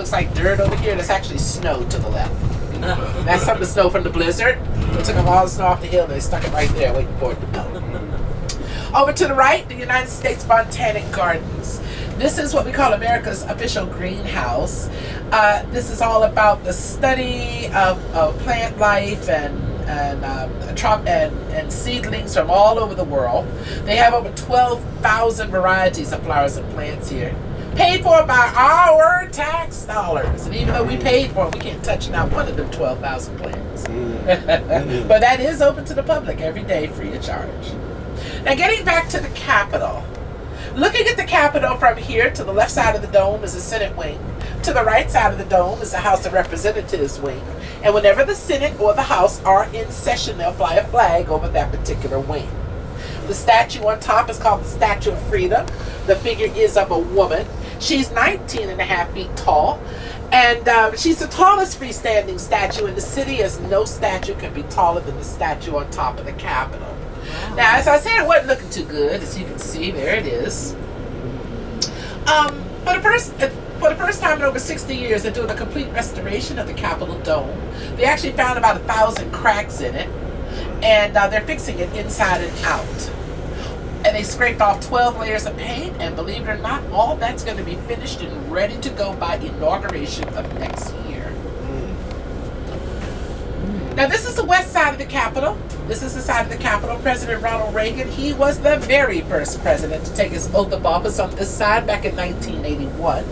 looks like dirt over here, that's actually snow to the left. That's some of the snow from the blizzard. They took all the snow off the hill and they stuck it right there waiting for it to melt. Over to the right, the United States Botanic Gardens. This is what we call America's official greenhouse. This is all about the study of plant life and seedlings from all over the world. They have over 12,000 varieties of flowers and plants here, paid for by our tax dollars. And even though we paid for it, we can't touch not one of them 12,000 plants. But that is open to the public every day, free of charge. Now, getting back to the Capitol. Looking at the Capitol from here, to the left side of the dome is the Senate wing. To the right side of the dome is the House of Representatives wing. And whenever the Senate or the House are in session, they'll fly a flag over that particular wing. The statue on top is called the Statue of Freedom. The figure is of a woman. She's 19 and a half feet tall. And she's the tallest freestanding statue in the city, as no statue can be taller than the statue on top of the Capitol. Now, as I said, it wasn't looking too good. As you can see, there it is. For the first time in over 60 years, they're doing a complete restoration of the Capitol Dome. They actually found about 1,000 cracks in it, and they're fixing it inside and out. And they scraped off 12 layers of paint, and believe it or not, all that's going to be finished and ready to go by inauguration of next year. Now, this is the west side of the Capitol. This is the side of the Capitol. President Ronald Reagan, he was the very first president to take his oath of office on this side back in 1981.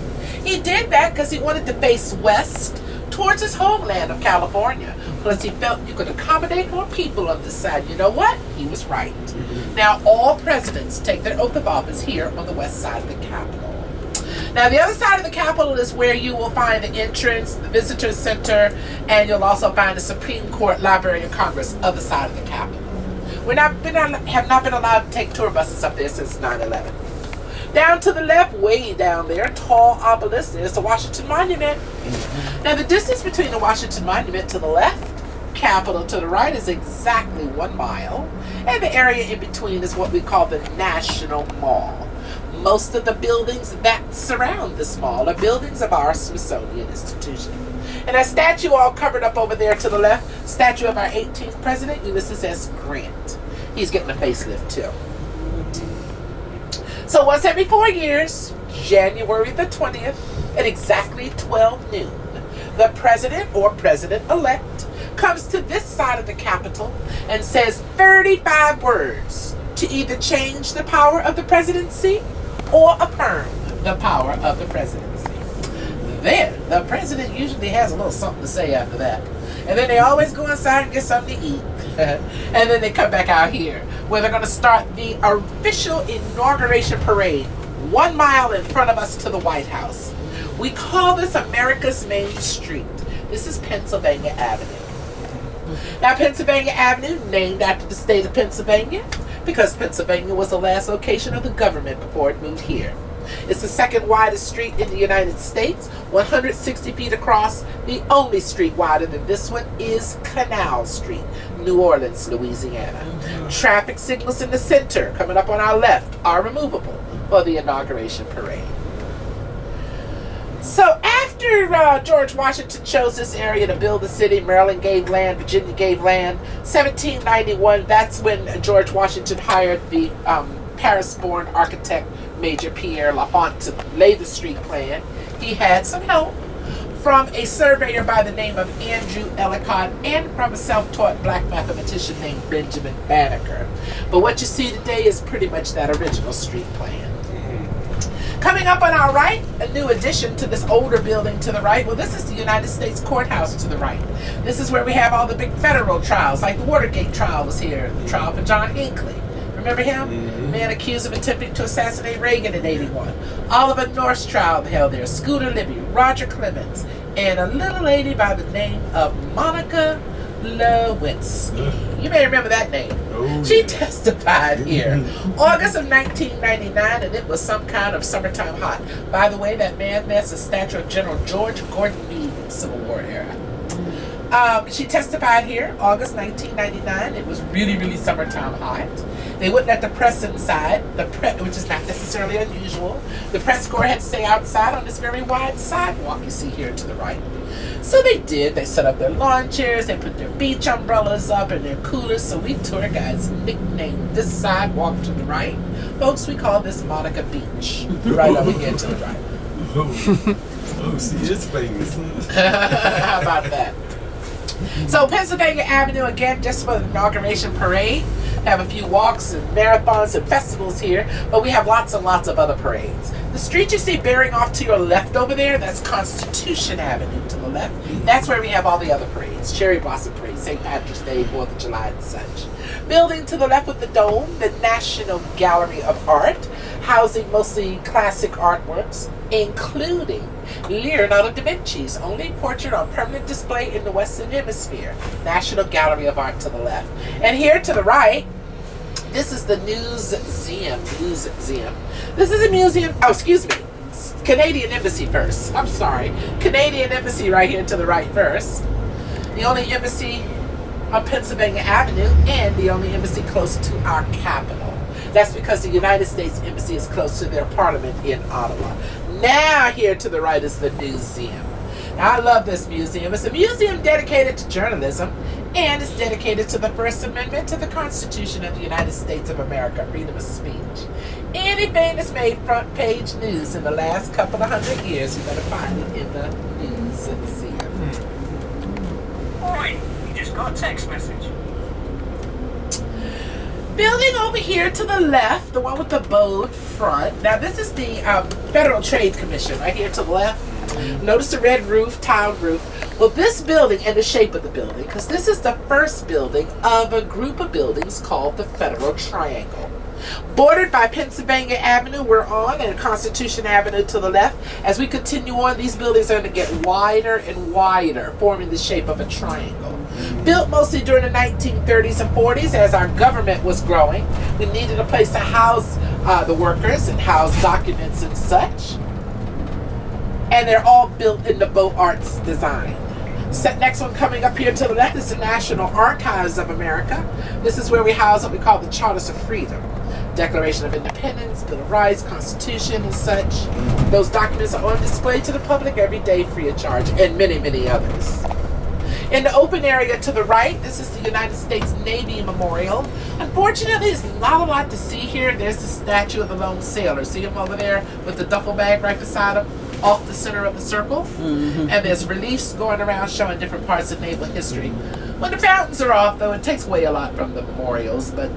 He did that because he wanted to face west towards his homeland of California. Plus, he felt you could accommodate more people on this side. You know what? He was right. Now, all presidents take their oath of office here on the west side of the Capitol. Now, the other side of the Capitol is where you will find the entrance, the visitor center, and you'll also find the Supreme Court, Library of Congress, other side of the Capitol. Have not been allowed to take tour buses up there since 9/11. Down to the left, way down there, tall obelisk, is the Washington Monument. Now, the distance between the Washington Monument to the left, Capitol to the right, is exactly 1 mile, and the area in between is what we call the National Mall. Most of the buildings that surround this mall are buildings of our Smithsonian Institution. And that statue all covered up over there to the left, statue of our 18th president, Ulysses S. Grant. He's getting a facelift too. So once every 4 years, January the 20th, at exactly 12 noon, the president or president-elect comes to this side of the Capitol and says 35 words to either change the power of the presidency or affirm the power of the presidency. Then the president usually has a little something to say after that. And then they always go inside and get something to eat. And then they come back out here, where they're going to start the official inauguration parade 1 mile in front of us to the White House. We call this America's Main Street. This is Pennsylvania Avenue. Now, Pennsylvania Avenue, named after the state of Pennsylvania, because Pennsylvania was the last location of the government before it moved here. It's the second widest street in the United States, 160 feet across. The only street wider than this one is Canal Street, New Orleans, Louisiana. Traffic signals in the center, coming up on our left, are removable for the inauguration parade. So after George Washington chose this area to build the city, Maryland gave land, Virginia gave land. 1791, that's when George Washington hired the Paris-born architect Major Pierre Lafont to lay the street plan. He had some help from a surveyor by the name of Andrew Ellicott and from a self-taught black mathematician named Benjamin Banneker. But what you see today is pretty much that original street plan. Coming up on our right, a new addition to this older building to the right. Well, this is the United States Courthouse to the right. This is where we have all the big federal trials, like the Watergate trial was here, the trial for John Hinckley. Remember him? Man accused of attempting to assassinate Reagan in 81. Oliver North's trial held there. Scooter Libby, Roger Clemens, and a little lady by the name of Monica Lewinsky. You may remember that name. She testified here August of 1999, and it was some kind of summertime hot. By the way, that man, that's a statue of General George Gordon Meade from the Civil War era. She testified here August 1999. It was really, really summertime hot. They wouldn't let the press inside, which is not necessarily unusual. The press corps had to stay outside on this very wide sidewalk you see here to the right. So they did. They set up their lawn chairs, they put their beach umbrellas up and their coolers, so we tour guides nicknamed this sidewalk to the right. Folks, we call this Monica Beach, right over here to the right. Oh, she is famous. How about that? So Pennsylvania Avenue, again, just for the inauguration parade. Have a few walks and marathons and festivals here, but we have lots and lots of other parades. The street you see bearing off to your left over there, that's Constitution Avenue to the left. That's where we have all the other parades. Cherry Blossom Parade, St. Patrick's Day, 4th of July and such. Building to the left with the dome, the National Gallery of Art, housing mostly classic artworks, including Leonardo da Vinci's only portrait on permanent display in the Western Hemisphere. National Gallery of Art to the left. And here to the right, this is the Newseum. This is a museum, Canadian Embassy first. I'm sorry. Canadian Embassy right here to the right first. The only embassy on Pennsylvania Avenue and the only embassy close to our capital. That's because the United States Embassy is close to their parliament in Ottawa. Now here to the right is the Newseum. Now I love this museum. It's a museum dedicated to journalism and it's dedicated to the First Amendment to the Constitution of the United States of America, freedom of speech. Anything that's made front page news in the last couple of 100 years, you're going to find it in the Newseum. Oi, you just got a text message. Building over here to the left, the one with the bold front. Now this is the Federal Trade Commission right here to the left. Notice the red roof, tiled roof. Well, this building and the shape of the building, because this is the first building of a group of buildings called the Federal Triangle. Bordered by Pennsylvania Avenue, we're on, and Constitution Avenue to the left. As we continue on, these buildings are going to get wider and wider, forming the shape of a triangle. Built mostly during the 1930s and 40s as our government was growing. We needed a place to house the workers and house documents and such. And they're all built in the Beaux Arts design. Next one coming up here to the left is the National Archives of America. This is where we house what we call the Charters of Freedom. Declaration of Independence, Bill of Rights, Constitution, and such. Those documents are on display to the public every day free of charge, and many, many others. In the open area to the right, this is the United States Navy Memorial. Unfortunately, there's not a lot to see here. There's the statue of the lone sailor. See him over there with the duffel bag right beside him, off the center of the circle? Mm-hmm. And there's reliefs going around showing different parts of naval history. When the fountains are off, though, it takes away a lot from the memorials, but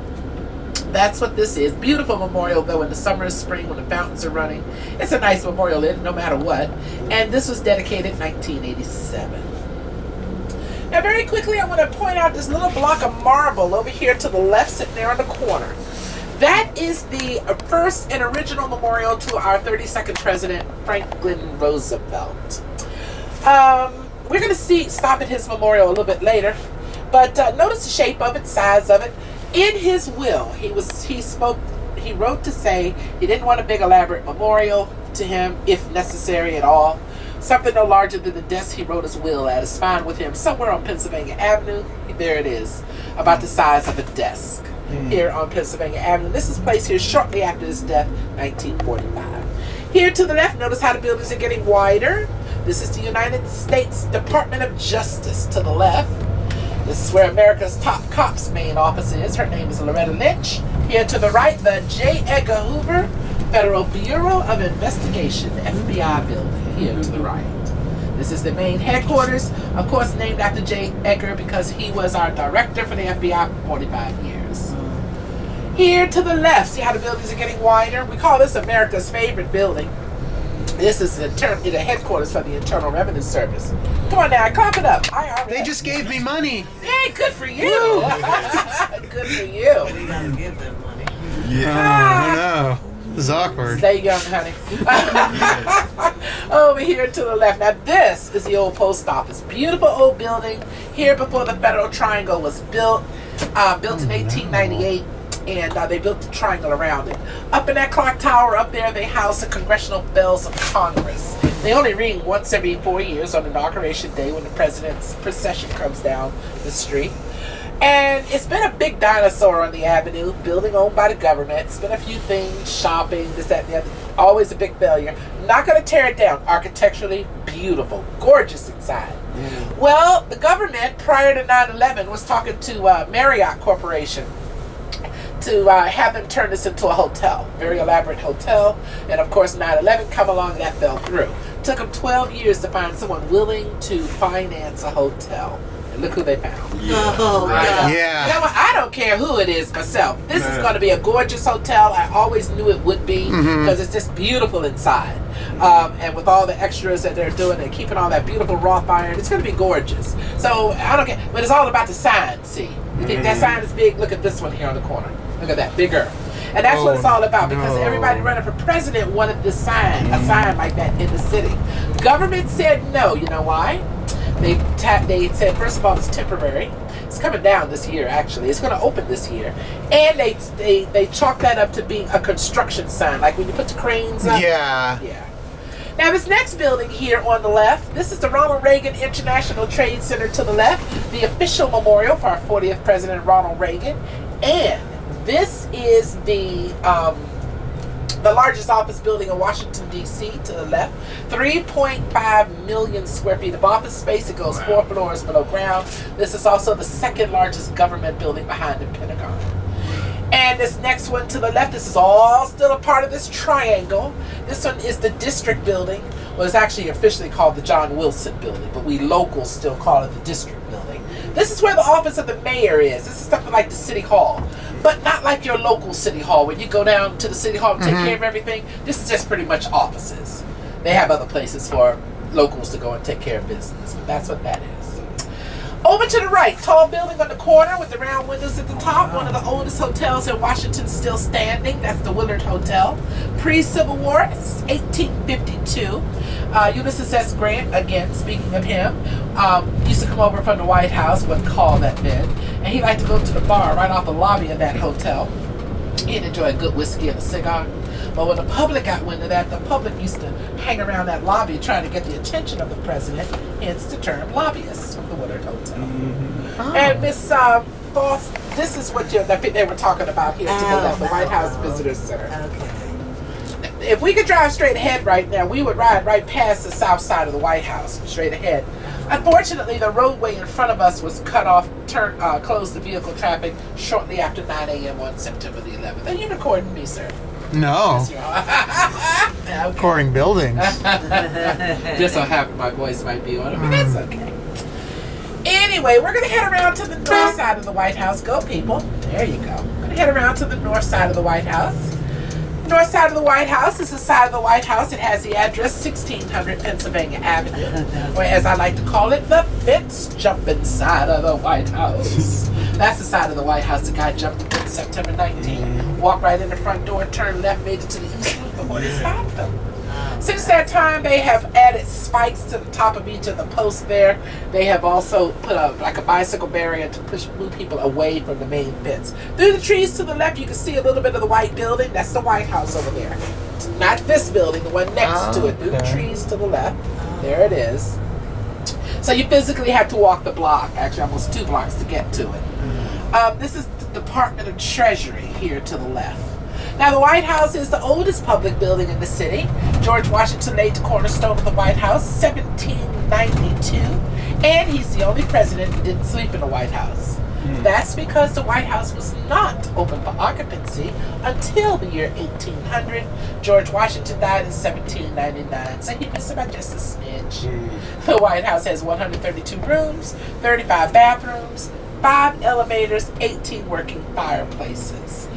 that's what this is. Beautiful memorial, though, in the summer and spring when the fountains are running. It's a nice memorial, no matter what. And this was dedicated in 1987. Now, very quickly, I want to point out this little block of marble over here to the left, sitting there in the corner. That is the first and original memorial to our 32nd President, Franklin Roosevelt. We're going to stop at his memorial a little bit later, but notice the shape of it, size of it. In his will, he wrote to say he didn't want a big elaborate memorial to him, if necessary at all. Something no larger than the desk he wrote his will at is found with him somewhere on Pennsylvania Avenue. There it is, about the size of a desk here on Pennsylvania Avenue. This is placed here shortly after his death, 1945. Here to the left, notice how the buildings are getting wider. This is the United States Department of Justice to the left. This is where America's top cop's main office is. Her name is Loretta Lynch. Here to the right, the J. Edgar Hoover Federal Bureau of Investigation, FBI building. Here to the right. This is the main headquarters, of course named after J. Edgar because he was our director for the FBI for 45 years. Here to the left, see how the buildings are getting wider? We call this America's favorite building. This is the headquarters for the Internal Revenue Service. Come on now, clap it up. They just gave me money. Hey, good for you. Good for you. We gotta give them money. Yeah. Oh no. This is awkward. Stay young, honey. Over here to the left. Now this is the old post office. Beautiful old building here before the Federal Triangle was built. Built in 1898. And they built the triangle around it. Up in that clock tower up there, they house the Congressional Bells of Congress. They only ring once every 4 years on Inauguration Day when the president's procession comes down the street. And it's been a big dinosaur on the avenue, building owned by the government. It's been a few things, shopping, this, that, and the other. Always a big failure. Not going to tear it down. Architecturally beautiful, gorgeous inside. Well, the government, prior to 9/11, was talking to Marriott Corporation to have them turn this into a hotel, very elaborate hotel. And of course, 9/11 come along and that fell through. Took them 12 years to find someone willing to finance a hotel. And look who they found. Oh, God. Yeah. You know what? I don't care who it is myself. This is going to be a gorgeous hotel. I always knew it would be because it's just beautiful inside. And with all the extras that they're doing and keeping all that beautiful wrought iron, it's going to be gorgeous. So I don't care. But it's all about the sign, see? You think that sign is big? Look at this one here on the corner. Look at that, bigger. And that's what it's all about because everybody running for president wanted this sign, a sign like that in the city. Government said no. You know why? They said, first of all, it's temporary. It's coming down this year, actually. It's going to open this year. And they chalk that up to being a construction sign, like when you put the cranes up. Yeah. Yeah. Now, this next building here on the left, this is the Ronald Reagan International Trade Center to the left, the official memorial for our 40th President Ronald Reagan. And this is the largest office building in Washington, D.C. to the left. 3.5 million square feet of office space. It goes 4 floors below ground. This is also the second largest government building behind the Pentagon. And this next one to the left, this is all still a part of this triangle. This one is the district building. Well, it's actually officially called the John Wilson building, but we locals still call it the district building. This is where the office of the mayor is. This is something like the city hall, but not like your local city hall when you go down to the city hall and take care of everything. This is just pretty much offices. They have other places for locals to go and take care of business, but that's what that is. Over to the right, tall building on the corner with the round windows at the top. One of the oldest hotels in Washington still standing. That's the Willard Hotel. Pre-Civil War, 1852. Ulysses S. Grant, again, speaking of him, used to come over from the White House, wouldn't call that then. And he liked to go to the bar right off the lobby of that hotel. He'd enjoy a good whiskey and a cigar. But when the public got wind of that, the public used to hang around that lobby trying to get the attention of the president, hence the term lobbyists from the Willard Hotel. And Miss Boss, this is what they were talking about here to the left, the White House Visitor Center. Okay. If we could drive straight ahead right now, we would ride right past the south side of the White House, straight ahead. Unfortunately, the roadway in front of us was cut off, closed to vehicle traffic shortly after 9 a.m. on September the 11th. Are you recording me, sir? No. Yes, you are. Okay. Recording buildings. Just so happen my voice might be on it, but that's okay. Anyway, we're going to head around to the north side of the White House. Go, people. There you go. We're going to head around to the north side of the White House. North side of the White House is the side of the White House. It has the address 1600 Pennsylvania Avenue, or as I like to call it, the fence jumping side of the White House. That's the side of the White House the guy jumped in September 19. Walked right in the front door, turned left, made it to the east loop before they stopped them. Since that time, they have added spikes to the top of each of the posts there. They have also put a bicycle barrier to move people away from the main fence. Through the trees to the left, you can see a little bit of the white building. That's the White House over there. Not this building, the one next to it. Through the trees to the left. There it is. So you physically have to walk the block, actually almost 2 blocks to get to it. This is the Department of Treasury here to the left. Now, the White House is the oldest public building in the city. George Washington laid the cornerstone of the White House, 1792, and he's the only president who didn't sleep in the White House. That's because the White House was not open for occupancy until the year 1800. George Washington died in 1799, so he missed about just a smidge. The White House has 132 rooms, 35 bathrooms, 5 elevators, 18 working fireplaces.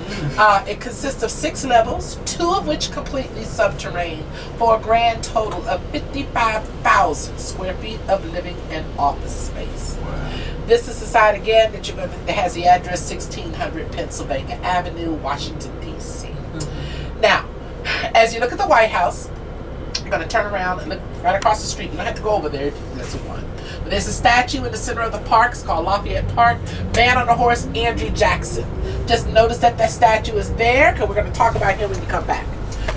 It consists of 6 levels, 2 of which completely subterranean, for a grand total of 55,000 square feet of living and office space. This is the side again that has the address 1600 Pennsylvania Avenue, Washington, D.C. Now, as you look at the White House going to turn around and look right across the street. You don't have to go over there unless you want. But there's a statue in the center of the park. It's called Lafayette Park. Man on a horse, Andrew Jackson. Just notice that statue is there because we're going to talk about him when you come back.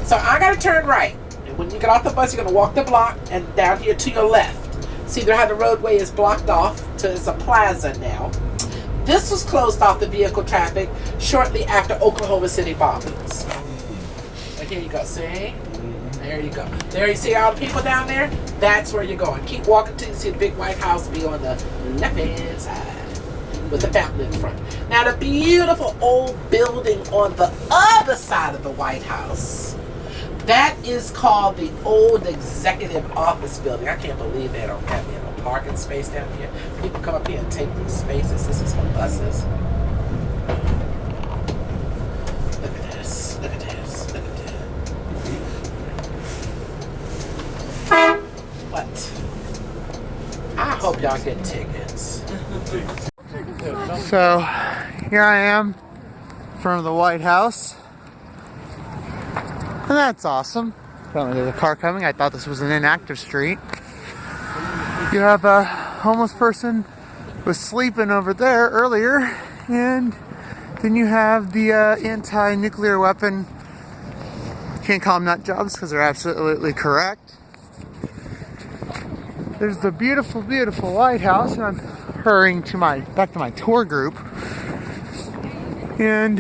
So I got to turn right. And when you get off the bus, you're going to walk the block and down here to your left. See there how the roadway is blocked off to it's a plaza now. This was closed off the vehicle traffic shortly after Oklahoma City bombings. And here you go, see? There you go. There you see all the people down there? That's where you're going. Keep walking till you see the big White House be on the left-hand side with the fountain in front. Now the beautiful old building on the other side of the White House, that is called the old executive office building. I can't believe they don't have no parking space down here. People come up here and take these spaces. This is for buses. Look at this. Look at this. Look at that. What? I hope y'all get tickets. So here I am in front of the White House. And that's awesome. Apparently there's a car coming. I thought this was an inactive street. You have a homeless person was sleeping over there earlier, and then you have the anti-nuclear weapon. Can't call them nut jobs because they're absolutely correct. There's the beautiful, beautiful White House, and I'm hurrying to back to my tour group. And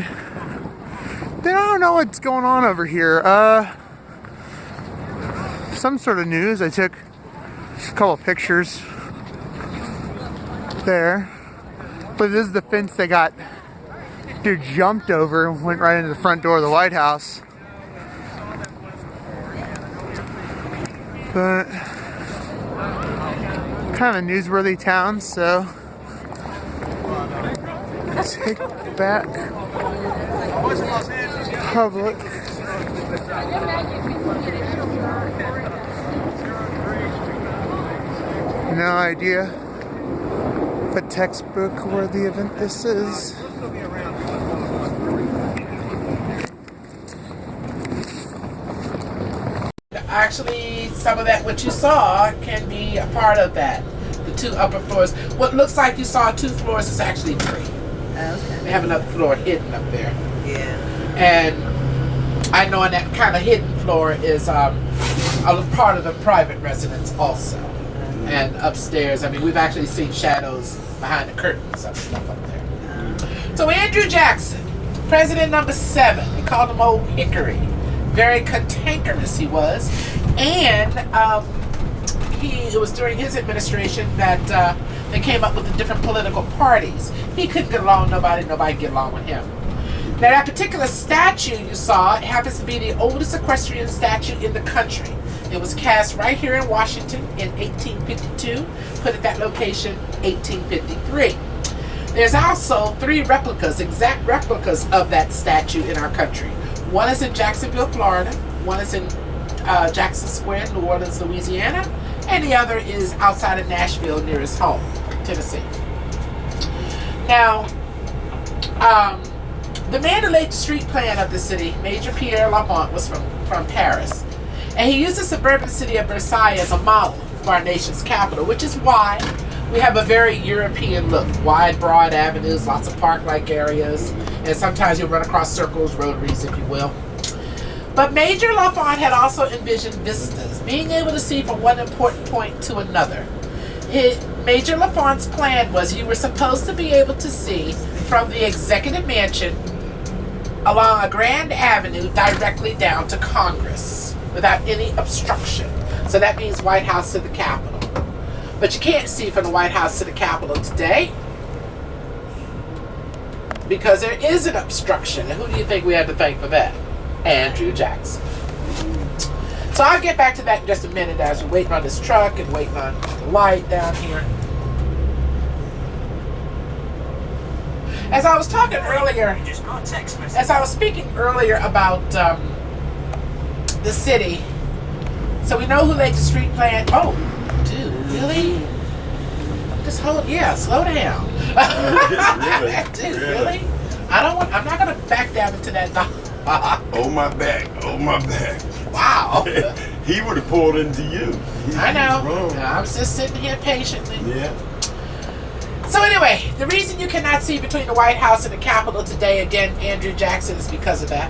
then I don't know what's going on over here. Some sort of news. I took a couple of pictures there. But this is the fence they got. Dude jumped over and went right into the front door of the White House. But kind of a newsworthy town, so take back public. No idea what textbook worthy event this is. Actually, some of that what you saw can be a part of that. The two upper floors. What looks like you saw 2 floors is actually 3. Okay. They have another floor hidden up there. Yeah. And I know in that kind of hidden floor is a part of the private residence also. And upstairs, I mean, we've actually seen shadows behind the curtains and stuff up there. So Andrew Jackson, president number 7. They called him Old Hickory. Very cantankerous he was. And it was during his administration that they came up with the different political parties. He couldn't get along with nobody could get along with him. Now that particular statue you saw, it happens to be the oldest equestrian statue in the country. It was cast right here in Washington in 1852, put at that location 1853. There's also 3 replicas, exact replicas of that statue in our country. One is in Jacksonville, Florida. One is in Jackson Square, New Orleans, Louisiana. And the other is outside of Nashville near his home, Tennessee. Now, the man who laid the street plan of the city, Major Pierre Laffont, was from Paris. And he used the suburban city of Versailles as a model for our nation's capital, which is why we have a very European look. Wide, broad avenues, lots of park-like areas, and sometimes you'll run across circles, rotaries, if you will. But Major Laffont had also envisioned vistas, being able to see from one important point to another. Major Laffont's plan was you were supposed to be able to see from the executive mansion along a grand avenue directly down to Congress without any obstruction. So that means White House to the Capitol. But you can't see from the White House to the Capitol today because there is an obstruction. And who do you think we had to thank for that? Andrew Jackson. So I'll get back to that in just a minute as we're waiting on this truck and waiting on the light down here. As I was talking earlier, Just got a text message. as I was speaking earlier about the city, so we know who laid the street plan. Oh, dude, really? Just hold, yeah, slow down. Dude, really? I'm not gonna back down into that. Oh my back. Oh my back. Wow. He would have pulled into you. I know. Wrong. I'm just sitting here patiently. Yeah. So anyway, the reason you cannot see between the White House and the Capitol today, again, Andrew Jackson, is because of that.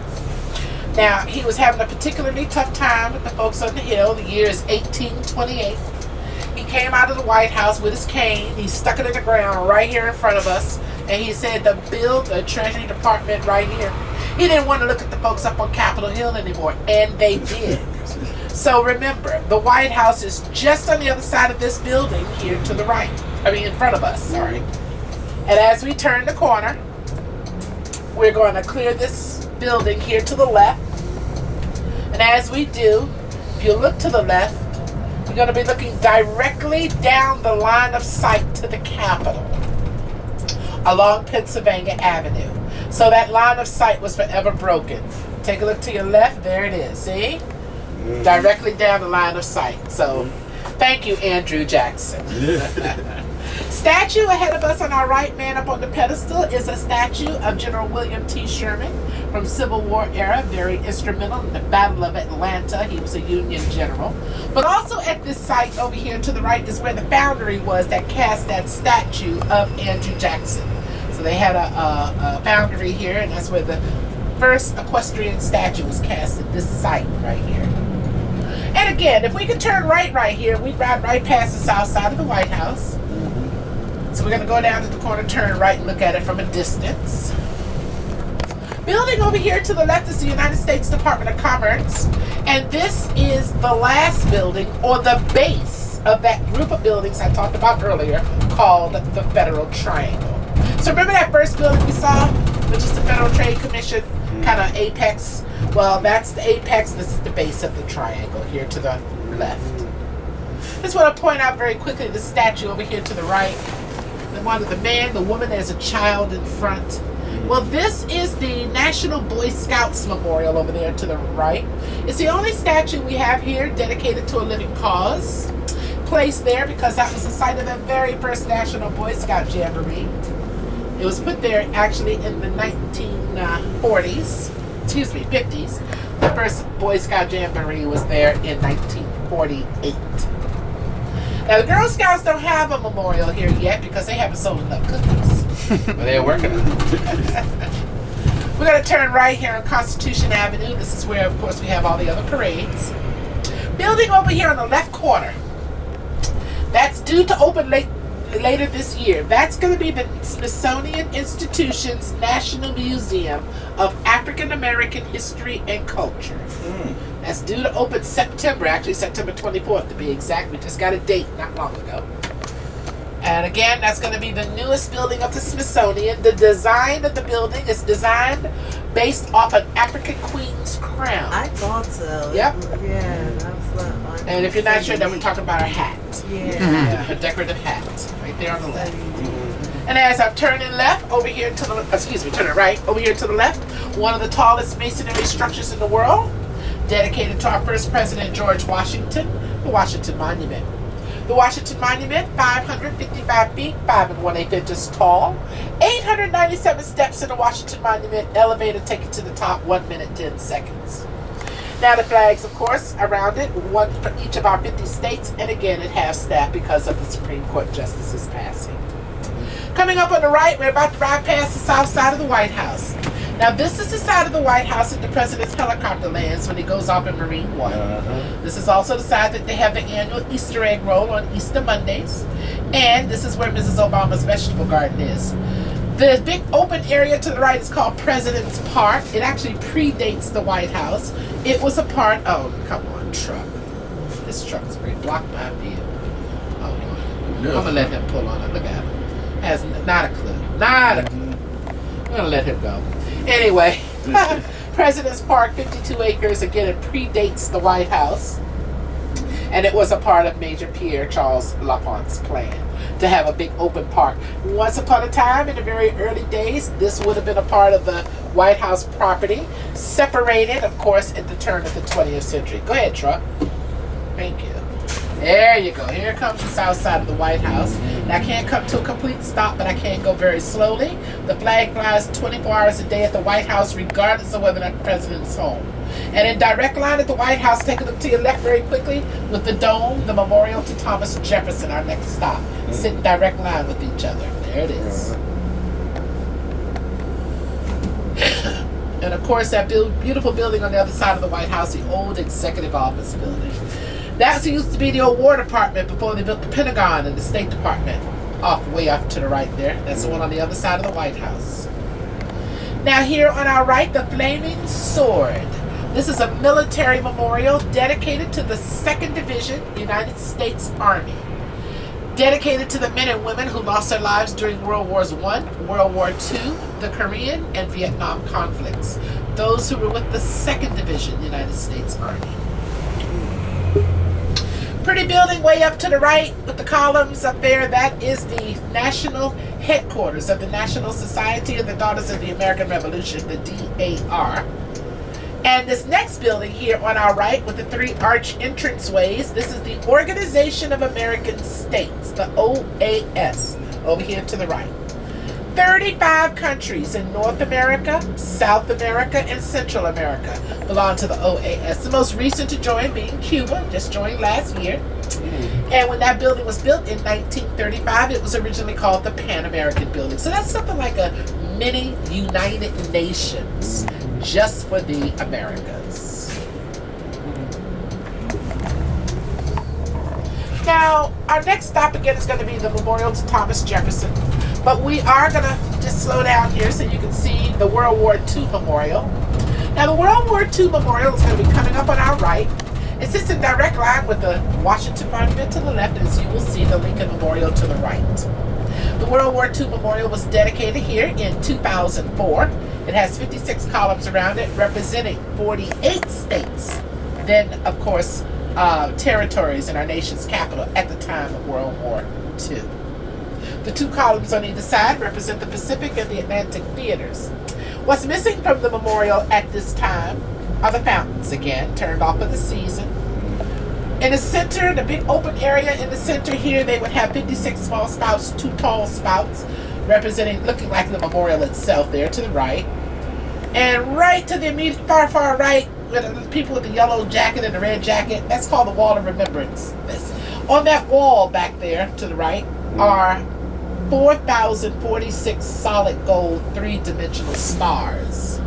Now, he was having a particularly tough time with the folks on the Hill. The year is 1828. He came out of the White House with his cane. He stuck it in the ground right here in front of us. And he said to build the Treasury Department right here. He didn't want to look at the folks up on Capitol Hill anymore. And they did. So remember, the White House is just on the other side of this building here to the right. I mean, in front of us, sorry. And as we turn the corner, we're going to clear this building here to the left. And as we do, if you look to the left, you're going to be looking directly down the line of sight to the Capitol along Pennsylvania Avenue. So that line of sight was forever broken. Take a look to your left. There it is. See? Directly down the line of sight. So thank you, Andrew Jackson. Statue ahead of us on our right, man up on the pedestal, is a statue of General William T. Sherman from Civil War era, very instrumental in the Battle of Atlanta. He was a Union general. But also at this site over here to the right is where the foundry was that cast that statue of Andrew Jackson. So they had a foundry here, and that's where the first equestrian statue was cast at this site right here. And again, if we could turn right here, we'd ride right past the south side of the White House. So we're going to go down to the corner, turn right, and look at it from a distance. Building over here to the left is the United States Department of Commerce. And this is the last building, or the base of that group of buildings I talked about earlier, called the Federal Triangle. So remember that first building we saw, which is the Federal Trade Commission, kind of apex? Well, that's the apex. This is the base of the triangle here to the left. Just want to point out very quickly the statue over here to the right. The one of the man, the woman, there's a child in front. Well, this is the National Boy Scouts Memorial over there to the right. It's the only statue we have here dedicated to a living cause. Placed there because that was the site of the very first National Boy Scout Jamboree. It was put there actually in the 50s. The first Boy Scout Jamboree was there in 1948. Now, the Girl Scouts don't have a memorial here yet because they haven't sold enough cookies. But they're working on it. We're going to turn right here on Constitution Avenue. This is where, of course, we have all the other parades. Building over here on the left corner. That's due to open later this year. That's going to be the Smithsonian Institution's National Museum of African American History and Culture. That's due to open September, actually September 24th to be exact. We just got a date not long ago. And again, that's going to be the newest building of the Smithsonian. The design of the building is designed based off an African queen's crown. I thought so. Yep. Yeah, that was And if you're not sure, then we're talking about her hat. Yeah. Her decorative hat, right there on the left. And as I'm turning left over here to the, turning right over here to the left, one of the tallest masonry structures in the world, dedicated to our first president, George Washington, the Washington Monument. The Washington Monument, 555 feet, 5 1/8 inches tall, 897 steps in the Washington Monument, elevator taken to the top, 1 minute, 10 seconds. Now the flags, of course, around it, one for each of our 50 states, and again, it has staff because of the Supreme Court justices passing. Coming up on the right, we're about to ride past the south side of the White House. Now, this is the side of the White House that the president's helicopter lands when he goes off in Marine One. This is also the side that they have the annual Easter egg roll on Easter Mondays. And this is where Mrs. Obama's vegetable garden is. The big open area to the right is called President's Park. It actually predates the White House. It was a part, oh, come on, truck. This truck is great. Block my view. Oh, I'm going to let him pull on it. Look at him. Has not a clue. Not a clue. I'm going to let him go. Anyway, President's Park, 52 acres. Again, it predates the White House. And it was a part of Major Pierre Charles Lafonte's plan to have a big open park. Once upon a time, in the very early days, this would have been a part of the White House property, separated, of course, at the turn of the 20th century. Go ahead, truck. Thank you. There you go. Here comes the south side of the White House. Now, I can't come to a complete stop, but I can go very slowly. The flag flies 24 hours a day at the White House, regardless of whether or not the president is home. And in direct line at the White House, take a look to your left very quickly with the dome, the memorial to Thomas Jefferson, our next stop. Sit in direct line with each other. There it is. And of course, that beautiful building on the other side of the White House, the old executive office building. That used to be the old War Department before they built the Pentagon and the State Department. Way off to the right there. That's the one on the other side of the White House. Now here on our right, the Flaming Sword. This is a military memorial dedicated to the 2nd Division, United States Army. Dedicated to the men and women who lost their lives during World Wars I, World War II, the Korean and Vietnam conflicts. Those who were with the 2nd Division, United States Army. Pretty building way up to the right with the columns up there. That is the national headquarters of the National Society of the Daughters of the American Revolution, the DAR. And this next building here on our right with the 3 arch entranceways, this is the Organization of American States, the OAS, over here to the right. 35 countries in North America, South America, and Central America belong to the OAS. The most recent to join being Cuba, just joined last year. And when that building was built in 1935, it was originally called the Pan American Building. So that's something like a mini United Nations just for the Americas. Now, our next stop again is going to be the Memorial to Thomas Jefferson. But we are going to just slow down here so you can see the World War II Memorial. Now, the World War II Memorial is going to be coming up on our right. It sits in direct line with the Washington Monument to the left, as you will see the Lincoln Memorial to the right. The World War II Memorial was dedicated here in 2004. It has 56 columns around it, representing 48 states. Then, of course, territories in our nation's capital at the time of World War II. The 2 columns on either side represent the Pacific and the Atlantic theaters. What's missing from the memorial at this time are the fountains, again, turned off for the season. In the center, the big open area in the center here, they would have 56 small spouts, 2 tall spouts, representing, looking like the memorial itself there to the right. And right to the immediate far right, with the people with the yellow jacket and the red jacket, that's called the Wall of Remembrance. On that wall back there to the right are 4,046 solid gold 3-dimensional stars.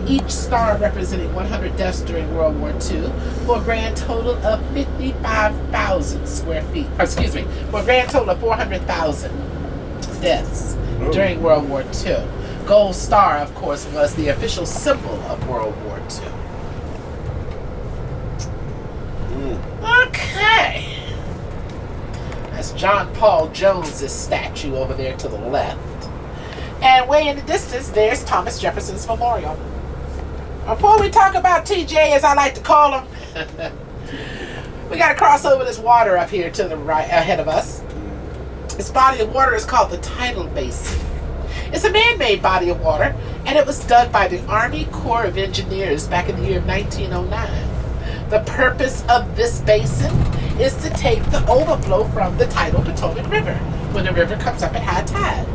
Each star representing 100 deaths during World War II, for a grand total of 55,000 square feet. Excuse me, for a grand total of 400,000 deaths during World War II. Gold star, of course, was the official symbol of World War II. Okay. That's John Paul Jones's statue over there to the left. And way in the distance, there's Thomas Jefferson's memorial. Before we talk about TJ, as I like to call him, we got to cross over this water up here to the right ahead of us. This body of water is called the Tidal Basin. It's a man-made body of water, and it was dug by the Army Corps of Engineers back in the year of 1909. The purpose of this basin is to take the overflow from the tidal Potomac River when the river comes up at high tide.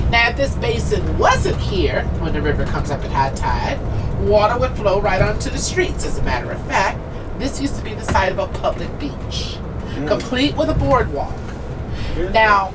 Now, if this basin wasn't here when the river comes up at high tide, water would flow right onto the streets. As a matter of fact, this used to be the site of a public beach, complete with a boardwalk. Now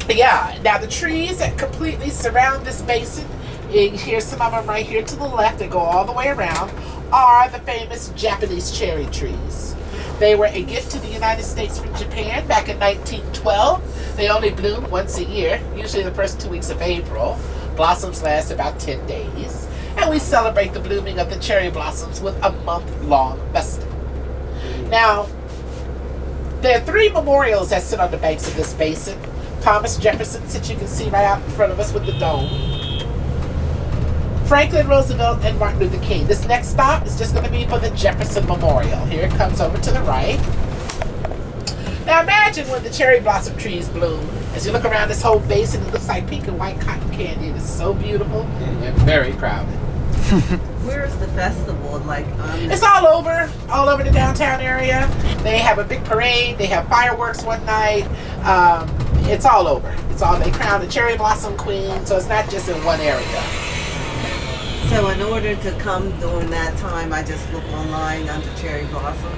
the trees that completely surround this basin, here's some of them right here to the left that go all the way around, are the famous Japanese cherry trees. They were a gift to the United States from Japan back in 1912. They only bloom once a year, usually the first 2 weeks of April. Blossoms last about 10 days. And we celebrate the blooming of the cherry blossoms with a month-long festival. Now, there are 3 memorials that sit on the banks of this basin. Thomas Jefferson, that you can see right out in front of us with the dome. Franklin Roosevelt and Martin Luther King. This next stop is just going to be for the Jefferson Memorial. Here it comes over to the right. Now imagine when the cherry blossom trees bloom. As you look around this whole basin, it looks like pink and white cotton candy. It is so beautiful and very crowded. Where's the festival? Like, it's all over the downtown area. They have a big parade. They have fireworks one night. It's all over. They crown the cherry blossom queen, so it's not just in one area. So in order to come during that time, I just look online under Cherry Blossom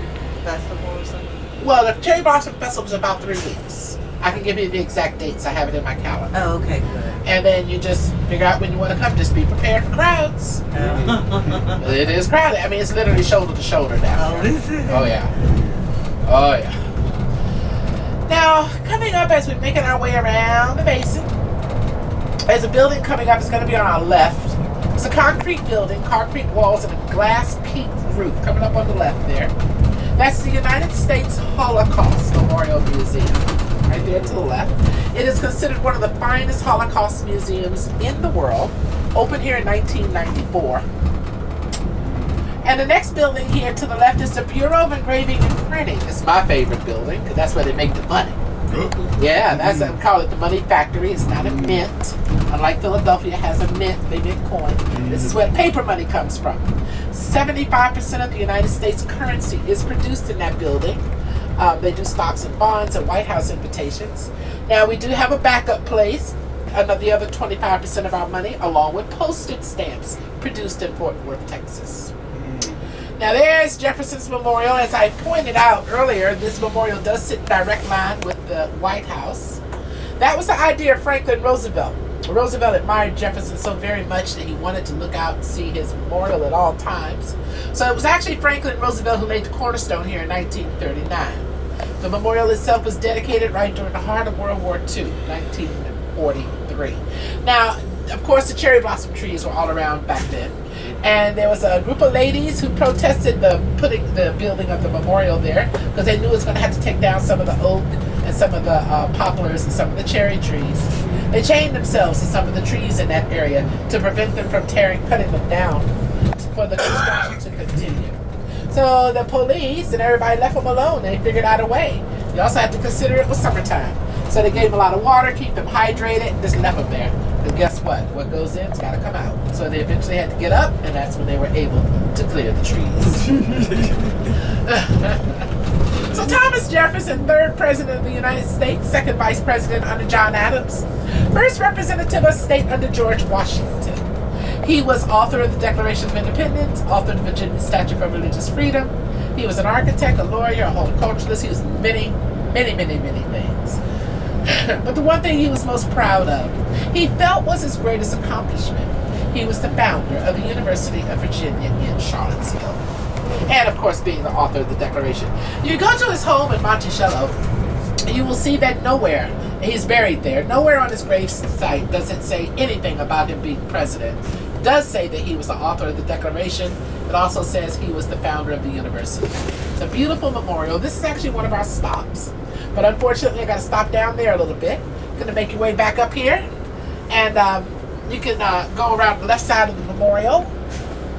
Festival or something. Well, the Cherry Blossom Festival is about 3 weeks. I can give you the exact dates. I have it in my calendar. Oh, okay, good. And then you just figure out when you want to come. Just be prepared for crowds. It is crowded. I mean, it's literally shoulder to shoulder down Oh, there. is it? Oh, yeah. Oh, yeah. Now, coming up as we're making our way around the basin, there's a building coming up. It's going to be on our left. It's a concrete building, concrete walls, and a glass peaked roof coming up on the left there. That's the United States Holocaust Memorial Museum, right there to the left. It is considered one of the finest Holocaust museums in the world, opened here in 1994. And the next building here to the left is the Bureau of Engraving and Printing. It's my favorite building because that's where they make the money. Yeah, that's what we call it, the money factory. It's not a mint. Unlike Philadelphia has a mint, they mint coin. This is where paper money comes from. 75% of the United States currency is produced in that building. They do stocks and bonds and White House invitations. Now, we do have a backup place, the other 25% of our money, along with postage stamps produced in Fort Worth, Texas. Now, there's Jefferson's Memorial. As I pointed out earlier, this memorial does sit in direct line with the White House. That was the idea of Franklin Roosevelt. Roosevelt admired Jefferson so very much that he wanted to look out and see his memorial at all times. So it was actually Franklin Roosevelt who laid the cornerstone here in 1939. The memorial itself was dedicated right during the heart of World War II, 1943. Now, of course, the cherry blossom trees were all around back then. And there was a group of ladies who protested the building of the memorial there because they knew it was going to have to take down some of the oak and some of the poplars and some of the cherry trees. They chained themselves to some of the trees in that area to prevent them from cutting them down for the construction to continue. So the police and everybody left them alone. They figured out a way. You also have to consider it was summertime. So they gave them a lot of water, keep them hydrated, and just left them there. And guess what? What goes in's got to come out. So they eventually had to get up, and that's when they were able to clear the trees. So Thomas Jefferson, 3rd President of the United States, 2nd Vice President under John Adams, 1st Representative of State under George Washington. He was author of the Declaration of Independence, author of the Virginia Statute for Religious Freedom. He was an architect, a lawyer, a horticulturalist. He was many, many, many, many things. But the one thing he was most proud of, he felt was his greatest accomplishment. He was the founder of the University of Virginia in Charlottesville. And of course, being the author of the Declaration. You go to his home in Monticello, and you will see that nowhere, he's buried there, nowhere on his grave site does it say anything about him being president. It does say that he was the author of the Declaration. It also says he was the founder of the university. It's a beautiful memorial. This is actually one of our stops. But unfortunately, I got to stop down there a little bit. Going to make your way back up here. And you can go around the left side of the memorial.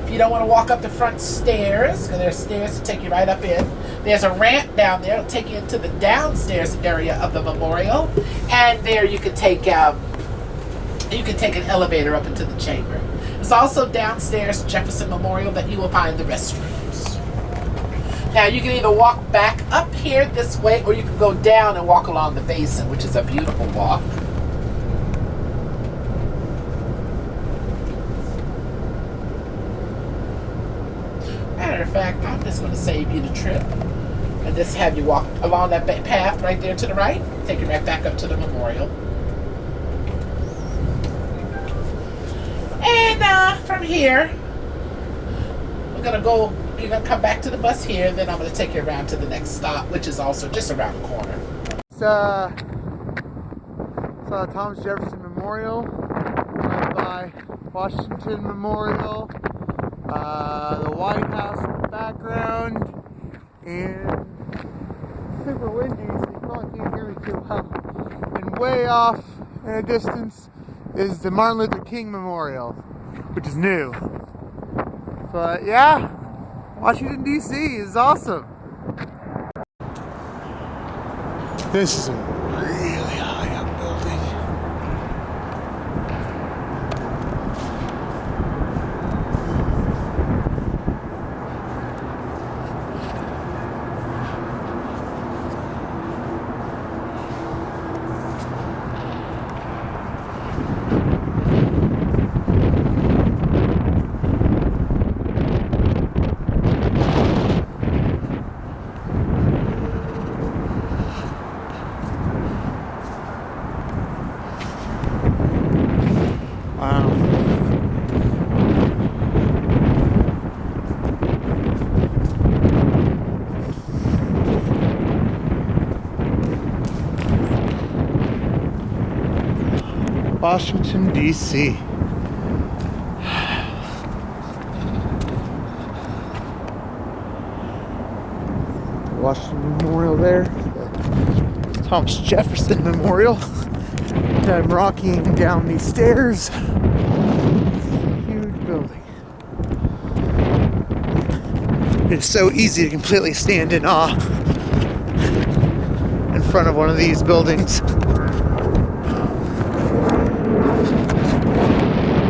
If you don't want to walk up the front stairs, because there's stairs to take you right up in. There's a ramp down there. It'll take you into the downstairs area of the memorial. And there you can take an elevator up into the chamber. There's also downstairs Jefferson Memorial that you will find the restrooms. Now you can either walk back up here this way, or you can go down and walk along the basin, which is a beautiful walk. Matter of fact, I'm just going to save you the trip and just have you walk along that path right there to the right, take you right back up to the memorial. And from here, you're going to come back to the bus here, then I'm going to take you around to the next stop, which is also just around the corner. It's the Thomas Jefferson Memorial, joined by Washington Memorial, the White House in the background, and super windy, so you probably can't hear me too well. And way off in a distance is the Martin Luther King Memorial, which is new. But yeah, Washington D.C. is awesome. This is a really high up building. Washington, D.C. Washington Memorial there. The Thomas Jefferson Memorial. And I'm rocking down these stairs. Huge building. It's so easy to completely stand in awe in front of one of these buildings.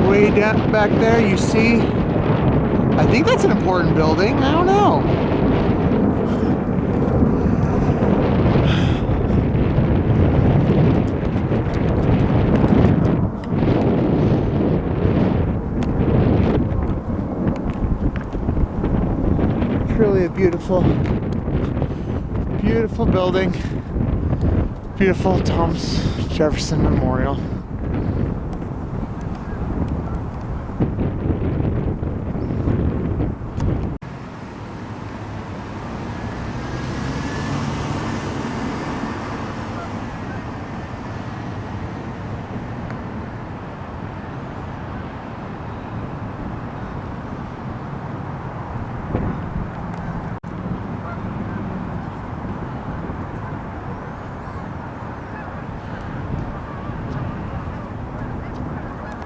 Way down back there, you see, I think that's an important building. I don't know. Truly a beautiful, beautiful building. Beautiful Thomas Jefferson Memorial.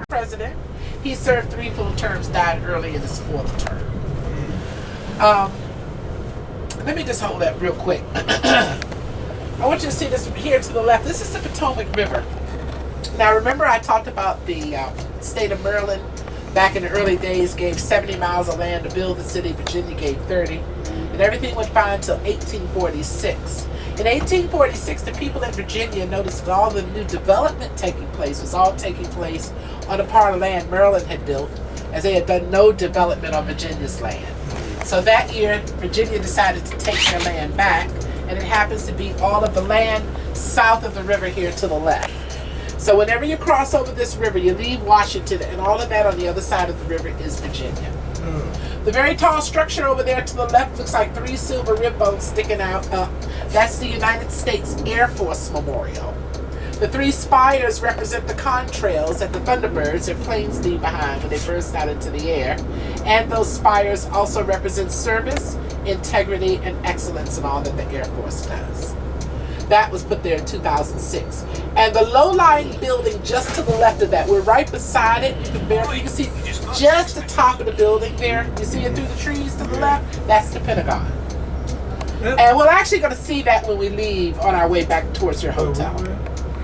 President. He served 3 full terms, died early in his 4th term. Let me just hold that real quick. I want you to see this here to the left. This is the Potomac River. Now remember I talked about the state of Maryland back in the early days gave 70 miles of land to build the city. Virginia gave 30. And everything went fine until 1846. In 1846, the people in Virginia noticed that all the new development taking place was all taking place on a part of land Maryland had built, as they had done no development on Virginia's land. So that year, Virginia decided to take their land back, and it happens to be all of the land south of the river here to the left. So whenever you cross over this river, you leave Washington, and all of that on the other side of the river is Virginia. The very tall structure over there to the left looks like 3 silver rib bones sticking out. That's the United States Air Force Memorial. The 3 spires represent the contrails that the Thunderbirds, their planes, leave behind when they burst out into the air. And those spires also represent service, integrity, and excellence in all that the Air Force does. That was put there in 2006. And the low-lying building just to the left of that, we're right beside it. You can see just the top of the building there. You see it through the trees to the left? That's the Pentagon. And we're actually going to see that when we leave on our way back towards your hotel.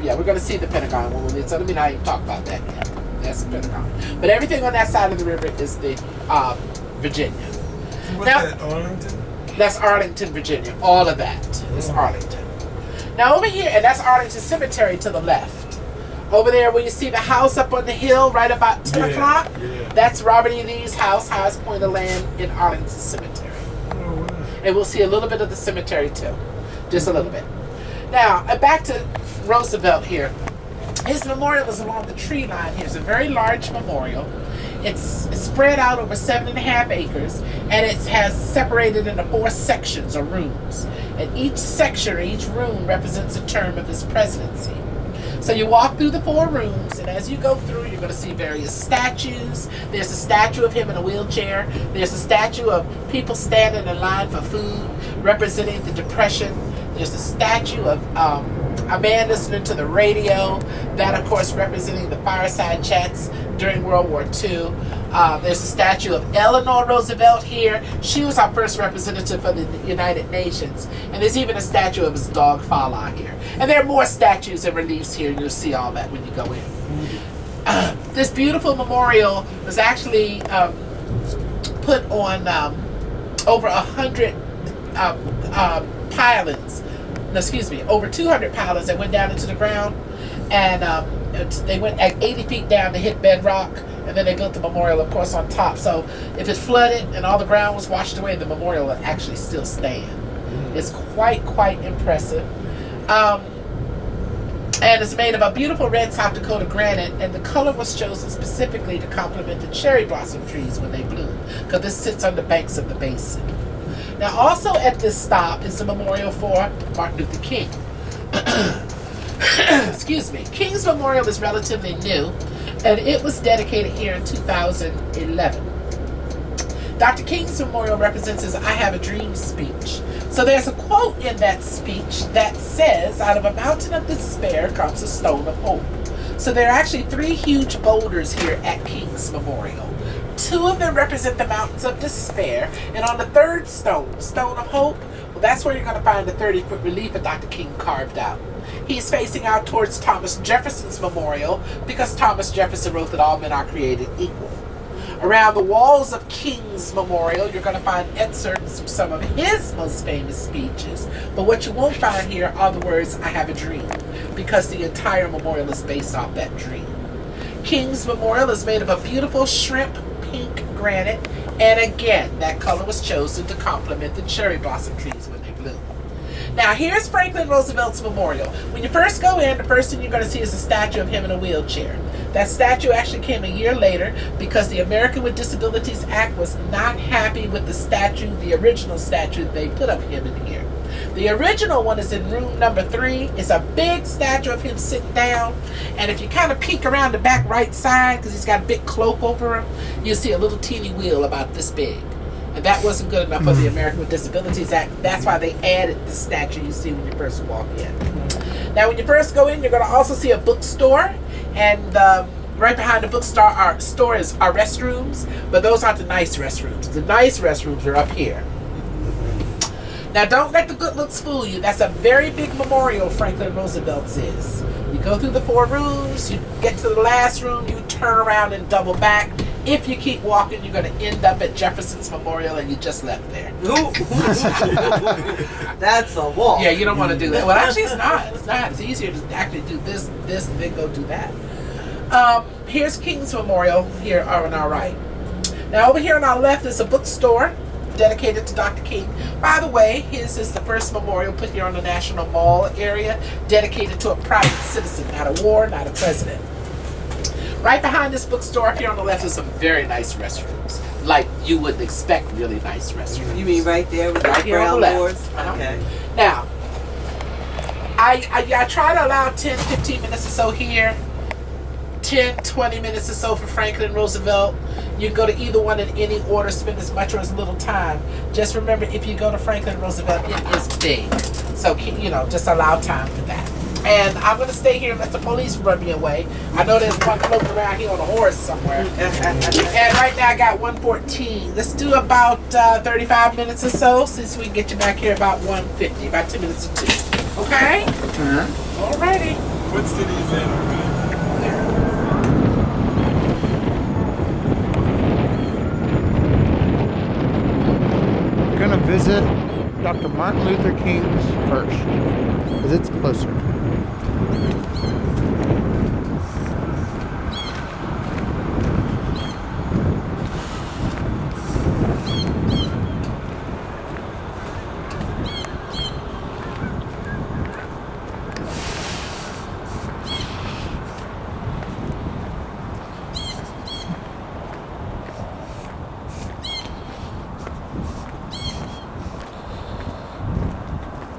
Yeah, we're going to see the Pentagon when we leave. So let me not even talk about that yet. That's the Pentagon. But everything on that side of the river is the Virginia. What's Now, that, Arlington? That's Arlington, Virginia. All of that is Arlington. Now over here, and that's Arlington Cemetery to the left. Over there where you see the house up on the hill right about 10 o'clock, that's Robert E. Lee's house, highest point of land in Arlington Cemetery. Oh, wow. And we'll see a little bit of the cemetery too. Just a little bit. Now, back to Roosevelt here. His memorial is along the tree line here. It's a very large memorial. It's spread out over 7.5 acres, and it has separated into 4 sections or rooms. And each section or each room represents a term of his presidency. So you walk through the 4 rooms, and as you go through, you're going to see various statues. There's a statue of him in a wheelchair. There's a statue of people standing in line for food, representing the Depression. There's a statue of a man listening to the radio, that of course representing the fireside chats during World War II. There's a statue of Eleanor Roosevelt here. She was our first representative for the United Nations. And there's even a statue of his dog Fala here. And there are more statues and reliefs here. You'll see all that when you go in. This beautiful memorial was actually put on over 100 pilings. No, excuse me, over 200 pilings that went down into the ground, and they went at 80 feet down to hit bedrock, and then they built the memorial, of course, on top. So if it flooded and all the ground was washed away, the memorial would actually still stand. It's quite impressive. And it's made of a beautiful red South Dakota granite, and the color was chosen specifically to complement the cherry blossom trees when they bloom, because this sits on the banks of the basin. Now also at this stop is the memorial for Martin Luther King. Excuse me. King's Memorial is relatively new, and it was dedicated here in 2011. Dr. King's memorial represents his I Have a Dream speech. So there's a quote in that speech that says, out of a mountain of despair comes a stone of hope. So there are actually 3 huge boulders here at King's Memorial. 2 of them represent the mountains of despair, and on the 3rd stone, the stone of hope, well, that's where you're going to find the 30-foot relief that Dr. King carved out. He's facing out towards Thomas Jefferson's memorial because Thomas Jefferson wrote that all men are created equal. Around the walls of King's Memorial, you're going to find excerpts from some of his most famous speeches. But what you won't find here are the words, I have a dream, because the entire memorial is based off that dream. King's Memorial is made of a beautiful shrimp pink granite. And again, that color was chosen to complement the cherry blossom trees when they bloom. Now, here's Franklin Roosevelt's memorial. When you first go in, the first thing you're going to see is a statue of him in a wheelchair. That statue actually came a year later because the American with Disabilities Act was not happy with the statue, the original statue they put of him in here. The original one is in room number 3. It's a big statue of him sitting down. And if you kind of peek around the back right side, because he's got a big cloak over him, you'll see a little teeny wheel about this big. And that wasn't good enough for the American with Disabilities Act. That's why they added the statue you see when you first walk in. Now, when you first go in, you're going to also see a bookstore. And right behind the bookstore are restrooms. But those aren't the nice restrooms. The nice restrooms are up here. Now, don't let the good looks fool you. That's a very big memorial Franklin Roosevelt's is. You go through the 4 rooms, you get to the last room, you turn around and double back. If you keep walking, you're going to end up at Jefferson's Memorial, and you just left there. That's a walk. Yeah, you don't want to do that. Well, actually, it's not. It's not. It's easier to actually do this, and then go do that. Here's King's Memorial here on our right. Now, over here on our left is a bookstore dedicated to Dr. King. By the way, his is the first memorial put here on the National Mall area, dedicated to a private citizen, not a war, not a president. Right behind this bookstore up here on the left is some very nice restrooms. Like you would expect really nice restrooms. You mean right there with the Right here on brown the doors? left. Uh-huh. Okay. Now, I try to allow 10, 15 minutes or so here. 10, 20 minutes or so for Franklin Roosevelt. You can go to either one in any order, spend as much or as little time. Just remember, if you go to Franklin Roosevelt, it is big. So, just allow time for that. And I'm going to stay here and let the police run me away. I know there's one floating around here on a horse somewhere. And right now I got 1:14. Let's do about 35 minutes or so, since we can get you back here about 1:50, about 10 minutes or 2. Okay? Alrighty. What city is that? Gonna visit Dr. Martin Luther King's first, because it's closer.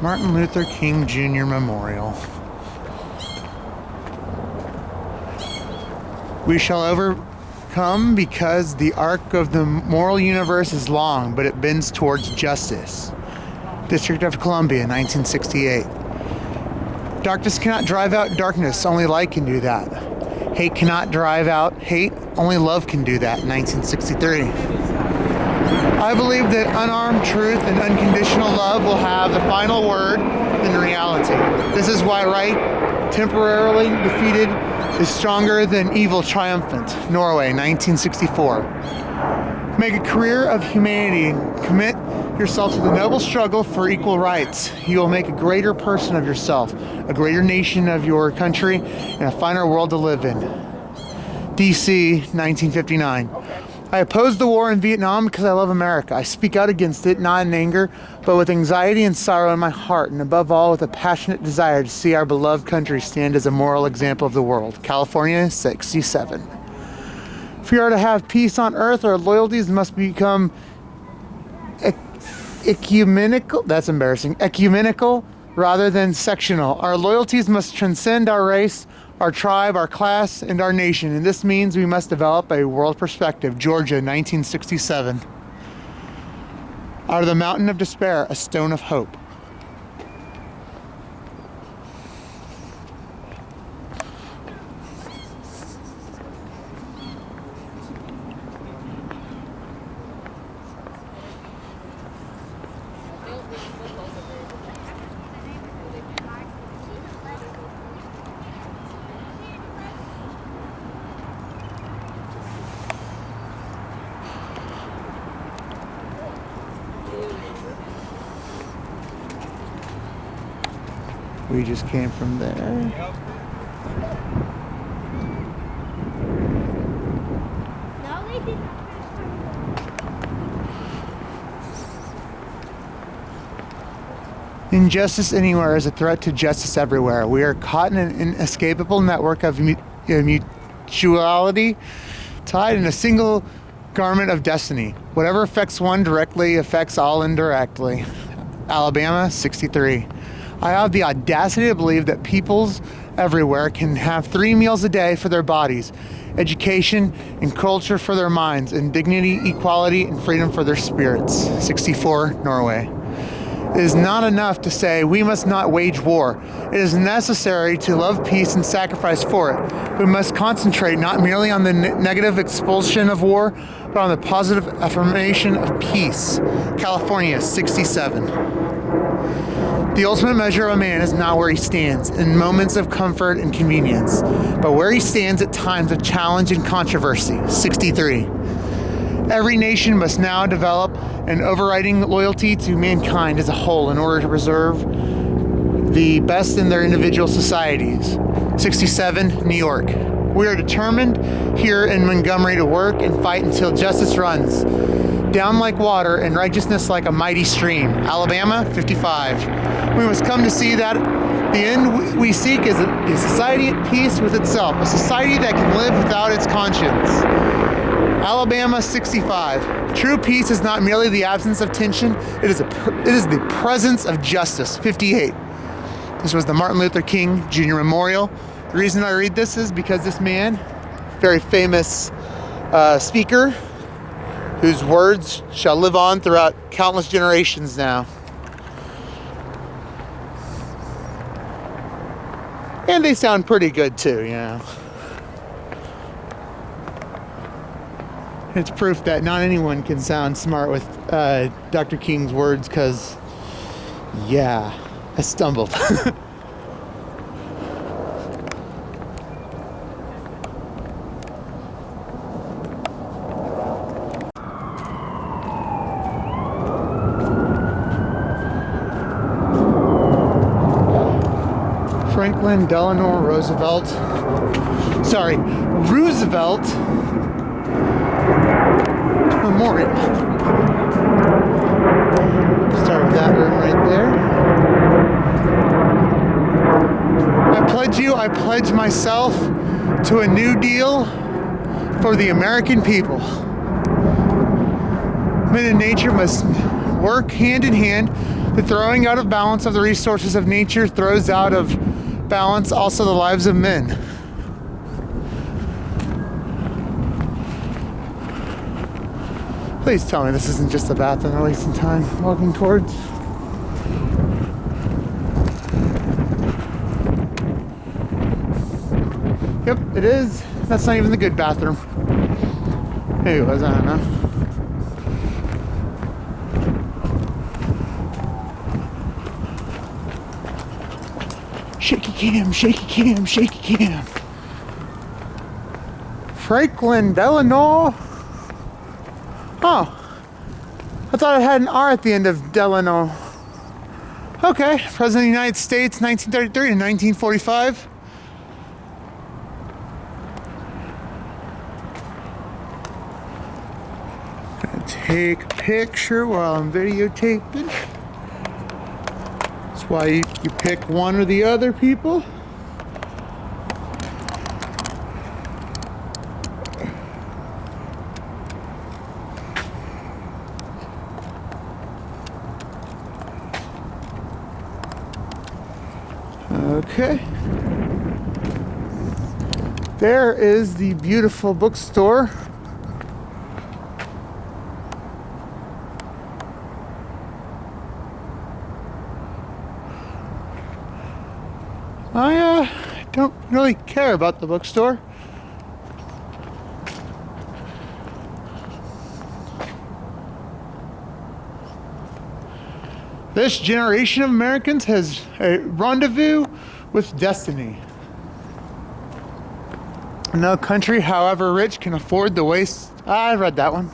Martin Luther King Jr. Memorial. We shall overcome because the arc of the moral universe is long, but it bends towards justice. District of Columbia, 1968. Darkness cannot drive out darkness, only light can do that. Hate cannot drive out hate, only love can do that, 1963. I believe that unarmed truth and unconditional love will have the final word in reality. This is why right, temporarily defeated, is stronger than evil triumphant. Norway, 1964. Make a career of humanity and commit yourself to the noble struggle for equal rights. You will make a greater person of yourself, a greater nation of your country, and a finer world to live in. DC, 1959. I oppose the war in Vietnam because I love America. I speak out against it, not in anger, but with anxiety and sorrow in my heart, and above all, with a passionate desire to see our beloved country stand as a moral example of the world. California, 67. If we are to have peace on earth, our loyalties must become ecumenical. That's embarrassing. Ecumenical, rather than sectional. Our loyalties must transcend our race, our tribe, our class, and our nation. And this means we must develop a world perspective. Georgia, 1967. Out of the mountain of despair, a stone of hope. We just came from there. Injustice anywhere is a threat to justice everywhere. We are caught in an inescapable network of mutuality, tied in a single garment of destiny. Whatever affects one directly affects all indirectly. Alabama, 63. I have the audacity to believe that peoples everywhere can have 3 meals a day for their bodies, education and culture for their minds, and dignity, equality, and freedom for their spirits. 64, Norway. It is not enough to say we must not wage war. It is necessary to love peace and sacrifice for it. We must concentrate not merely on the negative expulsion of war, but on the positive affirmation of peace. California, 67. The ultimate measure of a man is not where he stands in moments of comfort and convenience, but where he stands at times of challenge and controversy. 63. Every nation must now develop an overriding loyalty to mankind as a whole in order to preserve the best in their individual societies. 67, New York. We are determined here in Montgomery to work and fight until justice runs down like water and righteousness like a mighty stream. Alabama, 55. We must come to see that the end we seek is a society at peace with itself, a society that can live without its conscience. Alabama, 65. True peace is not merely the absence of tension, it is the presence of justice. 58. This was the Martin Luther King Jr. Memorial. The reason I read this is because this man, very famous speaker, whose words shall live on throughout countless generations now. And they sound pretty good too, you know. It's proof that not anyone can sound smart with Dr. King's words, because, yeah, I stumbled. Franklin Delano Roosevelt Memorial. Start with that room right there. I pledge myself to a new deal for the American people. Men and nature must work hand in hand. The throwing out of balance of the resources of nature throws out of balance also the lives of men. Please tell me this isn't just a bathroom we're wasting time walking towards. Yep, it is. That's not even the good bathroom. Maybe it was, I don't know. Shaky cam, shaky cam, shaky cam. Franklin Delano. Oh, I thought it had an R at the end of Delano. Okay, President of the United States, 1933 to 1945. Gonna take a picture while I'm videotaping. That's why you pick one or the other, people. Okay. There is the beautiful bookstore. I don't really care about the bookstore. This generation of Americans has a rendezvous with destiny. No country, however rich, can afford the waste. I read that one.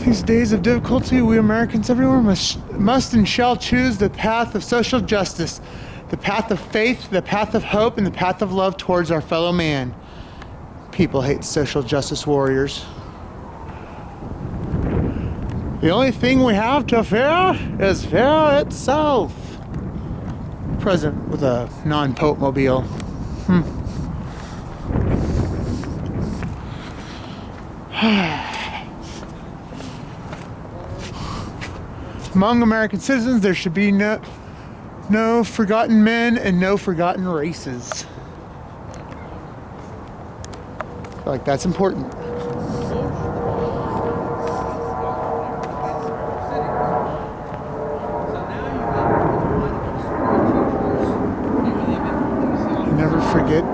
These days of difficulty, we Americans everywhere must and shall choose the path of social justice, the path of faith, the path of hope, and the path of love towards our fellow man. People hate social justice warriors. The only thing we have to fear is fear itself. Present with a non-Pope mobile. Among American citizens, there should be no forgotten men and no forgotten races. I feel like that's important. Never forget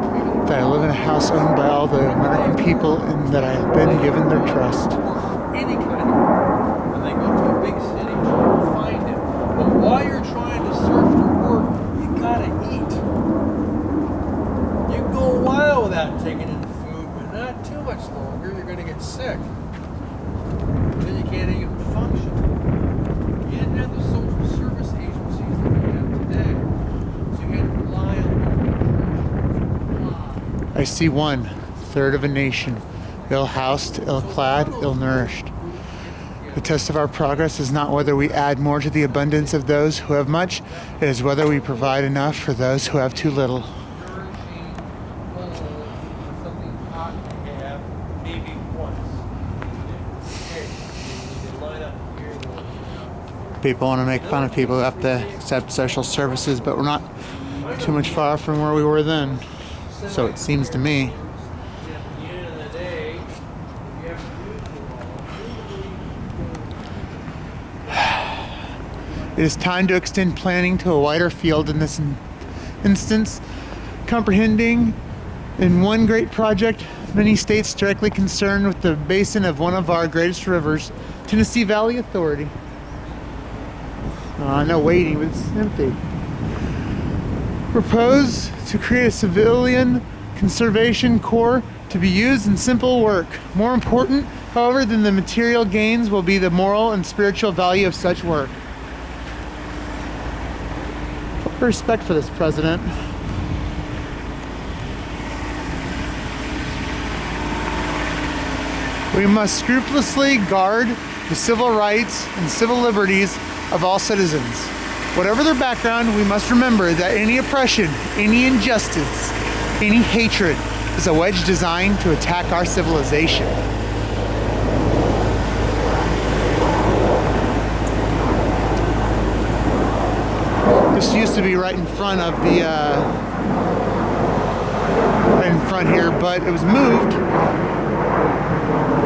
that I live in a house owned by all the American people and that I have been given their trust. Any kind of when they go to a big city, you'll find it. But while you're trying to search for work, you gotta eat. You can go a while without taking in food, but not too much longer. You're gonna get sick. Then you can't even function. You didn't have the social service agencies that we have today, so you had to rely on. I see 1/3 of a nation, ill-housed, ill-clad, ill-nourished. The test of our progress is not whether we add more to the abundance of those who have much, it is whether we provide enough for those who have too little. Something hot to have, maybe once. Okay, you line up here. People want to make fun of people who have to accept social services, but we're not too much far from where we were then. So it seems to me. At the end of the day, you have to do It is time to extend planning to a wider field in this instance, comprehending in one great project many states directly concerned with the basin of one of our greatest rivers, Tennessee Valley Authority. No waiting, but it's empty. Propose to create a civilian conservation corps to be used in simple work. More important, however, than the material gains will be the moral and spiritual value of such work. Respect for this president. We must scrupulously guard the civil rights and civil liberties of all citizens. Whatever their background, we must remember that any oppression, any injustice, any hatred is a wedge designed to attack our civilization. This used to be right in front of the, right in front here, but it was moved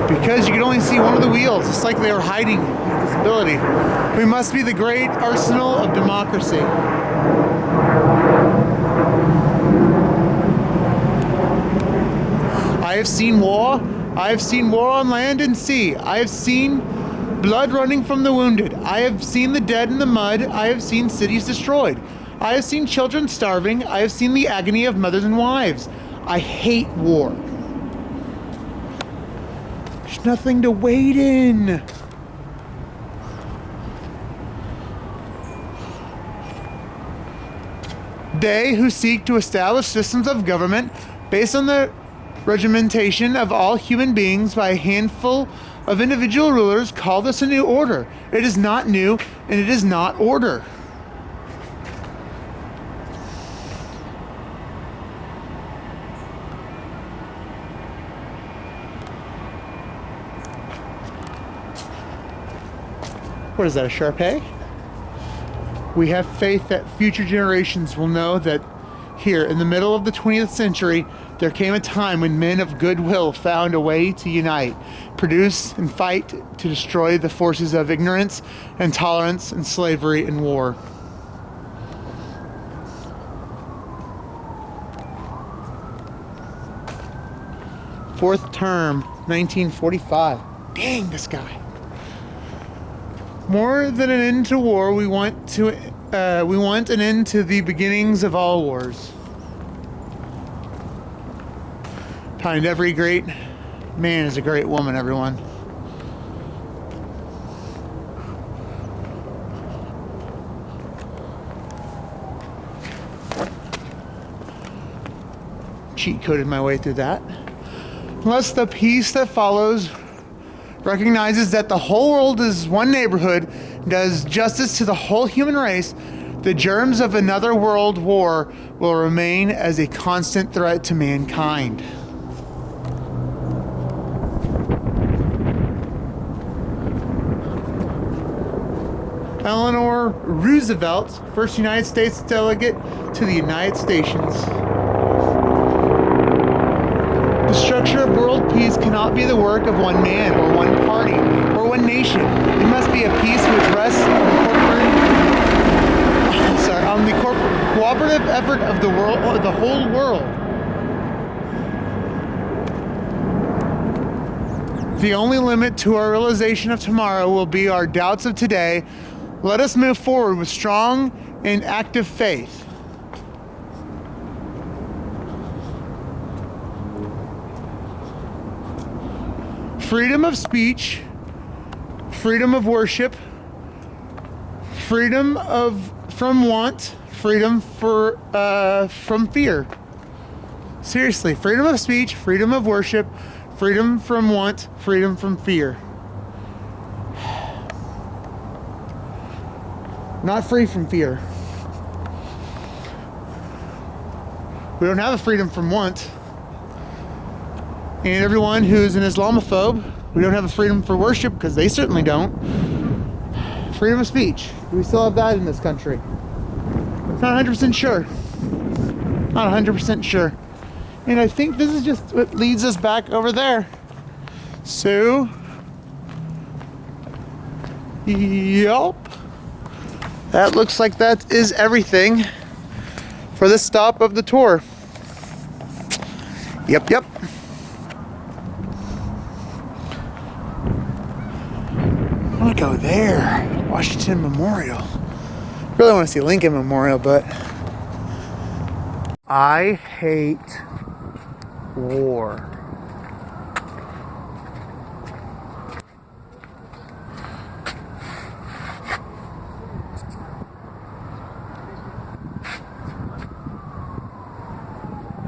because you could only see one of the wheels. It's like they were hiding disability. We must be the great arsenal of democracy. I have seen war. I have seen war on land and sea. I have seen blood running from the wounded. I have seen the dead in the mud. I have seen cities destroyed. I have seen children starving. I have seen the agony of mothers and wives. I hate war. There's nothing to wait in. They who seek to establish systems of government based on the regimentation of all human beings by a handful of individual rulers call this a new order. It is not new, and it is not order. What is that, a Shar-Pei? We have faith that future generations will know that here in the middle of the 20th century, there came a time when men of goodwill found a way to unite, produce, and fight to destroy the forces of ignorance, intolerance, and slavery and war. Fourth term, 1945. Dang, this guy. More than an end to war, we want an end to the beginnings of all wars. Behind every great man is a great woman, everyone. Cheat coded my way through that. Unless the peace that follows recognizes that the whole world is one neighborhood, does justice to the whole human race, the germs of another world war will remain as a constant threat to mankind. Eleanor Roosevelt, first United States delegate to the United Nations. The structure of world peace cannot be the work of one man or one party or one nation. It must be a peace which rests on the cooperative effort of the whole world. The only limit to our realization of tomorrow will be our doubts of today. Let us move forward with strong and active faith. Freedom of speech, freedom of worship, freedom from want, freedom from fear. Seriously, freedom of speech, freedom of worship, freedom from want, freedom from fear. Not free from fear. We don't have a freedom from want. And everyone who's an Islamophobe, we don't have a freedom for worship because they certainly don't. Freedom of speech. Do we still have that in this country? Not 100% sure. Not 100% sure. And I think this is just what leads us back over there. So, yup. That looks like that is everything for this stop of the tour. Yep. I want to go there. Washington Memorial. Really want to see Lincoln Memorial, but I hate war.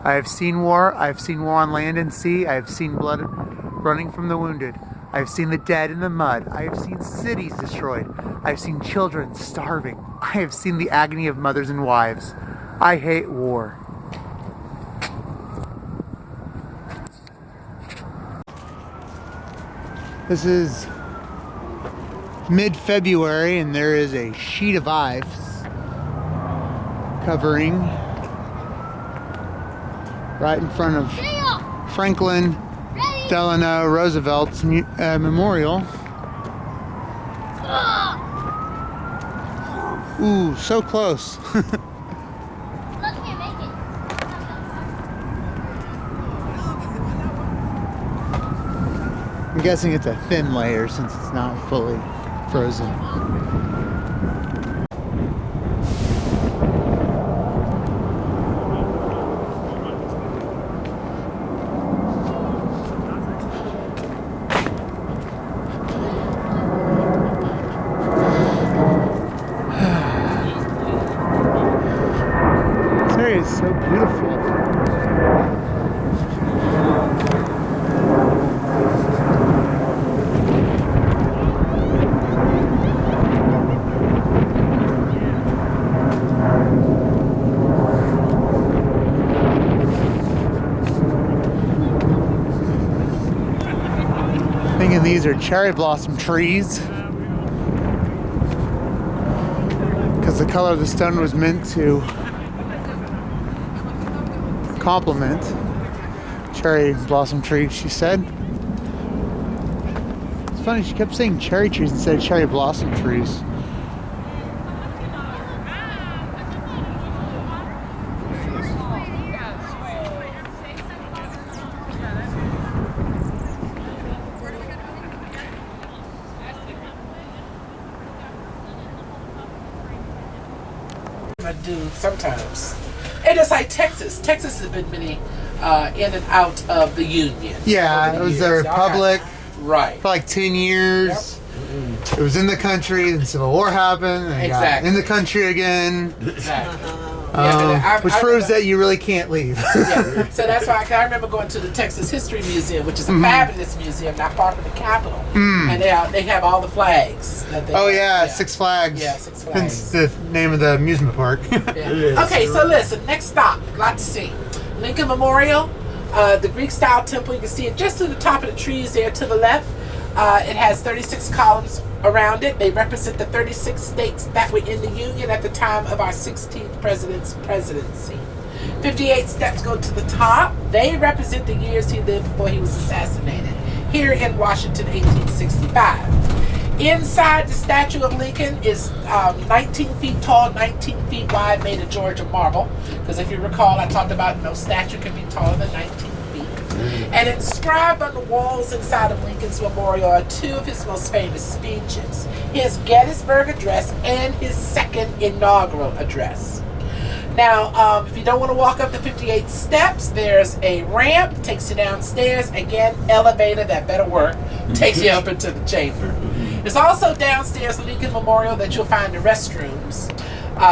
I have seen war. I've seen war on land and sea. I have seen blood running from the wounded. I've seen the dead in the mud. I have seen cities destroyed. I've seen children starving. I have seen the agony of mothers and wives. I hate war. This is mid-February and there is a sheet of ice covering right in front of Franklin Delano Roosevelt's memorial. Ooh, so close. I'm guessing it's a thin layer since it's not fully frozen. It's so beautiful. Thinking these are cherry blossom trees. because the color of the stone was meant to complement cherry blossom trees, she said. It's funny, she kept saying cherry trees instead of cherry blossom trees. I do sometimes. And it's like Texas. Texas has been many in and out of the Union. Yeah, over it was the years. Y'all got- Republic Right. for like 10 years. It was in the country, then Civil War happened, and it got Exactly. in the country again. Exactly. Yeah, but Which proves that you really can't leave. Yeah. So that's why I remember going to the Texas History Museum, which is a fabulous museum, not far from the Capitol. And they have all the flags. That they Oh yeah, Six Flags. Yeah, Six Hence Flags. the name of the amusement park. Yeah. Okay, so listen, next stop, lot to see. Lincoln Memorial, the Greek style temple, you can see it just to the top of the trees there to the left. It has 36 columns around it. They represent the 36 states that were in the Union at the time of our 16th president's presidency. 58 steps go to the top. They represent the years he lived before he was assassinated here in Washington, 1865. Inside, the statue of Lincoln is 19 feet tall, 19 feet wide, made of Georgia marble. Because if you recall, I talked about no statue can be taller than 19 feet. And inscribed on the walls inside of Lincoln's Memorial are two of his most famous speeches: his Gettysburg Address and his second inaugural address. Now, if you don't want to walk up the 58 steps, there's a ramp, takes you downstairs. Again, elevator, that better work, takes you up into the chamber. There's also downstairs Lincoln Memorial that you'll find the restrooms.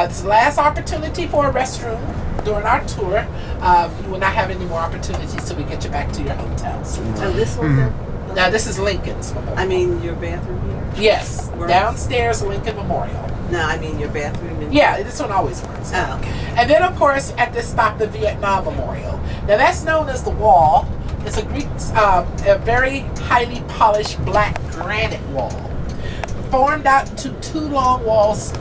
It's the last opportunity for a restroom during our tour. You will not have any more opportunities till we get you back to your hotels. Oh, this one's Now, this is Lincoln's Memorial. I mean, your bathroom here? Yes, Where? downstairs Lincoln Memorial. No, I mean your bathroom in Yeah, this one always works. Oh, okay. And then, of course, at this stop, the Vietnam Memorial. Now, that's known as the Wall. It's a Greek, a very highly polished black granite wall, formed out into two long walls,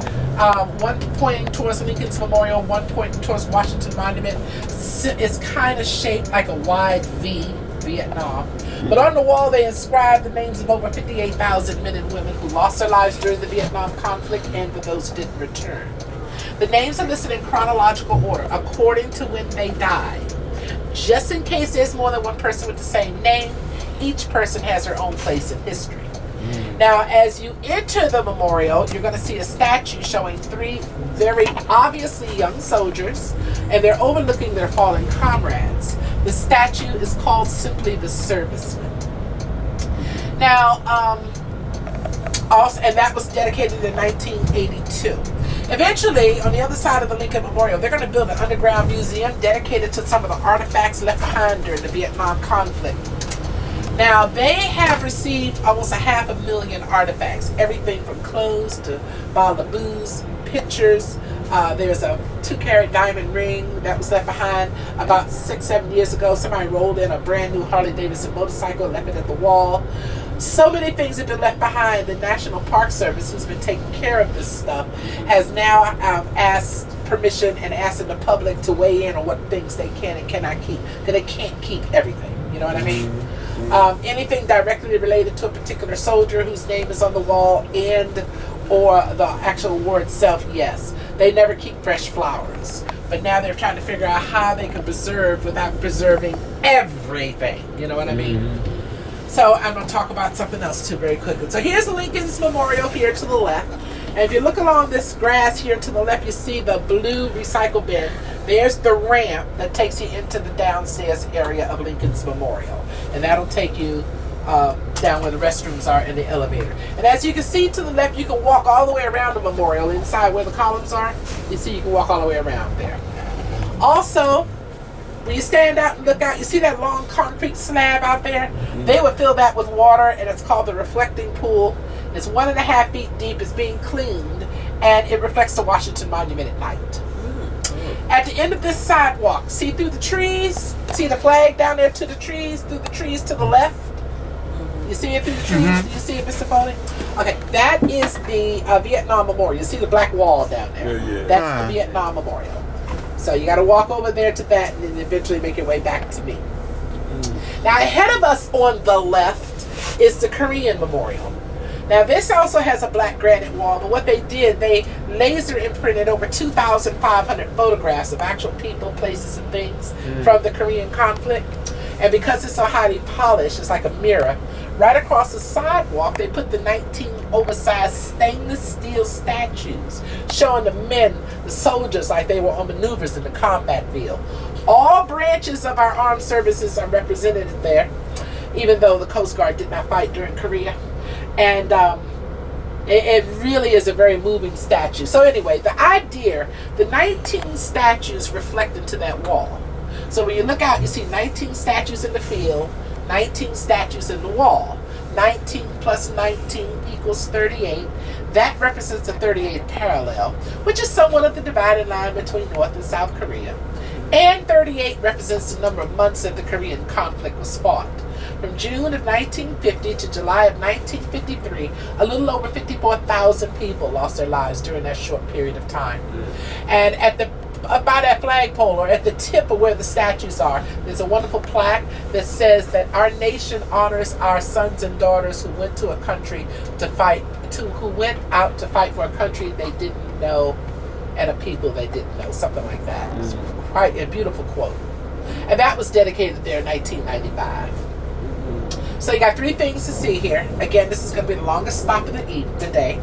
one pointing towards Lincoln's Memorial, one pointing towards Washington Monument. It's kind of shaped like a wide V, Vietnam. But on the wall, they inscribed the names of over 58,000 men and women who lost their lives during the Vietnam conflict and for those who didn't return. The names are listed in chronological order according to when they died. Just in case there's more than one person with the same name, each person has their own place in history. Now, as you enter the memorial, you're going to see a statue showing three very obviously young soldiers, and they're overlooking their fallen comrades. The statue is called simply the Servicemen. Now, also, and that was dedicated in 1982. Eventually, on the other side of the Lincoln Memorial, they're going to build an underground museum dedicated to some of the artifacts left behind during the Vietnam conflict. Now, they have received almost 500,000 artifacts, everything from clothes to bottle of booze, pictures. There's a 2-carat diamond ring that was left behind about 6-7 years ago. Somebody rolled in a brand new Harley Davidson motorcycle and left it at the wall. So many things have been left behind. The National Park Service, who's been taking care of this stuff, has now asked permission and asking the public to weigh in on what things they can and cannot keep, because they can't keep everything. You know what I mean? Anything directly related to a particular soldier whose name is on the wall and or the actual war itself, yes. They never keep fresh flowers. But now they're trying to figure out how they can preserve without preserving everything. You know what I mean? So I'm going to talk about something else too very quickly. So here's Lincoln's Memorial here to the left. And if you look along this grass here to the left, you see the blue recycle bin. There's the ramp that takes you into the downstairs area of Lincoln's Memorial. And that'll take you down where the restrooms are in the elevator. And as you can see to the left, you can walk all the way around the memorial inside where the columns are. You see you can walk all the way around there. Also, when you stand out and look out, you see that long concrete slab out there? They would fill that with water, and it's called the reflecting pool. It's 1.5 feet deep. It's being cleaned, and it reflects the Washington Monument at night. At the end of this sidewalk, see through the trees? See the flag down there to the trees, through the trees to the left? You see it through the trees? Do you see it, Mr. Foley? Okay, that is the Vietnam Memorial. You see the black wall down there? Yeah. That's the Vietnam Memorial. So you got to walk over there to that and then eventually make your way back to me. Now ahead of us on the left is the Korean Memorial. Now this also has a black granite wall, but what they did, they laser imprinted over 2,500 photographs of actual people, places, and things from the Korean conflict. And because it's so highly polished, it's like a mirror. Right across the sidewalk, they put the 19 oversized stainless steel statues showing the men, the soldiers, like they were on maneuvers in the combat field. All branches of our armed services are represented there, even though the Coast Guard did not fight during Korea. And it really is a very moving statue. So anyway, the idea, the 19 statues reflect into that wall. So when you look out, you see 19 statues in the field, 19 statues in the wall. 19 plus 19 equals 38. That represents the 38th parallel, which is somewhat of the dividing line between North and South Korea. And 38 represents the number of months that the Korean conflict was fought. From June of 1950 to July of 1953, a little over 54,000 people lost their lives during that short period of time. And at the by that flagpole, or at the tip of where the statues are, there's a wonderful plaque that says that our nation honors our sons and daughters who went to a country to fight, who went out to fight for a country they didn't know and a people they didn't know, something like that. It's quite a beautiful quote. And that was dedicated there in 1995. So you got 3 things to see here. Again, this is going to be the longest stop of the day.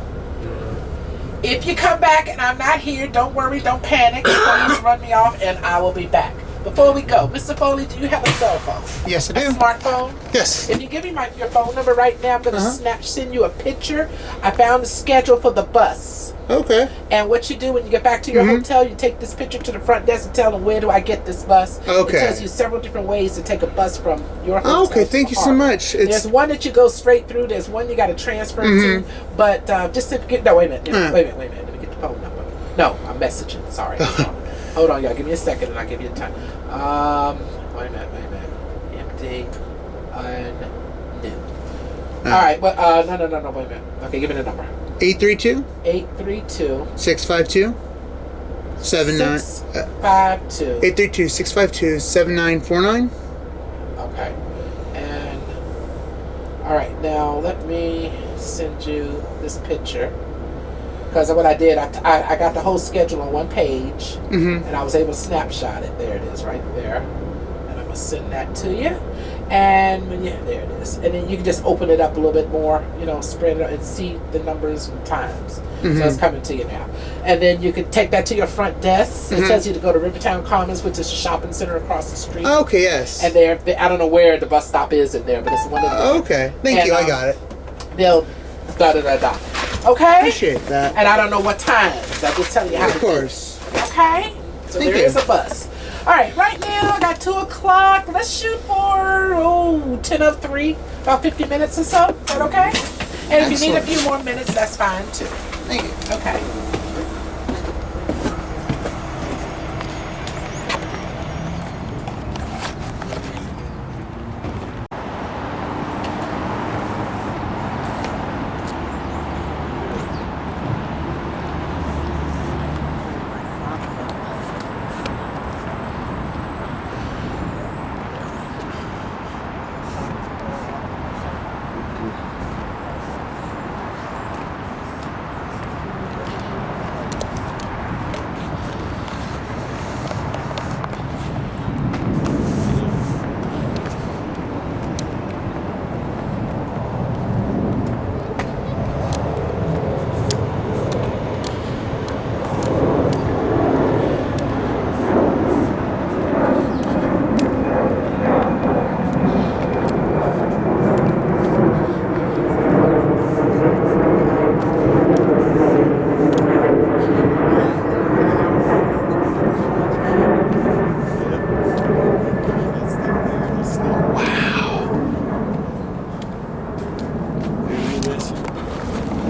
If you come back and I'm not here, don't worry, don't panic. Please run me off and I will be back. Before we go, Mr. Foley, do you have a cell phone? Yes, I do. A smartphone? Yes. If you give me your phone number right now, I'm going to send you a picture. I found the schedule for the bus. Okay. And what you do when you get back to your hotel, you take this picture to the front desk and tell them, where do I get this bus? Okay. It tells you several different ways to take a bus from your hotel. Okay, thank you so much. There's one that you go straight through. There's one you got to transfer to. But just to get, no, wait a minute. Wait a minute. Let me get the phone number. No, I'm messaging. Sorry. Hold on, y'all. Give me a second and I'll give you the time. Wait a minute. Empty. New. All right. But no. Wait a minute. Okay, give me the number. 832 832 652 79 652 832 652 7949. Okay. And all right, now let me send you this picture, because what I did, I got the whole schedule on one page, and I was able to snapshot it. There it is, right there. And I'm gonna send that to you. And when there it is, and then you can just open it up a little bit more, spread it out and see the numbers and times. So it's coming to you now. And then you can take that to your front desk. It tells you to go to Rivertown Commons, which is a shopping center across the street. Okay, yes. And I don't know where the bus stop is in there, but it's one of them. Okay, thank you. I got it. They'll da-da-da-da. Okay? Appreciate that. And I don't know what times. I'm just telling you how Of to do it. course. Okay? So Thank there you. is a bus. All right, right now I got 2 o'clock. Let's shoot for 10 of 3, about 50 minutes or so. Is that okay? And if you need a few more minutes, that's fine too. Thank you. Okay.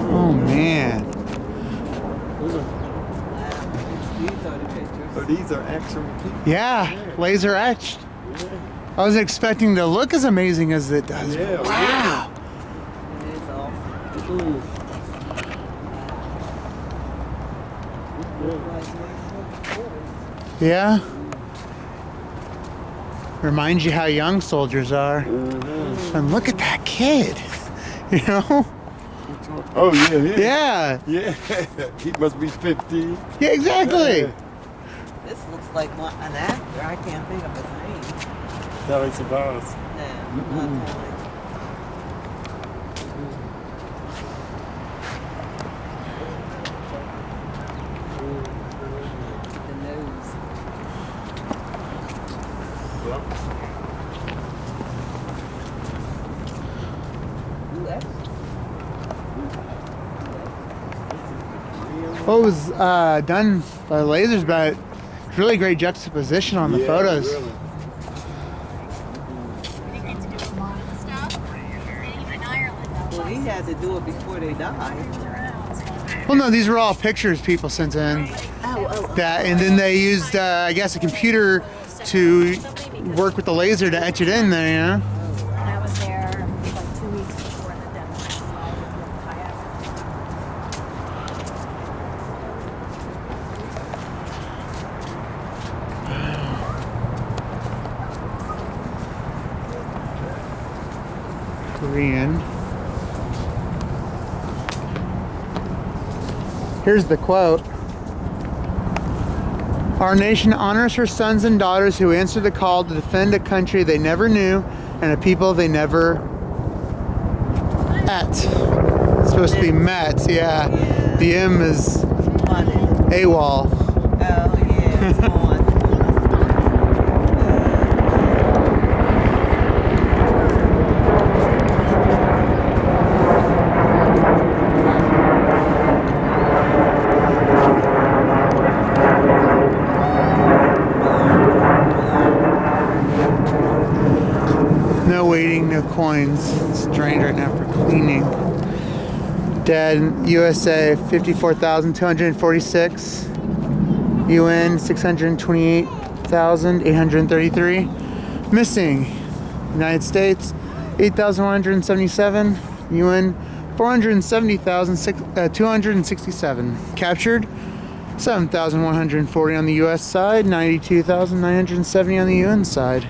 Oh man. Oh, these are actual people. Yeah, laser etched. I wasn't expecting to look as amazing as it does. Yeah. Wow. It is awesome. Yeah. Reminds you how young soldiers are. And look at that kid. You know? Oh yeah, Yeah. yeah. He must be 15. Yeah, exactly. This looks like an actor. I can't think of his name. Telly Savalas. No, not Telly. The nose. Ooh, that's What was done by lasers, but it's really great juxtaposition on the photos. Really. well, he had to do it before they died. Well, no, these were all pictures people sent in. Oh. That, and then they used, I guess, a computer to work with the laser to etch it in there. You know? I was there like 2 weeks before the deadline. Korean. Here's the quote. Our nation honors her sons and daughters who answer the call to defend a country they never knew and a people they never met. It's supposed to be met, yeah. The M is Funny. AWOL. Oh, yeah, it's on. No waiting, no coins. It's drained right now for cleaning. Dead USA 54,246. UN 628,833. Missing United States 8,177. UN 470,267. Captured 7,140 on the US side, 92,970 on the UN side.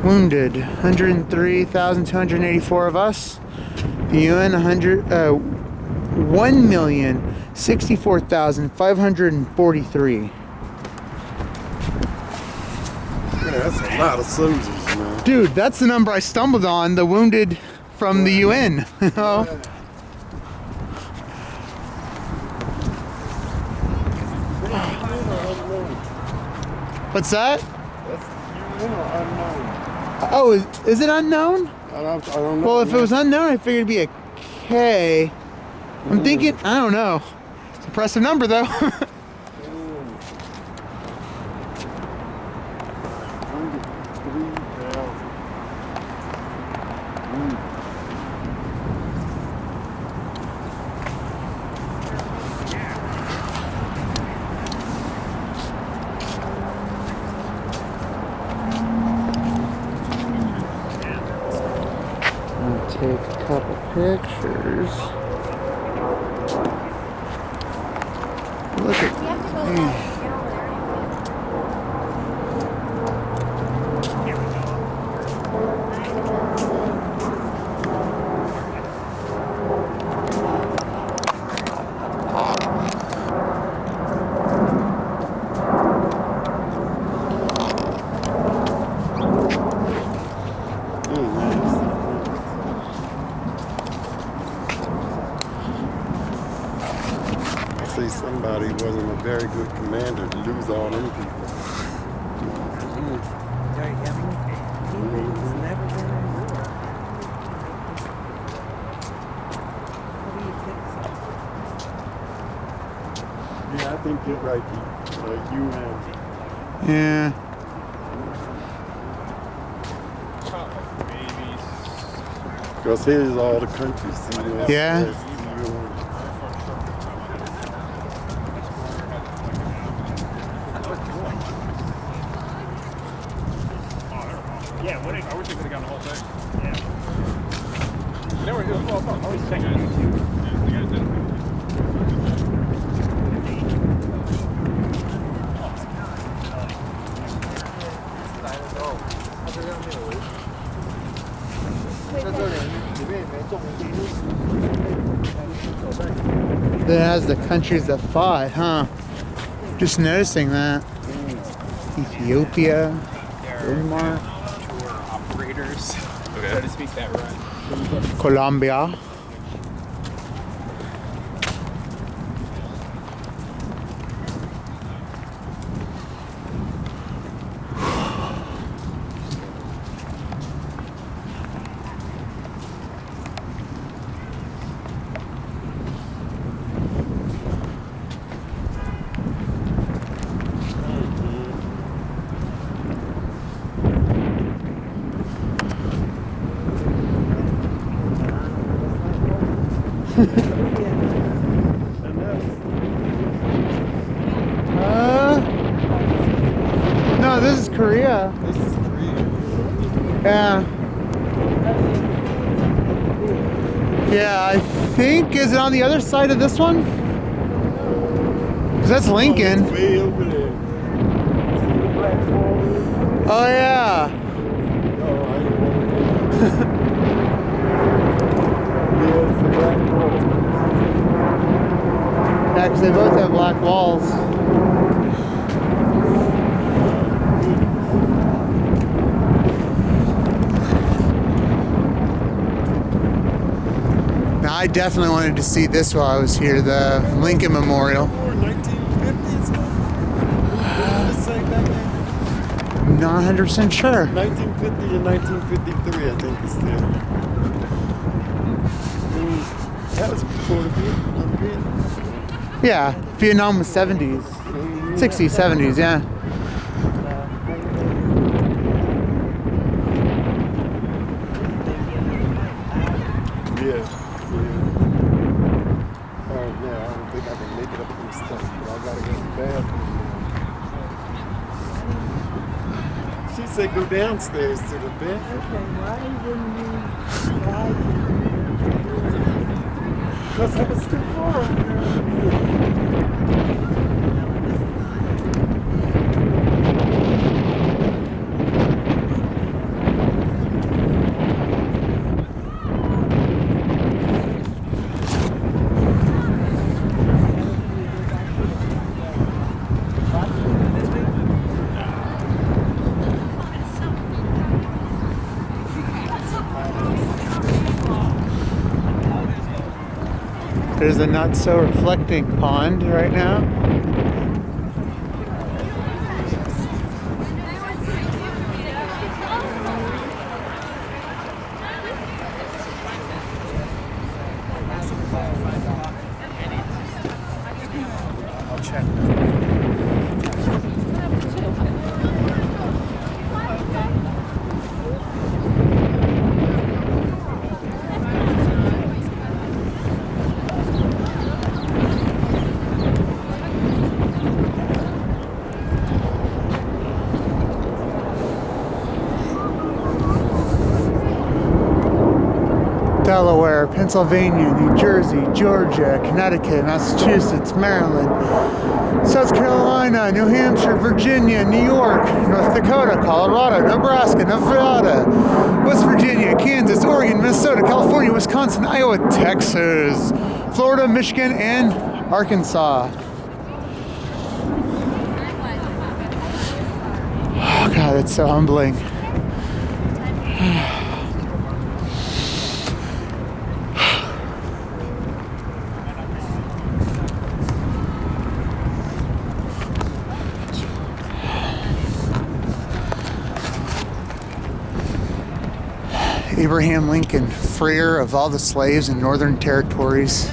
Wounded 103,284 of us. The UN 1,064,543. Yeah, that's a lot of soldiers, man. Dude, that's the number I stumbled on. The wounded from the UN. You know? What's that? That's unknown. Oh, is it unknown? I don't know. Well, if it was unknown, I figured it'd be a K. I'm thinking, I don't know. It's an impressive number, though. Take a couple pictures. Look at See, somebody wasn't a very good commander to lose all them people. Very heavy. He's never been in war. What do you think so? Yeah, I think you're right, Pete. You and yeah. because here's all the countries. See, Yeah. that's the UN. Yeah, I wish I could have gotten the whole thing. Yeah. It has the countries that fought, huh? Just noticing that. Ethiopia, Denmark, Tour operators. Okay. Try to speak that right. Colombia. No, this is Korea. This is Korea. Yeah. Yeah, I think, is it on the other side of this one? Because that's Lincoln. It's way over there. Oh, yeah. Oh, I didn't want to go. Yeah, it's the black wall. Yeah, because they both have black walls. Now, I definitely wanted to see this while I was here, the Lincoln Memorial. Or 1950s. This thing back there. Not 100% sure. 1950 to 1953, I think it's there. That was before the Vietnam. Yeah, Vietnam was 70s, 60s, 70s, yeah. Yeah. Oh man, I don't think I can make it up through stuff, but I gotta go to the bathroom. She said go downstairs to the bathroom. Okay, why wouldn't you? Because it was too far. There's a not so reflecting pond right now. I'll check. Delaware, Pennsylvania, New Jersey, Georgia, Connecticut, Massachusetts, Maryland, South Carolina, New Hampshire, Virginia, New York, North Dakota, Colorado, Nebraska, Nevada, West Virginia, Kansas, Oregon, Minnesota, California, Wisconsin, Iowa, Texas, Florida, Michigan, and Arkansas. Oh God, it's so humbling. Abraham Lincoln, freer of all the slaves in northern territories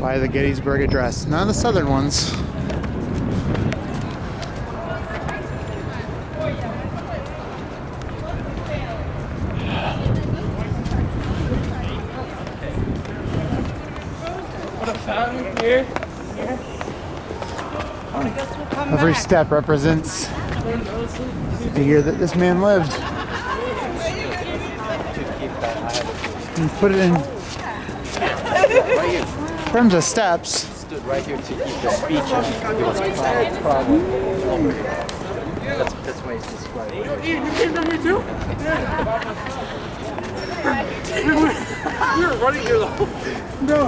by the Gettysburg Address. None of the southern ones. Every step represents the year that this man lived. You put it in terms of steps. Stood right here to keep the speech and it was problem. That's why it's described. You came down here too? We were running here though. No.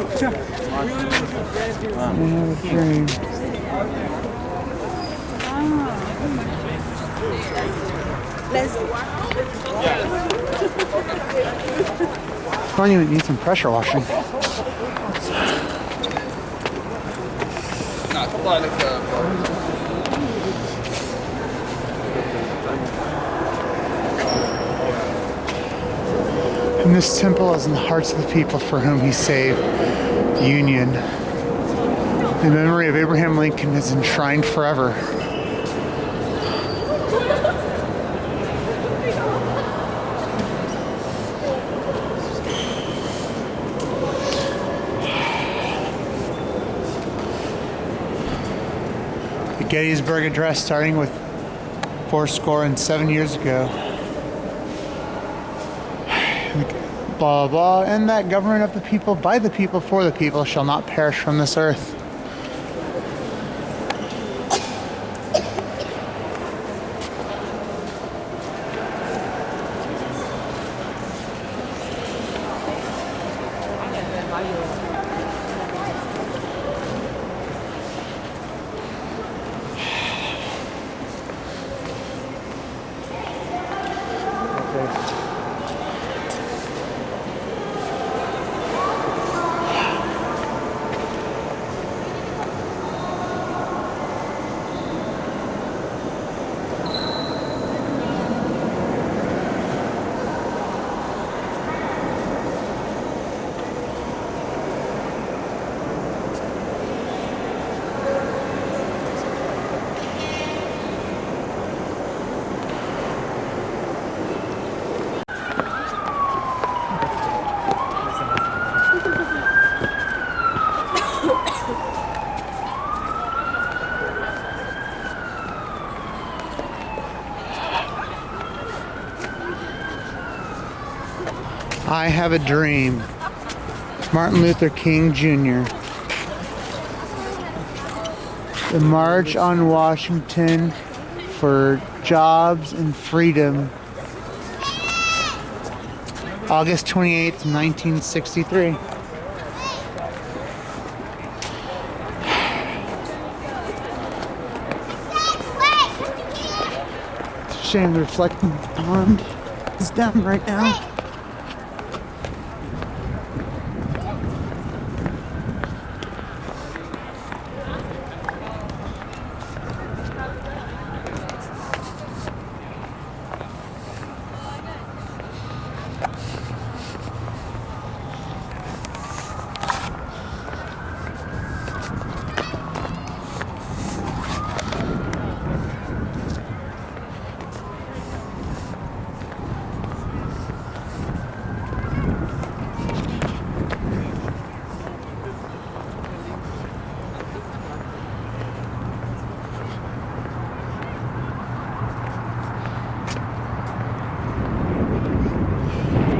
Probably even need some pressure washing. And this temple is in the hearts of the people for whom he saved the Union. The memory of Abraham Lincoln is enshrined forever. The Gettysburg Address, starting with 407 years ago. Blah, blah, and that government of the people, by the people, for the people, shall not perish from this earth. I Have a Dream. Martin Luther King Jr. The March on Washington for Jobs and Freedom. August 28th, 1963. It's a shame the reflecting pond is down right now.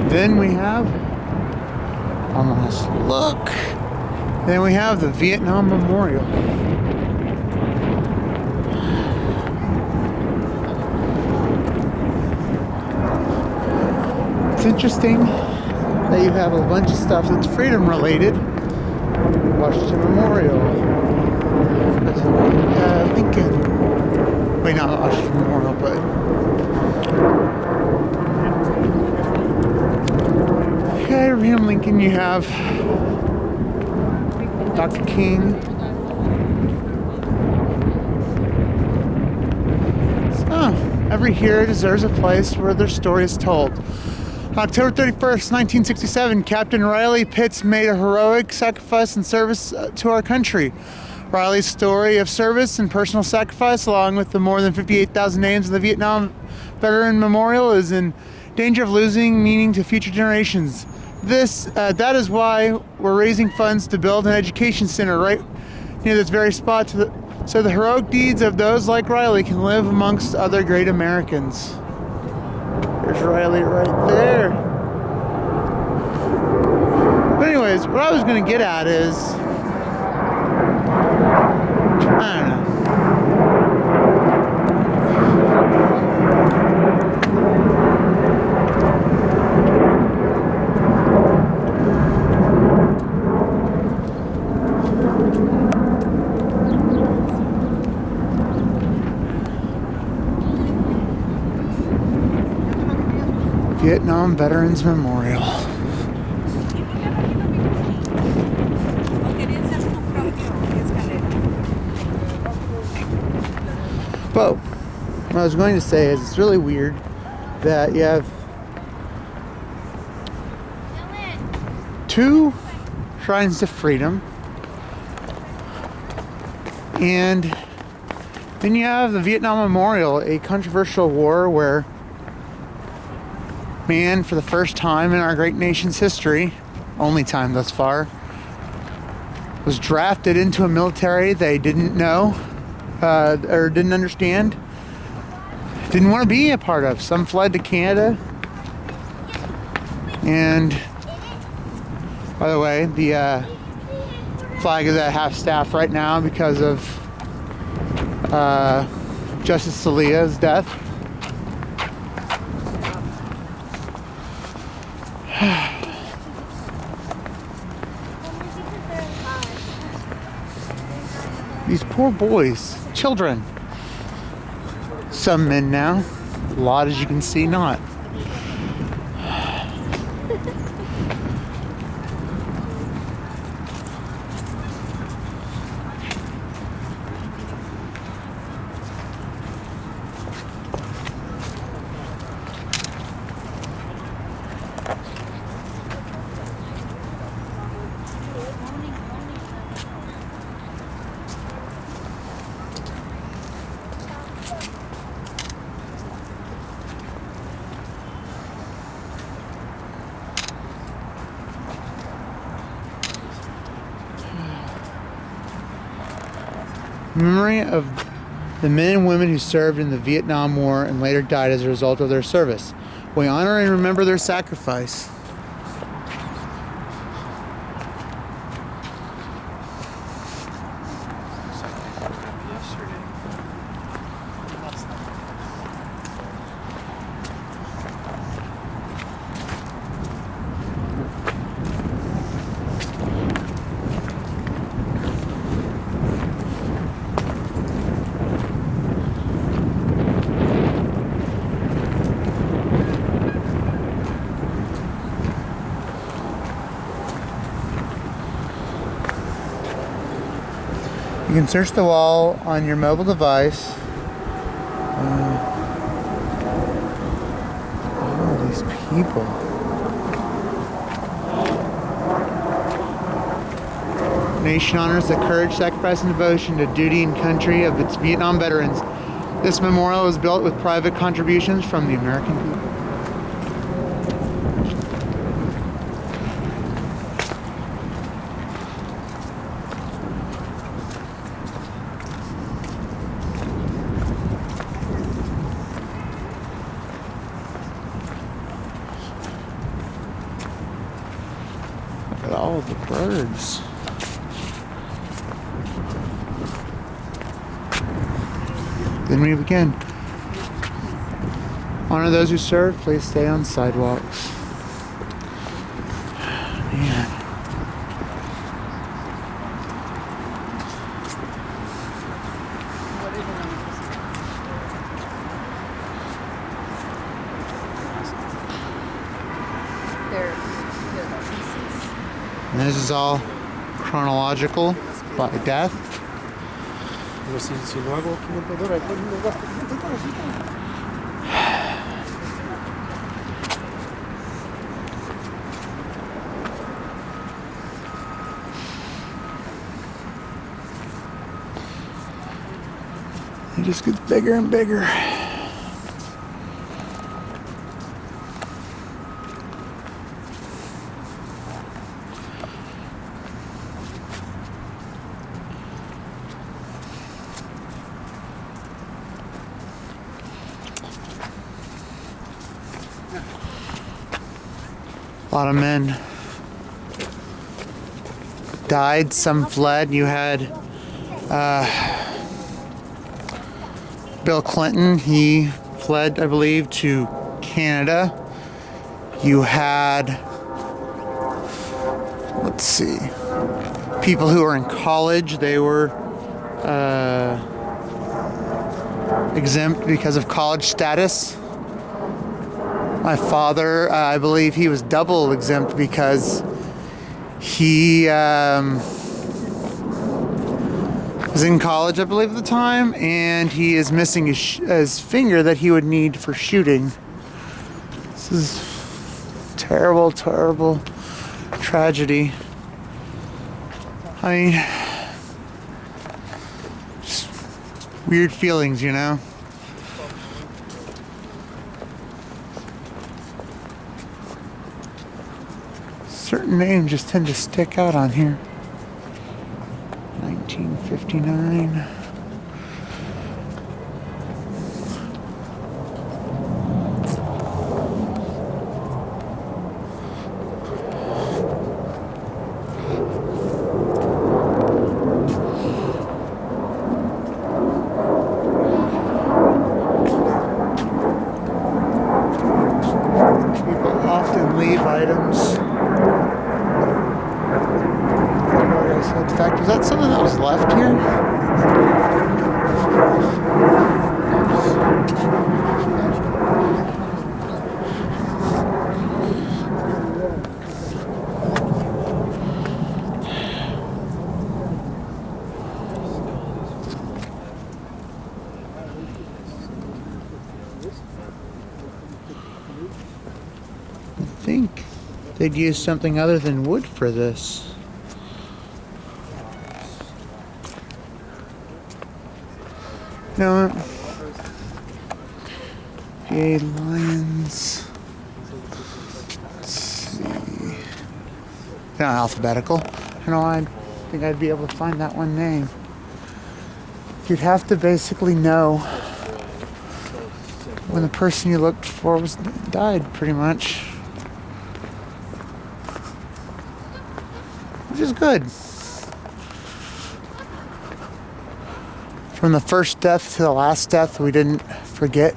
Then we have, almost look, then we have the Vietnam Memorial. It's interesting that you have a bunch of stuff that's freedom related. Washington Memorial. Lincoln. Wait, not Washington Memorial, but Abraham Lincoln, you have Dr. King. So, every hero deserves a place where their story is told. October 31st, 1967, Captain Riley Pitts made a heroic sacrifice in service to our country. Riley's story of service and personal sacrifice, along with the more than 58,000 names in the Vietnam Veteran Memorial, is in danger of losing meaning to future generations. That is why we're raising funds to build an education center right near this very spot so the heroic deeds of those like Riley can live amongst other great Americans. There's Riley right there. anyways, what I was gonna get at is, I don't know. Vietnam Veterans Memorial. But what I was going to say is it's really weird that you have two shrines to freedom, and then you have the Vietnam Memorial, a controversial war where man, for the first time in our great nation's history, only time thus far, was drafted into a military they didn't know or didn't understand, didn't want to be a part of. Some fled to Canada. And by the way, the flag is at half-staff right now because of Justice Scalia's death. These poor boys, children. Some men now, a lot as you can see not. Memory of the men and women who served in the Vietnam War and later died as a result of their service. We honor and remember their sacrifice. You can search the wall on your mobile device. All these people. Nation honors the courage, sacrifice, and devotion to duty and country of its Vietnam veterans. This memorial was built with private contributions from the American people. Look at all the birds. Then we begin. Honor those who serve. Please stay on sidewalks. Man. And this is all chronological by death. Si no hago computadora, It just gets bigger and bigger. A lot of men died, some fled. You had Bill Clinton, he fled, I believe, to Canada. You had, let's see, people who were in college, they were exempt because of college status. My father, I believe he was double exempt because he was in college, I believe, at the time, and he is missing his finger that he would need for shooting. This is terrible, terrible tragedy. I mean, just weird feelings, you know? Certain names just tend to stick out on here. 1959. People often leave items. In fact, was that something that was left here? I think they'd use something other than wood for this. No. PA Lions. Let's see. They're not alphabetical. I know, I think I'd be able to find that one name. You'd have to basically know when the person you looked for died, pretty much. Which is good. From the first death to the last death, we didn't forget.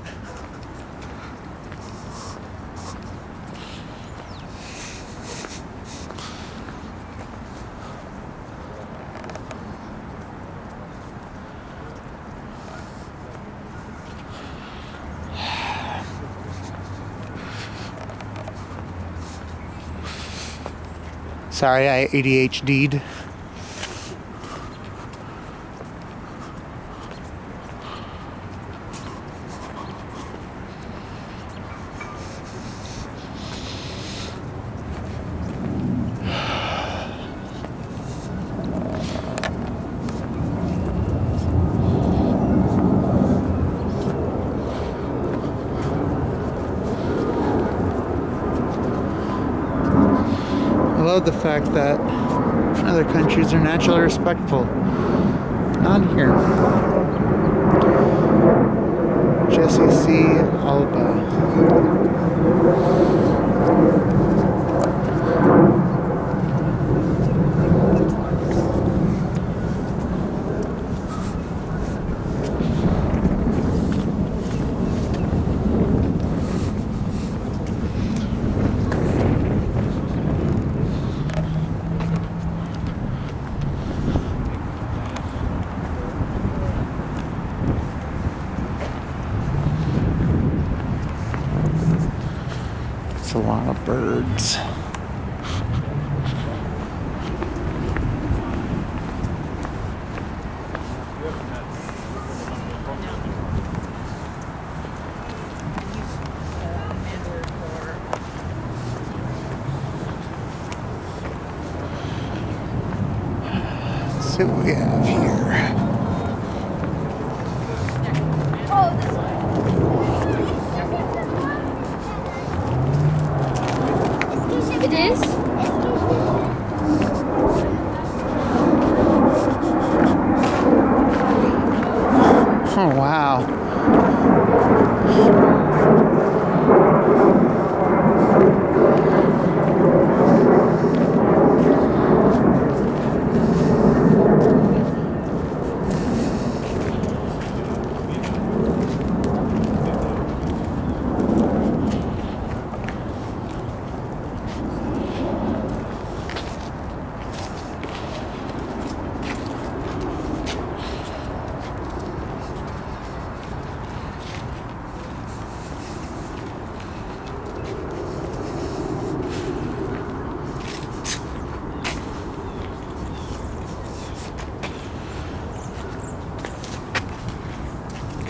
Sorry, I ADHD'd. I love the fact that other countries are naturally respectful. Not here. Jesse C. Alba. A lot of birds. Let's see what we have here. It is? Oh, wow.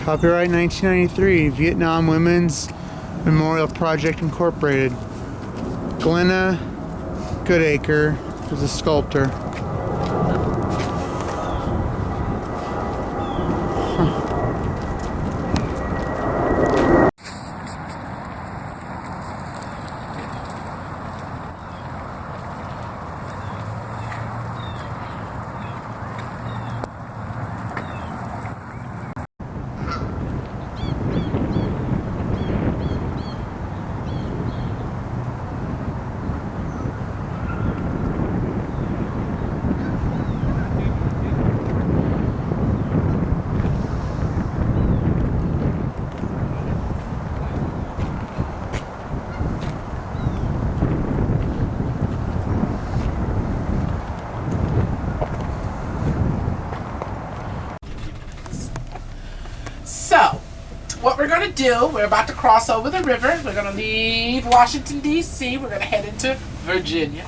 Copyright 1993, Vietnam Women's Memorial Project Incorporated. Glenna Goodacre was a sculptor. So, what we're going to do, we're about to cross over the river. We're going to leave Washington, D.C. We're going to head into Virginia.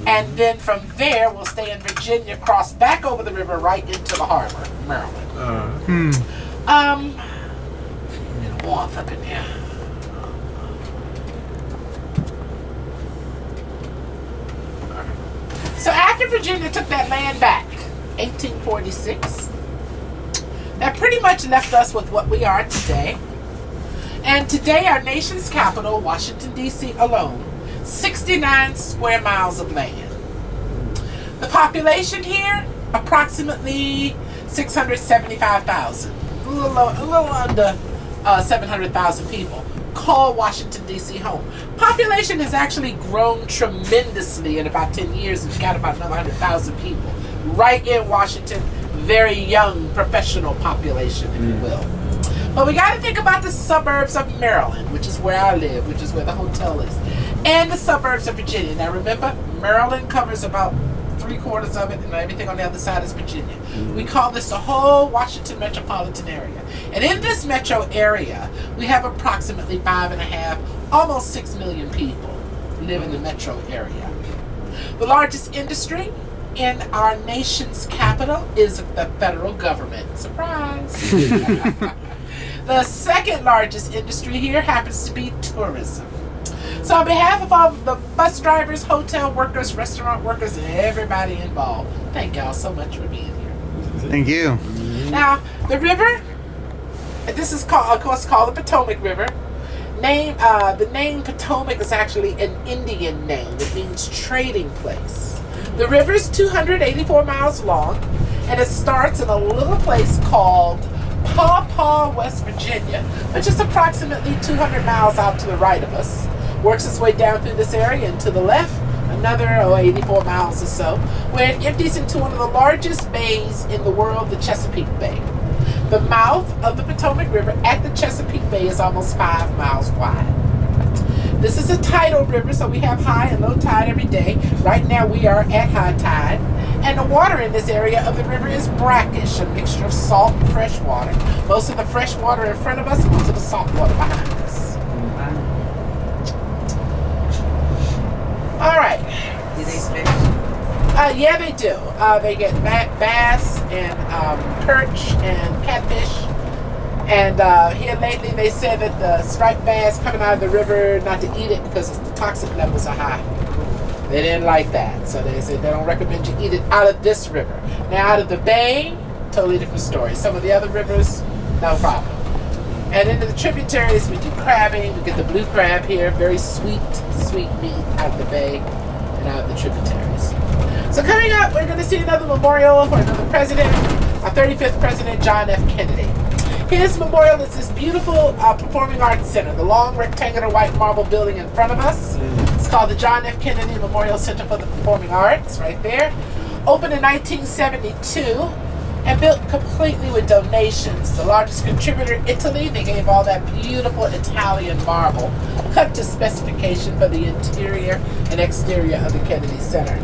And then from there, we'll stay in Virginia, cross back over the river right into the harbor, Maryland. Warmth up in here. So after Virginia took that land back, 1846, that pretty much left us with what we are today. And today, our nation's capital, Washington, D.C. alone, 69 square miles of land. The population here, approximately 675,000. A little under 700,000 people call Washington, D.C. home. Population has actually grown tremendously in about 10 years. We've got about another 100,000 people right in Washington. Very young professional population, if you will. But we got to think about the suburbs of Maryland, which is where I live, which is where the hotel is, and the suburbs of Virginia. Now remember, Maryland covers about 3/4 of it, and everything on the other side is Virginia. We call this the whole Washington metropolitan area. And in this metro area, we have approximately 5.5, almost 6 million people live in the metro area. The largest industry in our nation's capital is the federal government. Surprise! The second largest industry here happens to be tourism. So on behalf of all the bus drivers, hotel workers, restaurant workers, and everybody involved, thank y'all so much for being here. Thank you. Now, the river, this is called, of course, called the Potomac River. The name Potomac is actually an Indian name. It means trading place. The river is 284 miles long, and it starts in a little place called Paw Paw, West Virginia, which is approximately 200 miles out to the right of us. Works its way down through this area and to the left, another 84 miles or so, where it empties into one of the largest bays in the world, the Chesapeake Bay. The mouth of the Potomac River at the Chesapeake Bay is almost 5 miles wide. This is a tidal river, so we have high and low tide every day. Right now we are at high tide. And the water in this area of the river is brackish, a mixture of salt and fresh water. Most of the fresh water in front of us, most of the salt water behind us. All right. Do they fish? Yeah, they do. They get bass and perch and catfish. And here lately they said that the striped bass coming out of the river, not to eat it because the toxic levels are high. They didn't like that, so they said they don't recommend you eat it out of this river. Now out of the bay, totally different story. Some of the other rivers, no problem. And into the tributaries, we do crabbing. We get the blue crab here, very sweet meat out of the bay and out of the tributaries. So coming up, we're going to see another memorial for another president, our 35th president, John F. Kennedy. His memorial is this beautiful performing arts center, the long rectangular white marble building in front of us. It's called the John F. Kennedy Memorial Center for the Performing Arts, right there. Opened in 1972 and built completely with donations. The largest contributor, Italy, they gave all that beautiful Italian marble, cut to specification for the interior and exterior of the Kennedy Center.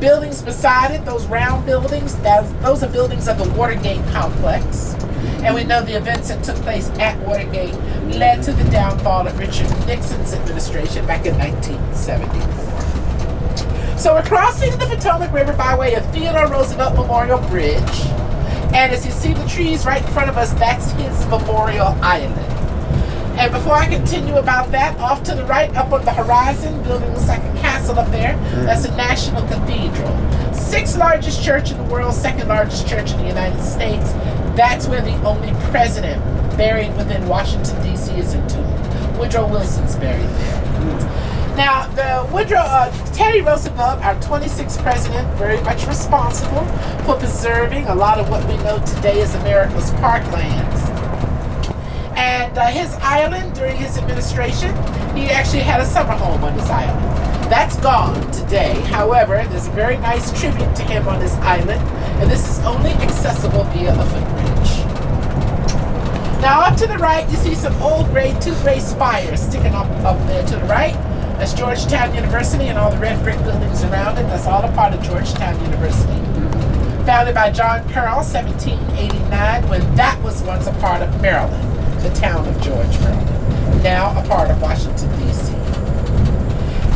Buildings beside it, those round buildings, those are buildings of the Watergate complex. And we know the events that took place at Watergate led to the downfall of Richard Nixon's administration back in 1974. So we're crossing the Potomac River by way of Theodore Roosevelt Memorial Bridge. And as you see the trees right in front of us, that's his memorial island. And before I continue about that, off to the right, up on the horizon, building looks like a castle up there. That's the National Cathedral. 6th largest church in the world, 2nd largest church in the United States. That's where the only president buried within Washington, D.C. is entombed. Woodrow Wilson's buried there. Now, Teddy Roosevelt, our 26th president, very much responsible for preserving a lot of what we know today as America's parklands. And his island, during his administration, he actually had a summer home on this island. That's gone today. However, there's a very nice tribute to him on this island, and this is only accessible via a footbridge. Now, up to the right, you see some old two gray spires sticking up there to the right. That's Georgetown University and all the red brick buildings around it. That's all a part of Georgetown University. Founded by John Carroll, 1789, when that was once a part of Maryland. The town of George, Maryland, now a part of Washington, D.C.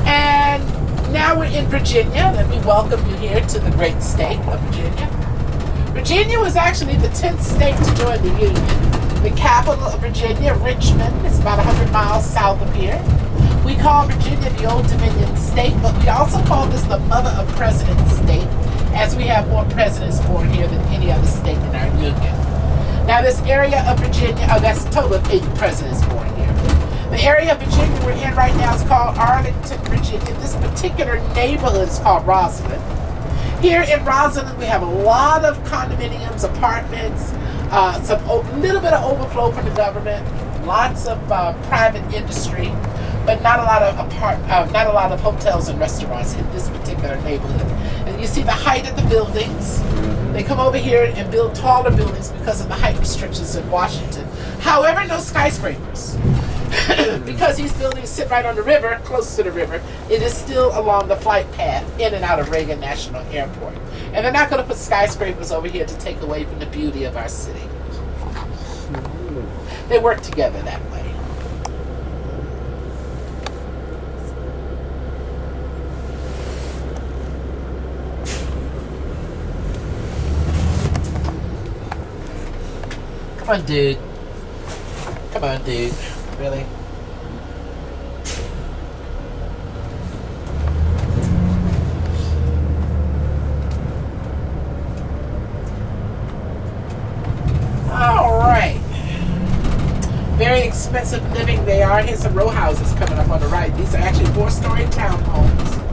And now we're in Virginia. Let me welcome you here to the great state of Virginia. Virginia was actually the 10th state to join the Union. The capital of Virginia, Richmond, is about 100 miles south of here. We call Virginia the Old Dominion state, but we also call this the mother of presidents state, as we have more presidents born here than any other state in our union. Now this area of Virginia, that's a total of 8 presidents born here. The area of Virginia we're in right now is called Arlington, Virginia. This particular neighborhood is called Rosslyn. Here in Rosslyn, we have a lot of condominiums, apartments, some little bit of overflow from the government, lots of private industry, but not a lot of hotels and restaurants in this particular neighborhood. And you see the height of the buildings. They come over here and build taller buildings because of the height restrictions in Washington. However, no skyscrapers. Because these buildings sit right on the river, close to the river, it is still along the flight path in and out of Reagan National Airport. And they're not going to put skyscrapers over here to take away from the beauty of our city. They work together that way. Come on, dude. Come on, dude. Really? All right. Very expensive living they are. Here's some row houses coming up on the right. These are actually 4-story townhomes.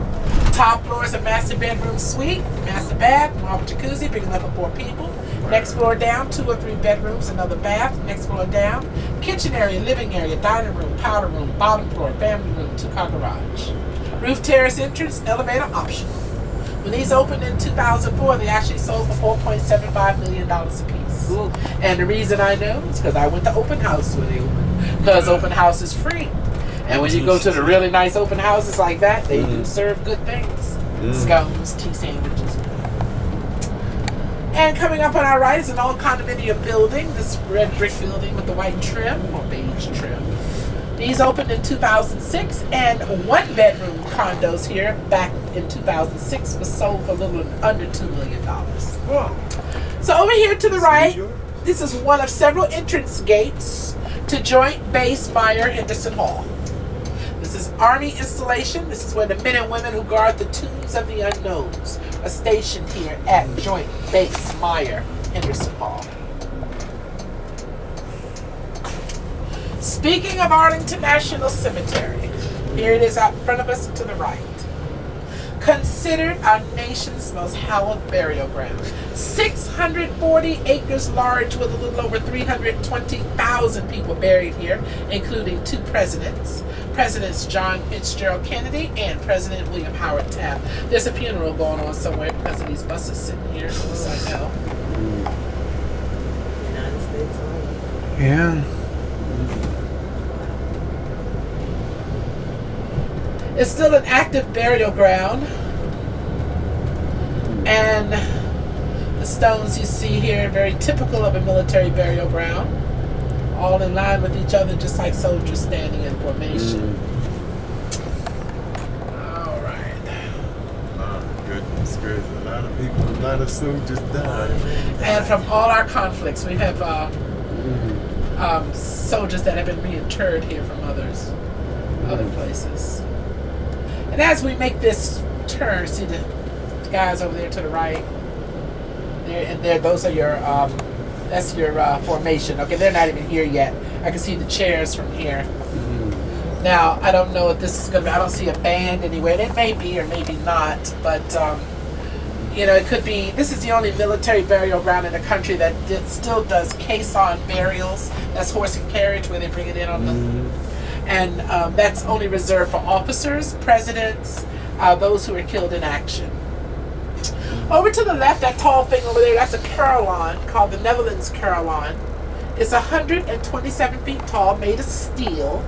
Top floor is a master bedroom suite, master bath, marble jacuzzi, big enough for 4 people. Next floor down, 2 or 3 bedrooms, another bath. Next floor down, kitchen area, living area, dining room, powder room, bottom floor, family room, 2-car garage. Roof terrace entrance, elevator optional. When these opened in 2004, they actually sold for $4.75 million a piece. Ooh. And the reason I know is because I went to open house when they opened. Because open house is free. And when you go to the really nice open houses like that, they do serve good things. Scones, tea sandwiches. And coming up on our right is an old condominium building, this red brick building with the white trim, or beige trim. These opened in 2006, and 1-bedroom condos here back in 2006 was sold for a little under $2 million. So over here to the right, this is one of several entrance gates to Joint Base Myer-Henderson Hall. This is Army installation. This is where the men and women who guard the tombs of the unknowns are stationed here at Joint Base Myer-Henderson Hall. Speaking of Arlington National Cemetery, here it is out in front of us to the right. Considered our nation's most hallowed burial ground. 640 acres large with a little over 320,000 people buried here, including 2 presidents. Presidents John Fitzgerald Kennedy and President William Howard Taft. There's a funeral going on somewhere because of these buses sitting here, as I know. United States Army. Yeah. It's still an active burial ground. And the stones you see here are very typical of a military burial ground. All in line with each other, just like soldiers standing in formation. Goodness gracious, a lot of people lot of soldiers died. And from all our conflicts, we have soldiers that have been reinterred here from other places. And as we make this turn, see the guys over there to the right. There, those are your. That's your formation. Okay, they're not even here yet. I can see the chairs from here. Now, I don't know if this is going to be, I don't see a band anywhere. It may be or maybe not, but, it could be, this is the only military burial ground in the country that still does caisson burials. That's horse and carriage where they bring it in on the, and that's only reserved for officers, presidents, those who are killed in action. Over to the left, that tall thing over there, that's a carillon called the Netherlands Carillon. It's 127 feet tall, made of steel.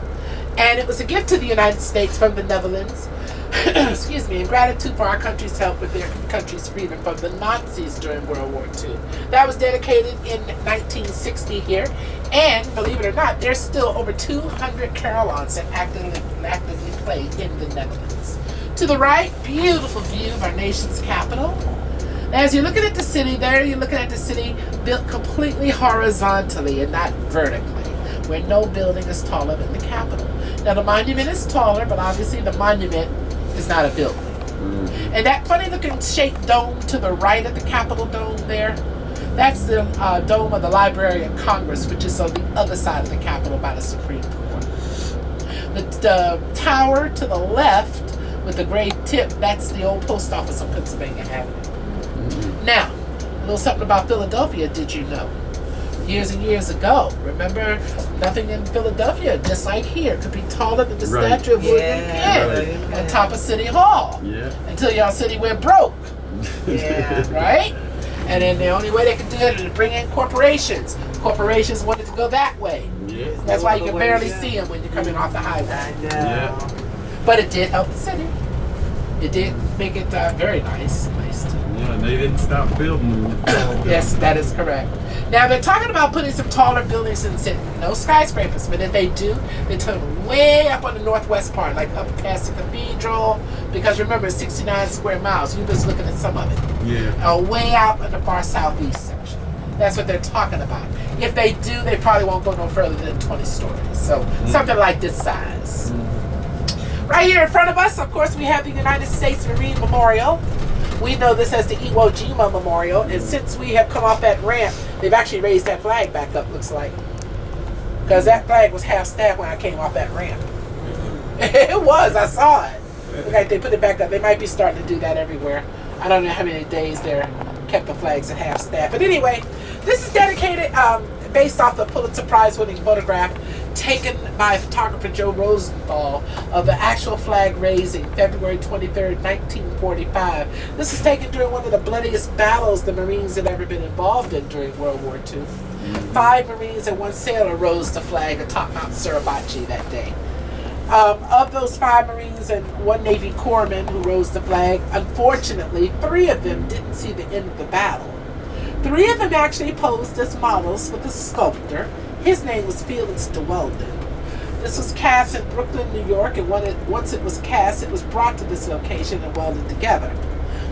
And it was a gift to the United States from the Netherlands, excuse me, in gratitude for our country's help with their country's freedom from the Nazis during World War II. That was dedicated in 1960 here, and believe it or not, there's still over 200 carillons that actively play in the Netherlands. To the right, beautiful view of our nation's capital. As you're looking at the city there, you're looking at the city built completely horizontally and not vertically, where no building is taller than the Capitol. Now the monument is taller, but obviously the monument is not a building. And that funny looking shaped dome to the right of the Capitol dome there, that's the dome of the Library of Congress, which is on the other side of the Capitol by the Supreme Court. The tower to the left with the gray tip, that's the old post office on Pennsylvania Avenue. Now, a little something about Philadelphia, did you know? Years and years ago, remember, nothing in Philadelphia, just like here, could be taller than the statue of William Penn on top of City Hall. Until y'all city went broke. Right? And then the only way they could do it is to bring in corporations. Corporations wanted to go that way. That's why you can barely see them when you're coming off the highway. But it did help the city. It did make it very nice. And they didn't stop building them. Yes, that is correct. Now they're talking about putting some taller buildings in the city. No skyscrapers, but if they do, they turn way up on the northwest part, like up past the cathedral. Because remember, it's 69 square miles. You're just looking at some of it. Way out in the far southeast section. That's what they're talking about. If they do, they probably won't go no further than 20 stories. So something like this size. Right here in front of us, of course, we have the United States Marine Memorial. We know this as the Iwo Jima Memorial, and since we have come off that ramp, they've actually raised that flag back up, looks like. Because that flag was half-staffed when I came off that ramp. It was, I saw it. Look like they put it back up. They might be starting to do that everywhere. I don't know how many days they're kept the flags at half-staff. But anyway, this is dedicated, based off the Pulitzer Prize-winning photograph taken by photographer Joe Rosenthal of the actual flag raising February 23rd, 1945. This was taken during one of the bloodiest battles the Marines had ever been involved in during World War II. 5 Marines and 1 sailor rose the flag atop Mount Suribachi that day. Of those 5 Marines and 1 Navy corpsman who rose the flag, unfortunately, 3 of them didn't see the end of the battle. 3 of them actually posed as models with a sculptor. His name was Felix de Weldon. This was cast in Brooklyn, New York, and once it was cast, it was brought to this location and welded together.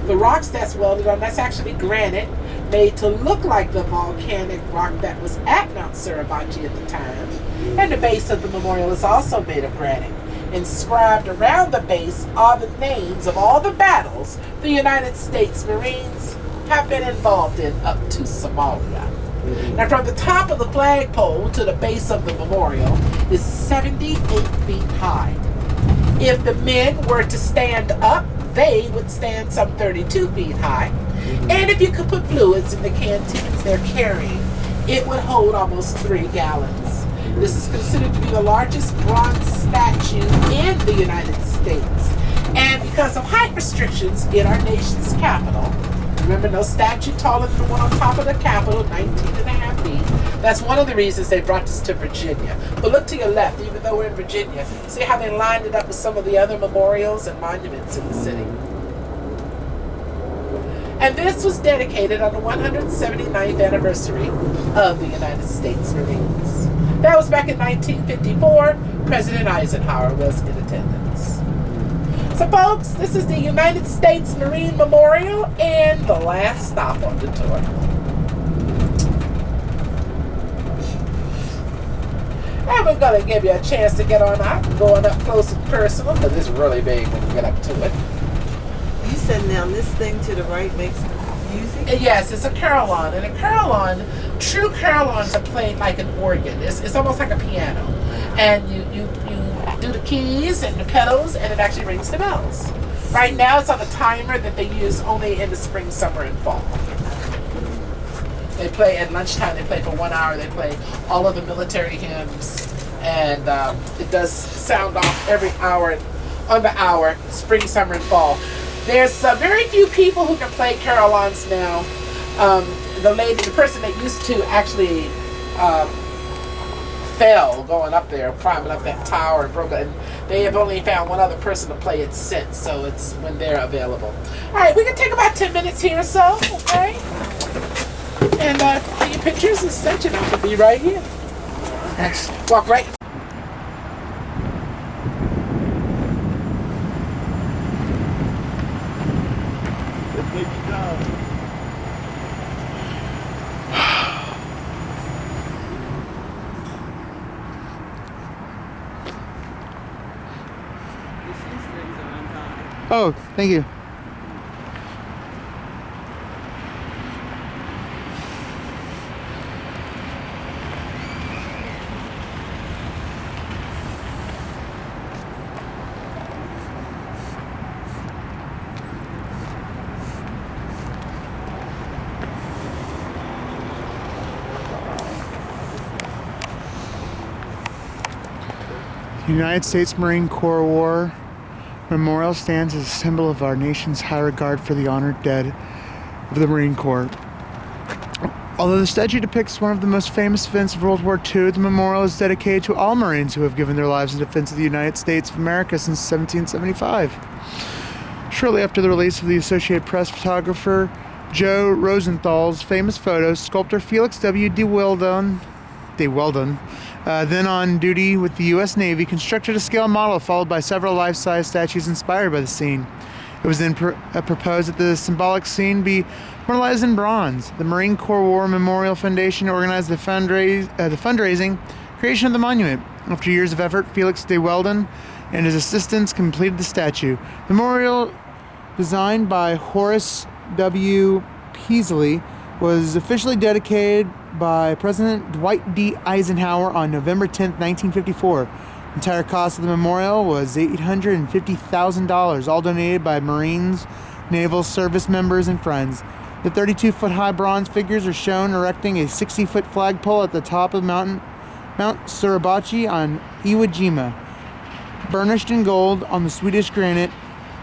The rocks that's welded on, that's actually granite, made to look like the volcanic rock that was at Mount Suribachi at the time. And the base of the memorial is also made of granite. Inscribed around the base are the names of all the battles the United States Marines have been involved in up to Somalia. Now from the top of the flagpole to the base of the memorial is 78 feet high. If the men were to stand up, they would stand some 32 feet high. And if you could put fluids in the canteens they're carrying, it would hold almost 3 gallons. This is considered to be the largest bronze statue in the United States. And because of height restrictions in our nation's capital, remember, no statue taller than the one on top of the Capitol, 19.5 feet. That's one of the reasons they brought this to Virginia. But look to your left, even though we're in Virginia, see how they lined it up with some of the other memorials and monuments in the city. And this was dedicated on the 179th anniversary of the United States Marines. That was back in 1954. President Eisenhower was in attendance. So folks, this is the United States Marine Memorial and the last stop on the tour. And we're going to give you a chance to get on out, going up close and personal, because it's really big when you get up to it. You said now this thing to the right makes music? And yes, it's a carillon. And a carillon, true carillons are played like an organ. It's almost like a piano. And you do the keys and the pedals, and it actually rings the bells. Right now, it's on a timer that they use only in the spring, summer, and fall. They play at lunchtime. They play for 1 hour. They play all of the military hymns, and it does sound off every hour, on the hour, spring, summer, and fall. There's very few people who can play carillons now. The person that used to actually fell going up there, climbing up that tower, and broke it. And they have only found one other person to play it since, so it's when they're available. All right, we can take about 10 minutes here or so, okay? And for your pictures and such, and I will be right here. Next. Walk right. Oh, thank you. The United States Marine Corps War Memorial stands as a symbol of our nation's high regard for the honored dead of the Marine Corps. Although the statue depicts one of the most famous events of World War II, the memorial is dedicated to all Marines who have given their lives in defense of the United States of America since 1775. Shortly after the release of the Associated Press, photographer Joe Rosenthal's famous photos, sculptor Felix W. De Weldon, then on duty with the U.S. Navy, constructed a scale model followed by several life-size statues inspired by the scene. It was then proposed that the symbolic scene be immortalized in bronze. The Marine Corps War Memorial Foundation organized the fundraising creation of the monument. After years of effort, Felix De Weldon and his assistants completed the statue. The memorial, designed by Horace W. Peasley, was officially dedicated by President Dwight D. Eisenhower on November 10, 1954. The entire cost of the memorial was $850,000, all donated by Marines, Naval Service members, and friends. The 32-foot-high bronze figures are shown erecting a 60-foot flagpole at the top of Mount Suribachi on Iwo Jima. Burnished in gold on the Swedish granite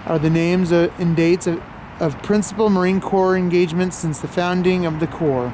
are the names and dates of principal Marine Corps engagements since the founding of the Corps.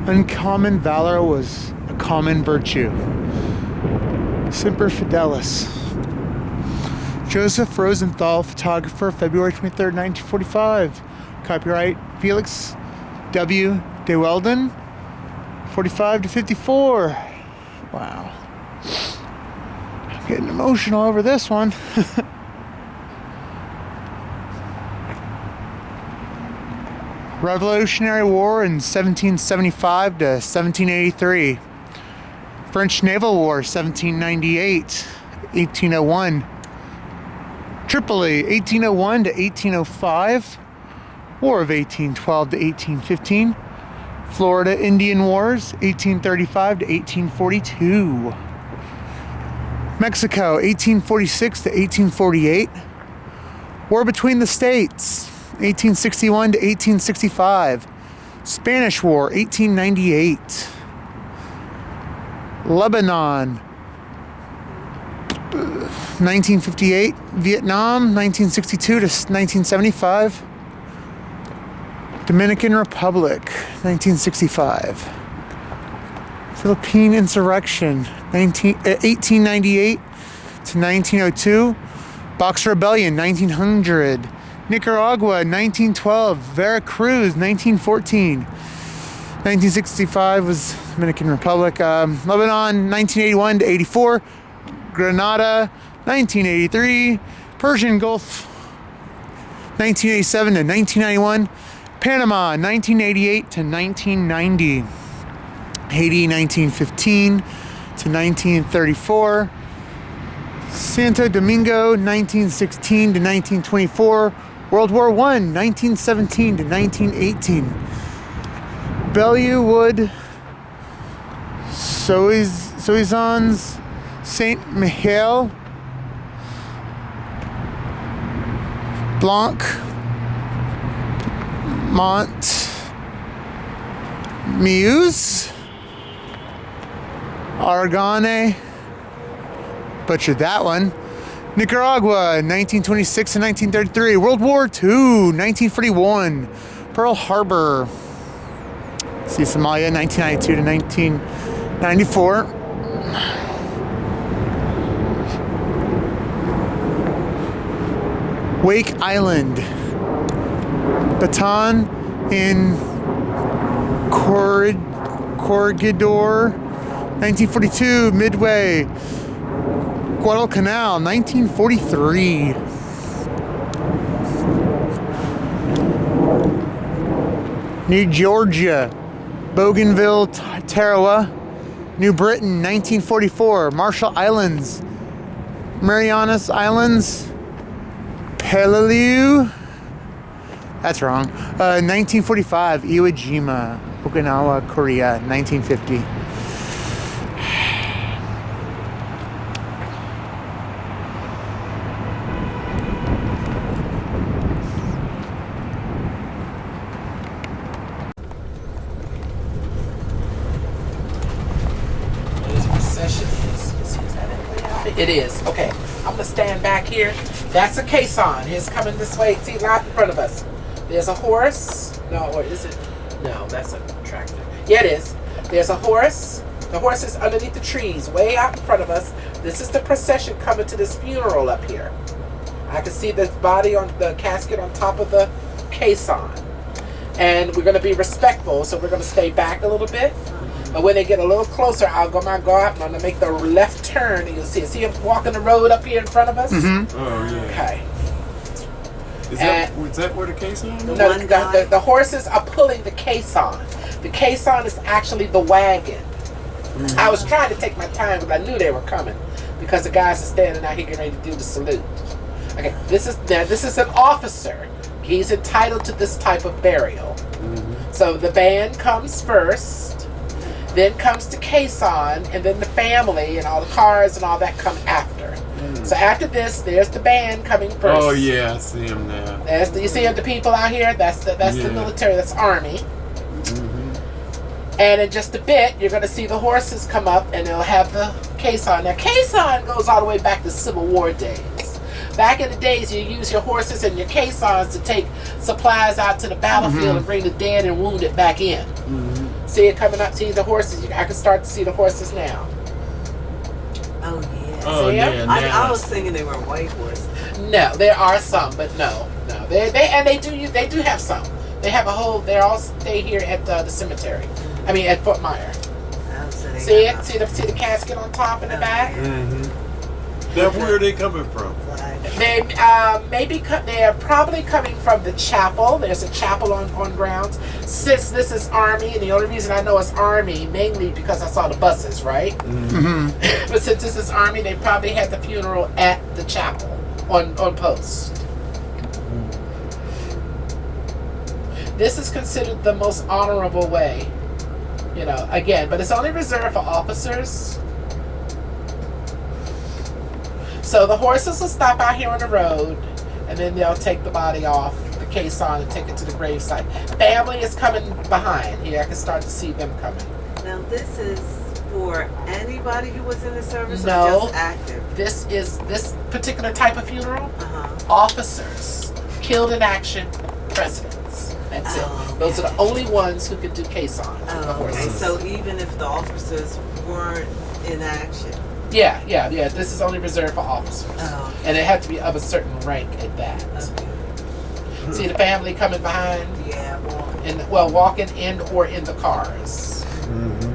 Uncommon valor was a common virtue. Semper Fidelis. Joseph Rosenthal, photographer, February 23rd, 1945. Copyright Felix W. De Weldon, 45 to 54. Wow. Getting emotional over this one. Revolutionary War in 1775 to 1783. French Naval War 1798, 1801. Tripoli 1801 to 1805. War of 1812 to 1815. Florida Indian Wars, 1835 to 1842. Mexico, 1846 to 1848. War between the states, 1861 to 1865. Spanish War, 1898. Lebanon, 1958. Vietnam, 1962 to 1975. Dominican Republic, 1965. Philippine Insurrection, 1898 to 1902. Boxer Rebellion, 1900. Nicaragua, 1912. Veracruz, 1914. 1965 was Dominican Republic. Lebanon, 1981 to 84. Grenada, 1983. Persian Gulf, 1987 to 1991. Panama, 1988 to 1990. Haiti, 1915 to 1934. Santo Domingo, 1916 to 1924. World War I, 1917 to 1918. Bellewood, Soissons, Saint Mihiel, Blanc, Mont Muse, Argonne, butchered that one. Nicaragua, 1926 to 1933. World War II, 1941. Pearl Harbor. See Somalia, 1992 to 1994. Wake Island. Bataan in Corregidor, 1942. Midway. Guadalcanal, 1943. New Georgia, Bougainville, Tarawa. New Britain, 1944. Marshall Islands, Marianas Islands, Peleliu. That's wrong. 1945. Iwo Jima, Okinawa, Korea, 1950. It is. Okay. I'm gonna stand back here. That's a caisson. It's coming this way. See, right in front of us. There's a horse. No, or is it? No, that's a tractor. Yeah, it is. There's a horse. The horse is underneath the trees, way out in front of us. This is the procession coming to this funeral up here. I can see the body on the casket on top of the caisson. And we're going to be respectful, so we're going to stay back a little bit. But when they get a little closer, I'll go out and I'm going to make the left turn, and you'll see it. See him walking the road up here in front of us? Mm-hmm. Oh, yeah. Okay. Was that where the caisson is? No, the horses are pulling the caisson. The caisson is actually the wagon. Mm-hmm. I was trying to take my time because I knew they were coming, because the guys are standing out here getting ready to do the salute. Okay, this is an officer. He's entitled to this type of burial. Mm-hmm. So the band comes first, then comes the caisson, and then the family and all the cars and all that come after. Mm-hmm. So after this, there's the band coming first. Oh yeah, I see him now. You see the people out here? That's the military. That's Army. And in just a bit, you're going to see the horses come up, and they'll have the caisson. Now, caisson goes all the way back to Civil War days. Back in the days, you use your horses and your caissons to take supplies out to the battlefield and bring the dead and wounded back in. Mm-hmm. See it coming up? See the horses? I can start to see the horses now. Oh, yeah. Oh, yeah. I was thinking they were white horses. No, there are some, but no. They do have some. They have a whole. They all stay here at the cemetery. I mean, at Fort Myer. See it? See the casket on top and the back? Mm-hmm. Now, where are they coming from? They are probably coming from the chapel. There's a chapel on grounds. Since this is Army, and the only reason I know it's Army, mainly because I saw the buses, right? Mm-hmm. But since this is Army, they probably had the funeral at the chapel on post. This is considered the most honorable way You know, again, but it's only reserved for officers. So the horses will stop out here on the road, and then they'll take the body off the caisson and take it to the gravesite. Family is coming behind. Here, I can start to see them coming. Now this is for anybody who was in the service No. or just active? This particular type of funeral, Uh-huh. officers killed in action, presidents. That's Oh, it. Those are the only ones who could do caisson. The Oh, okay. horses. So even if the officers weren't in action. Yeah. This is only reserved for officers, Oh, and it had to be of a certain rank at that. okay. See the family coming behind, Yeah, well, walking in or in the cars. Mm-hmm.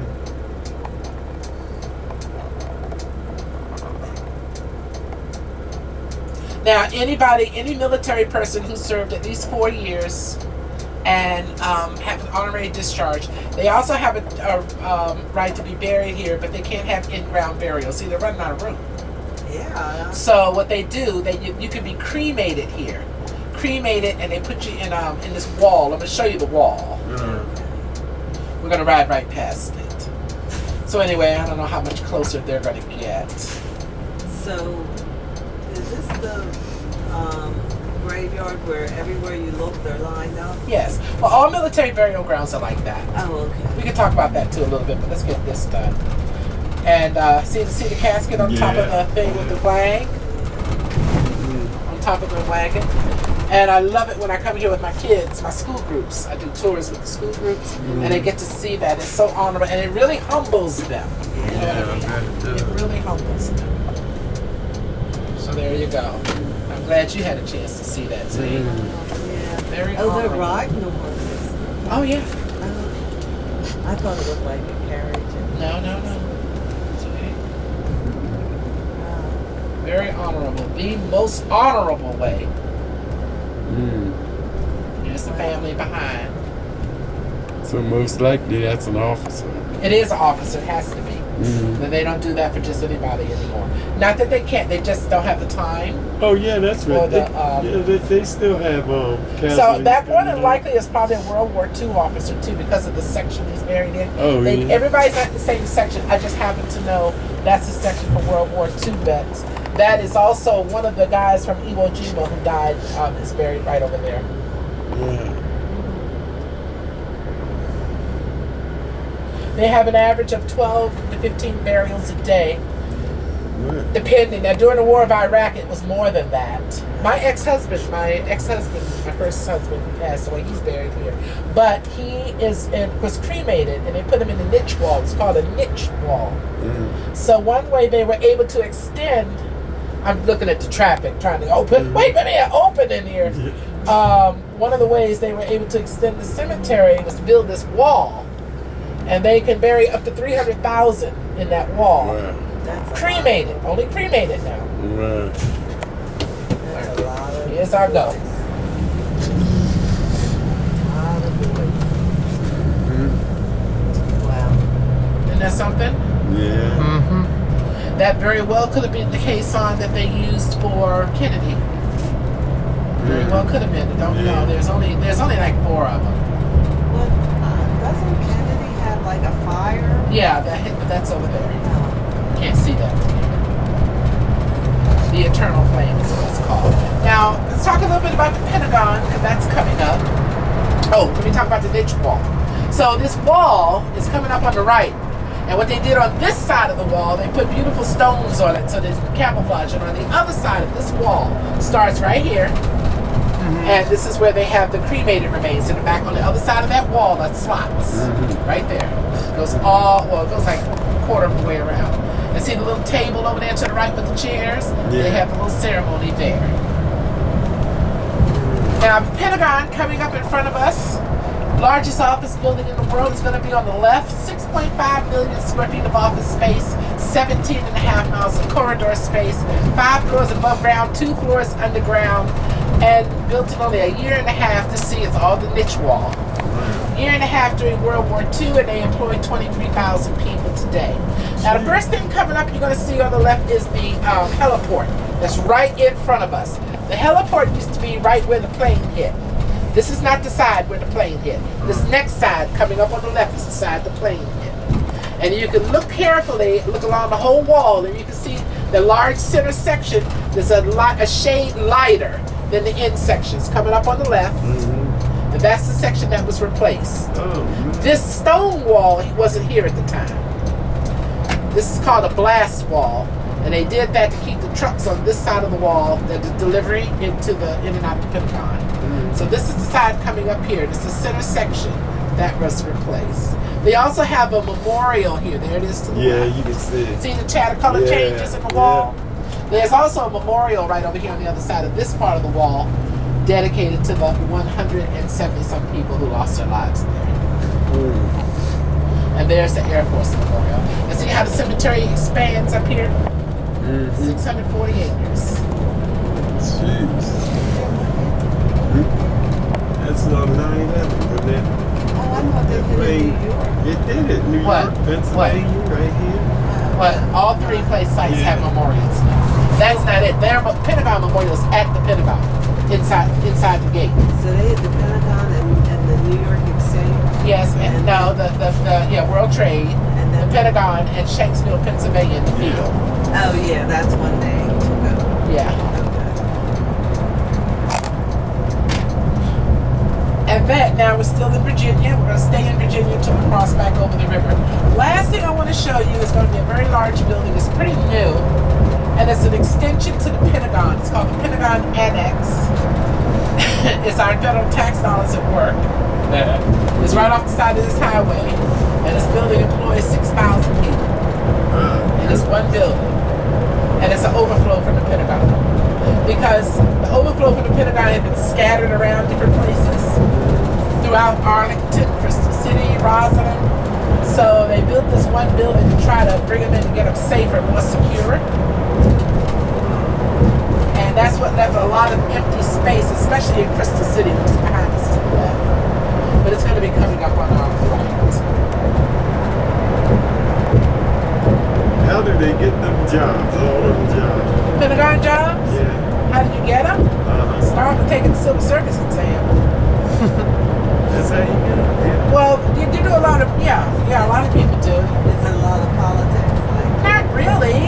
Now, any military person who served at least 4 years and have an honorary discharge, they also have a right to be buried here, but they can't have in-ground burial. See, they're running out of room. yeah. So what they do, you can be cremated here. Cremated, and they put you in this wall. I'm going to show you the wall. We're going to ride right past it. So anyway, I don't know how much closer they're going to get. So is this the graveyard where everywhere you look they're lined up? Yes. Well, all military burial grounds are like that. Oh, okay. We can talk about that too a little bit, but let's get this done. And see the casket on top of the thing with the flag? On top of the wagon. And I love it when I come here with my kids, my school groups. I do tours with the school groups, and they get to see that. It's so honorable, and it really humbles them. You know what I mean? It really humbles them. So there you go. I'm glad you had a chance to see that. See? Yeah. Very Oh, they're honorable. riding the horses. Oh, yeah. Oh. I thought it was like a carriage. No. It's okay. Wow. Very honorable. The most honorable way. There's the family behind. So most likely that's an officer. It is an officer. It has to be. But they don't do that for just anybody anymore. Not that they can't. They just don't have the time. Oh yeah, that's Or right. the, They still have casualties. So that more than coming likely is probably a World War II officer too, because of the section he's buried in. Oh, yeah. Everybody's not in the same section. I just happen to know that's the section for World War II vets. That is also one of the guys from Iwo Jima who died. Is buried right over there. Yeah. They have an average of 12 to 15 burials a day, Right. depending. Now, during the War of Iraq, it was more than that. My ex-husband, my first husband who passed away, he's buried here. But he was cremated, and they put him in a niche wall. It's called a niche wall. So one way they were able to extend, I'm looking at the traffic, trying to open, wait a minute, open in here. One of the ways they were able to extend the cemetery was to build this wall. And they can bury up to 300,000 in that wall. Wow. That's Cremated, only cremated now. Right. That's a lot of Here's our go. boys. A lot of boys. Wow. Isn't that something? Yeah. That very well could have been the caisson that they used for Kennedy. Very well could have been. Don't know. There's only like 4 of them. Well, doesn't Kennedy have like a fire? Yeah, but that's over there. Can't see that. The Eternal Flame is what it's called. Now, let's talk a little bit about the Pentagon, because that's coming up. Oh, let me talk about the niche wall. So this wall is coming up on the right. And what they did on this side of the wall, they put beautiful stones on it so there's camouflage. And on the other side of this wall starts right here. And this is where they have the cremated remains in the back. On the other side of that wall, that's slots. Right there. It goes like a quarter of the way around. And see the little table over there to the right with the chairs? They have a little ceremony there. Now, the Pentagon coming up in front of us. Largest office building in the world is going to be on the left. 6.5 million square feet of office space, 17.5 miles of corridor space, 5 floors above ground, 2 floors underground, and built in only a year and a half to see it's all the niche wall. Year and a half during World War II, and they employed 23,000 people today. Now, the first thing coming up you're going to see on the left is the heliport that's right in front of us. The heliport used to be right where the plane hit. This is not the side where the plane hit. This next side coming up on the left is the side the plane hit. And you can look carefully, look along the whole wall, and you can see the large center section. There's a shade lighter than the end sections coming up on the left. And that's the section that was replaced. This stone wall wasn't here at the time. This is called a blast wall. And they did that to keep the trucks on this side of the wall that is delivering in and out the Pentagon. So this is the side coming up here. This is the center section that was replaced. They also have a memorial here. There it is to the left. you can see it. See the color changes in the wall? There's also a memorial right over here on the other side of this part of the wall dedicated to the 170-some people who lost their lives there. And there's the Air Force Memorial. And see how the cemetery expands up here? 640 acres. Jeez. That's on 9/11, wasn't it? Oh, I thought they did it in New York. It did it. New What? York, Pennsylvania, right here. But all three place sites have memorials now. That's not it. Their Pentagon memorials at the Pentagon, inside the gate. So they had the Pentagon and the New York Exchange. Yes, and no, the World Trade, And the then, Pentagon, and Shanksville, Pennsylvania, in the field. oh yeah, that's one they took over. Yeah. Okay. And that now we're still in Virginia. We're going to stay in Virginia until we cross back over the river. Last thing I want to show you is going to be a very large building. It's pretty new, and it's an extension to the Pentagon. It's called the Pentagon Annex. It's our federal tax dollars at work. It's right off the side of this highway, and this building employs 6,000 people. And it's one building, and it's an overflow from the Pentagon. Because the overflow from the Pentagon had been scattered around different places throughout Arlington, Crystal City, Rosalind. So they built this one building to try to bring them in and get them safer, more secure. And that's what left a lot of empty space, especially in Crystal City, which is behind us to the left. But it's going to be coming up on our right. How did they get them jobs, all them jobs? Pentagon jobs? Yeah. How did you get them? Start with taking the Civil Service exam. That's how you get them. Yeah. Well, you do a lot of, a lot of people do. It's a lot of politics. Like, Not really.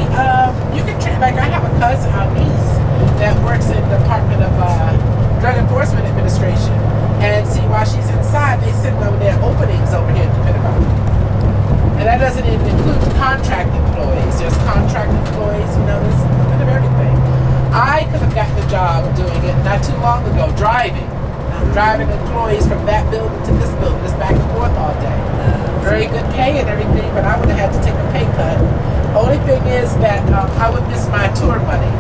You can treat, like I have a cousin out east that works in the Department of Drug Enforcement Administration. And see, while she's inside, they send over their openings over here at the Pentagon. And that doesn't even include the contract employees. There's contract employees, there's a bit of everything. I could have gotten the job doing it not too long ago, driving employees from that building to this building, just back and forth all day. Very good pay and everything, but I would have had to take a pay cut. Only thing is that I would miss my tour money.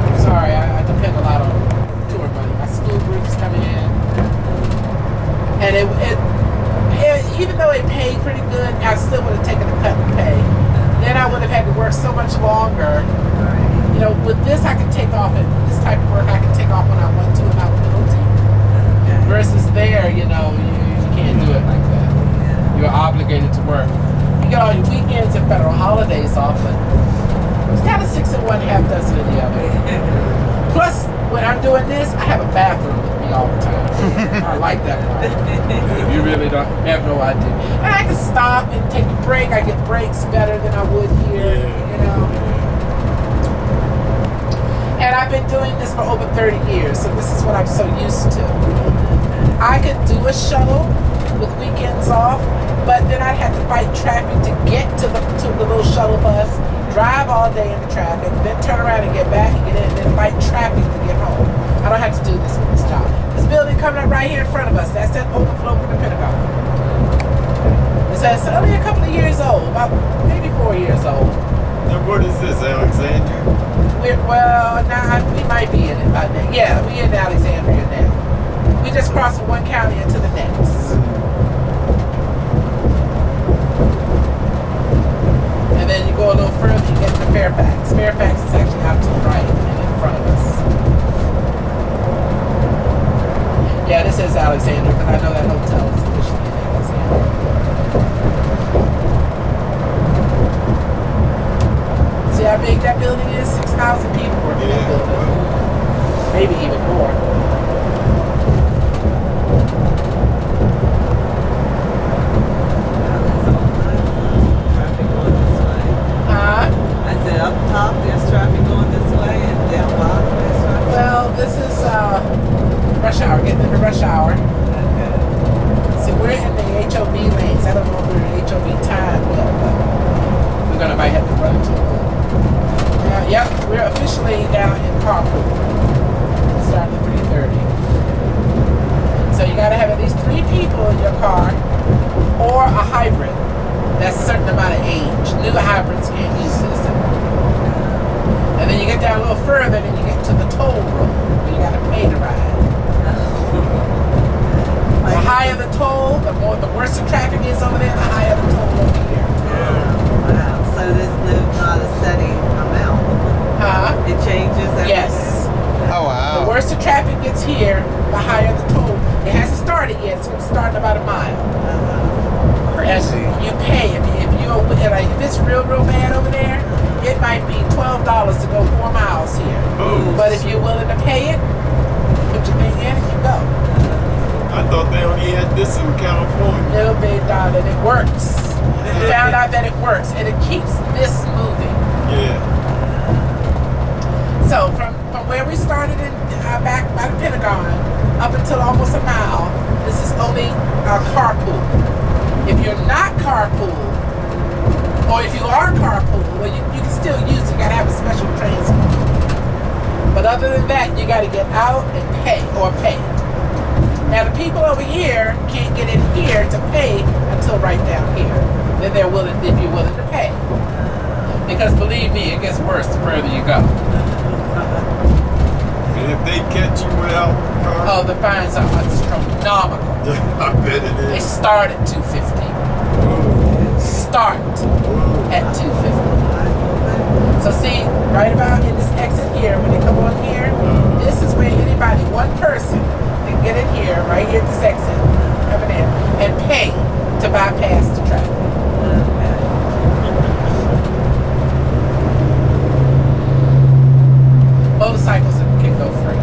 I'm sorry, I depend a lot on tour money. My school groups come in, and it even though it paid pretty good, I still would have taken a cut in pay. Then I would have had to work so much longer. With this I can take off, this type of work I can take off when I want to without penalty. Versus there, you can't do it like that. You're obligated to work. You get all your weekends and federal holidays off, but it's kind of 6 in one, half dozen in the other. Plus, when I'm doing this, I have a bathroom with me all the time. I like that part. You really don't have no idea. And I can stop and take a break. I get breaks better than I would here, And I've been doing this for over 30 years, so this is what I'm so used to. I could do a shuttle with weekends off, but then I'd have to fight traffic to get to the little shuttle bus, drive all day in the traffic, then turn around and get back and get in, and then fight traffic to get home. I don't have to do this with this job. This building coming up right here in front of us, that's that overflow from the Pentagon. It's only a couple of years old, about maybe 4 years old. Now, what is this, Alexandria? We might be in it by now. Yeah, we're in Alexandria now. We just crossed from one county into the next. And then you go a little further, you get to Fairfax. Fairfax is actually out to the right and in front of us. Yeah, this is Alexandria, because I know that hotel is officially in Alexandria. See how big that building is? 6,000 people work in that building. Maybe even more. car, or a hybrid that's a certain amount of age. New hybrids can't use this. And then you get down a little further, then you get to the toll road, where you gotta pay to ride. The higher the toll, the worse the traffic is over there, the higher the toll over here. Wow. So this is not a steady amount. Huh? It changes every Yes. Oh wow. The worse the traffic gets here, the higher the toll. It hasn't started yet. It's going to start in about a mile. And you pay if it's real bad over there. It might be $12 to go 4 miles here. Oh. But if you're willing to pay it, put your thing in and you go. I thought they only had this in California. Little bit, darling, it works. We found out that it works and it keeps this moving. Yeah. So from where we started in back by the Pentagon up until almost a mile, this is only carpool. If you're not carpool, or if you are carpool, well, you can still use it. You gotta have a special transport. But other than that, you gotta get out and pay. Now the people over here can't get in here to pay until right down here. Then they're willing, if you're willing to pay. Because believe me, it gets worse the further you go. And if they catch you without the car, Oh, the fines are astronomical. I bet it They is. start at $250. Start at $250. So see, right about in this exit here, when they come on here, this is where anybody, one person, can get in here, right here at this exit, coming in, and pay to bypass the traffic. Motorcycles can go free.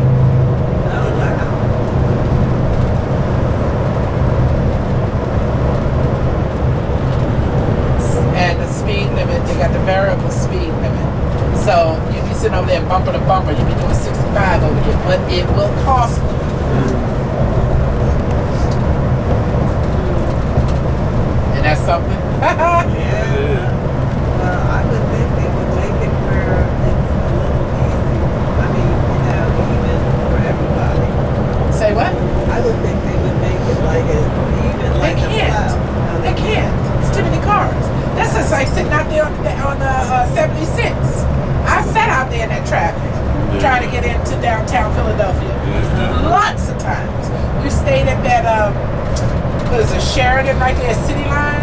And the speed limit, they got the variable speed limit. So you be sitting over there bumper to bumper, you be doing 65 over here, but it will cost you. And that's something. Yeah. Well, I would think they would make it where it's a little easy. I mean, even for everybody. Say what? I would think they would make it like it even They like a can't. plow. No, They can't. It's too many cars. That's just like sitting out there on the 76. I sat out there in that traffic trying to get into downtown Philadelphia. Lots of times. We stayed at that, what is it, Sheridan right there, City Line?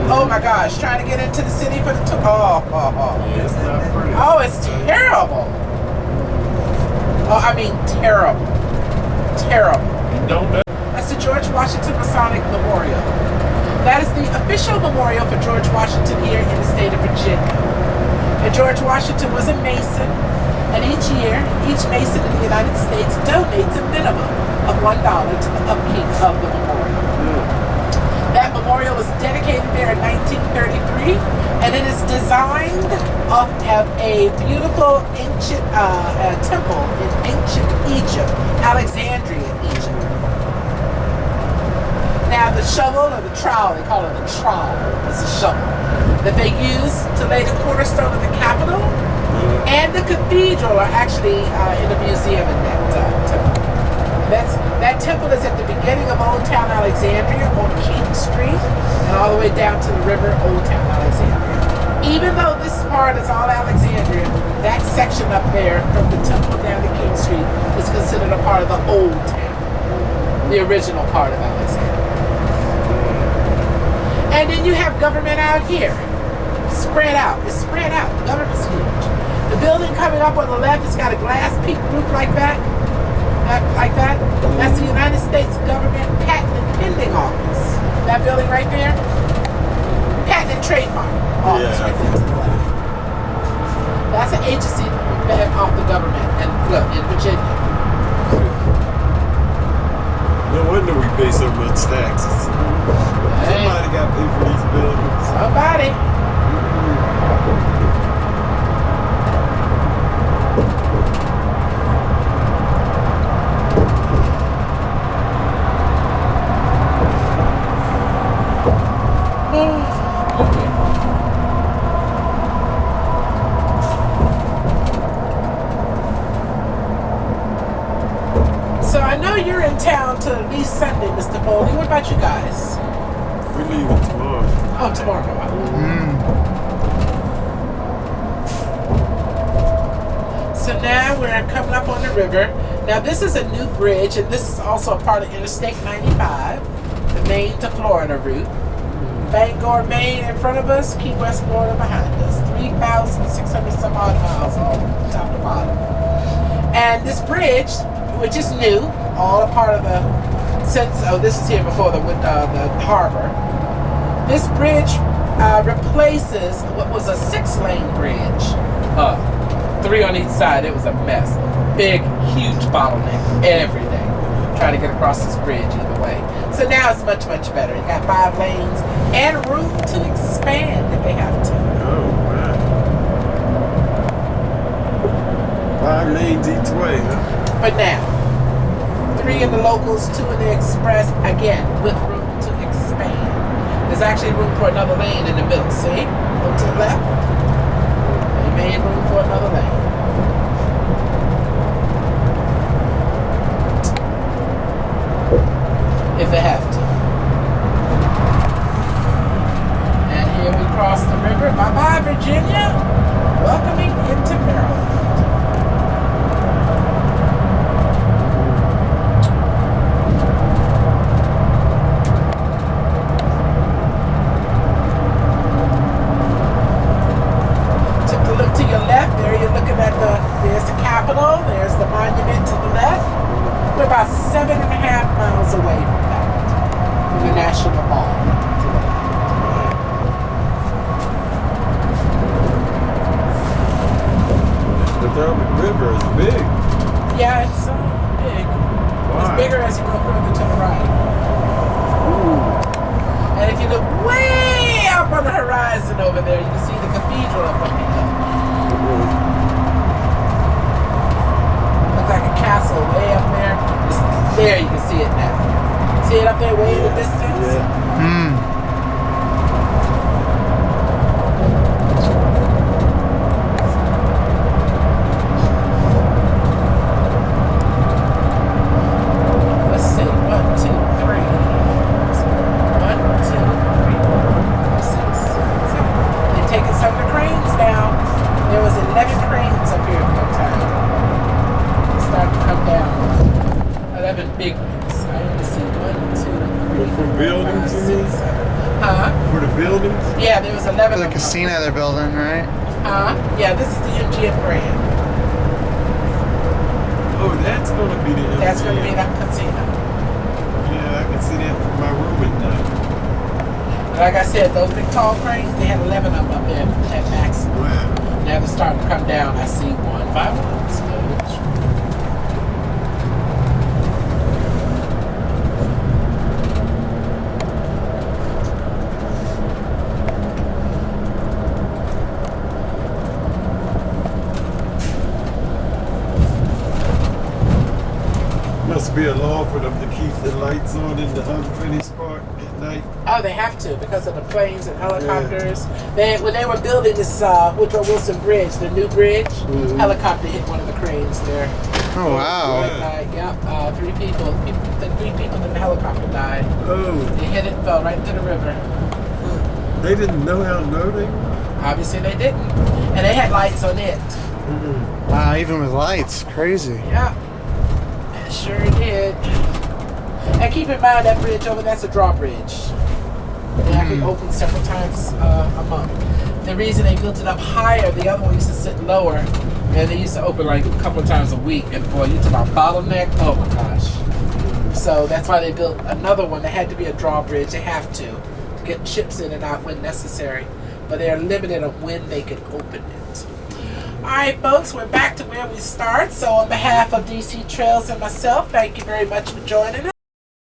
Oh my gosh, trying to get into the city for the It's not pretty. Oh, it's terrible. Oh, I mean terrible. Terrible. Don't bet. That's the George Washington Masonic Memorial. That is the official memorial for George Washington here in the state of Virginia. And George Washington was a Mason, and each year, each Mason in the United States donates a minimum of $1 to the upkeep of the memorial. That memorial was dedicated there in 1933, and it is designed off of a beautiful ancient temple in ancient Egypt, Alexandria, Egypt. Now the shovel or the trowel, they call it a trowel, it's a shovel, that they use to lay the cornerstone of the Capitol and the cathedral are actually in a museum in that temple. That temple is at the beginning of Old Town Alexandria on King Street and all the way down to the river Old Town Alexandria. Even though this part is all Alexandria, that section up there from the temple down to King Street is considered a part of the Old Town, the original part of Alexandria. And then you have government out here, spread out. It's spread out. The government's huge. The building coming up on the left, it's got a glass peak roof like that. That's the United States Government Patent and Pending Office. That building right there, Patent and Trademark Office right there to the left. That's an agency that off the government and look in Virginia. No wonder we pay so much taxes. Somebody got to pay for these buildings. Somebody. So I know you're in town till at least Sunday, Mr. Bowling. What about you guys? We leaving tomorrow. Oh, tomorrow. So now we're coming up on the river. Now this is a new bridge, and this is also a part of Interstate 95, the Maine to Florida route. Bangor, Maine in front of us, Key West, Florida behind us. 3,600 some odd miles all top to bottom. And this bridge, which is new, all a part of the this is here before the harbor. This bridge replaces what was a 6-lane bridge. 3 on each side. It was a mess. Big, huge bottleneck every day. Trying to get across this bridge either way. So now it's much, much better. You got 5 lanes and room to expand if they have to. Oh, wow. 5 lanes each way, huh? But now, 3 in the locals, 2 in the express, again, with room to expand. There's actually room for another lane in the middle, see? Look to the left. They made room for another lane. If they have to. And here we cross the river. Bye-bye, Virginia. Welcoming into Maryland. To your left, there you're looking at there's the Capitol, there's the monument to the left. We're about 7.5 miles away from that, from the National Mall. The Potomac River is big. Yeah, it's big. Why? It's bigger as you go further to the right. And if you look way up on the horizon over there, you can see the cathedral up on the hill. Looks like a castle way up there. There you can see it now. See it up there way in the distance? Yeah. Let's see. 1, 2, 3. 1, 2, 3, 4, 5, 6, 7. They've taken some of the cranes down. There was 11 cranes up here at one time. They started to come down. 11 big ones. I only see 1, 2, 3, For 4, buildings, 5, you mean? 6, 7. Huh? For the buildings? Yeah, there was 11 The of them. casino they're building, right? Huh? Yeah, this is the MGM Grand. Oh, that's going to be the MGM. That's going to be that casino. Yeah, I can see that from my room at night. Like I said, those big tall cranes, they had 11 of them up there at maximum. Wow. Now they're starting to come down. I see 1 by 1. So Must be a law for them to keep the lights on in the unfinished part at night. oh, they have to because of the planes and helicopters. When they were building this Woodrow Wilson Bridge, the new bridge, helicopter hit one of the cranes there. Oh, wow. Yep, 3 people. The 3 people in the helicopter died. Oh, They hit it, fell right into the river. they didn't know how low they were? Obviously they didn't, and they had lights on it. Wow, even with lights. Crazy. Yeah, it sure did. And keep in mind that bridge over that's a drawbridge. They actually open several times a month. The reason they built it up higher, the other one used to sit lower, and they used to open like a couple of times a week. And boy, you talk about bottleneck, oh my gosh. So that's why they built another one. There had to be a drawbridge. They have to get ships in and out when necessary. But they are limited on when they can open it. All right, folks, we're back to where we start. So on behalf of DC Trails and myself, thank you very much for joining us.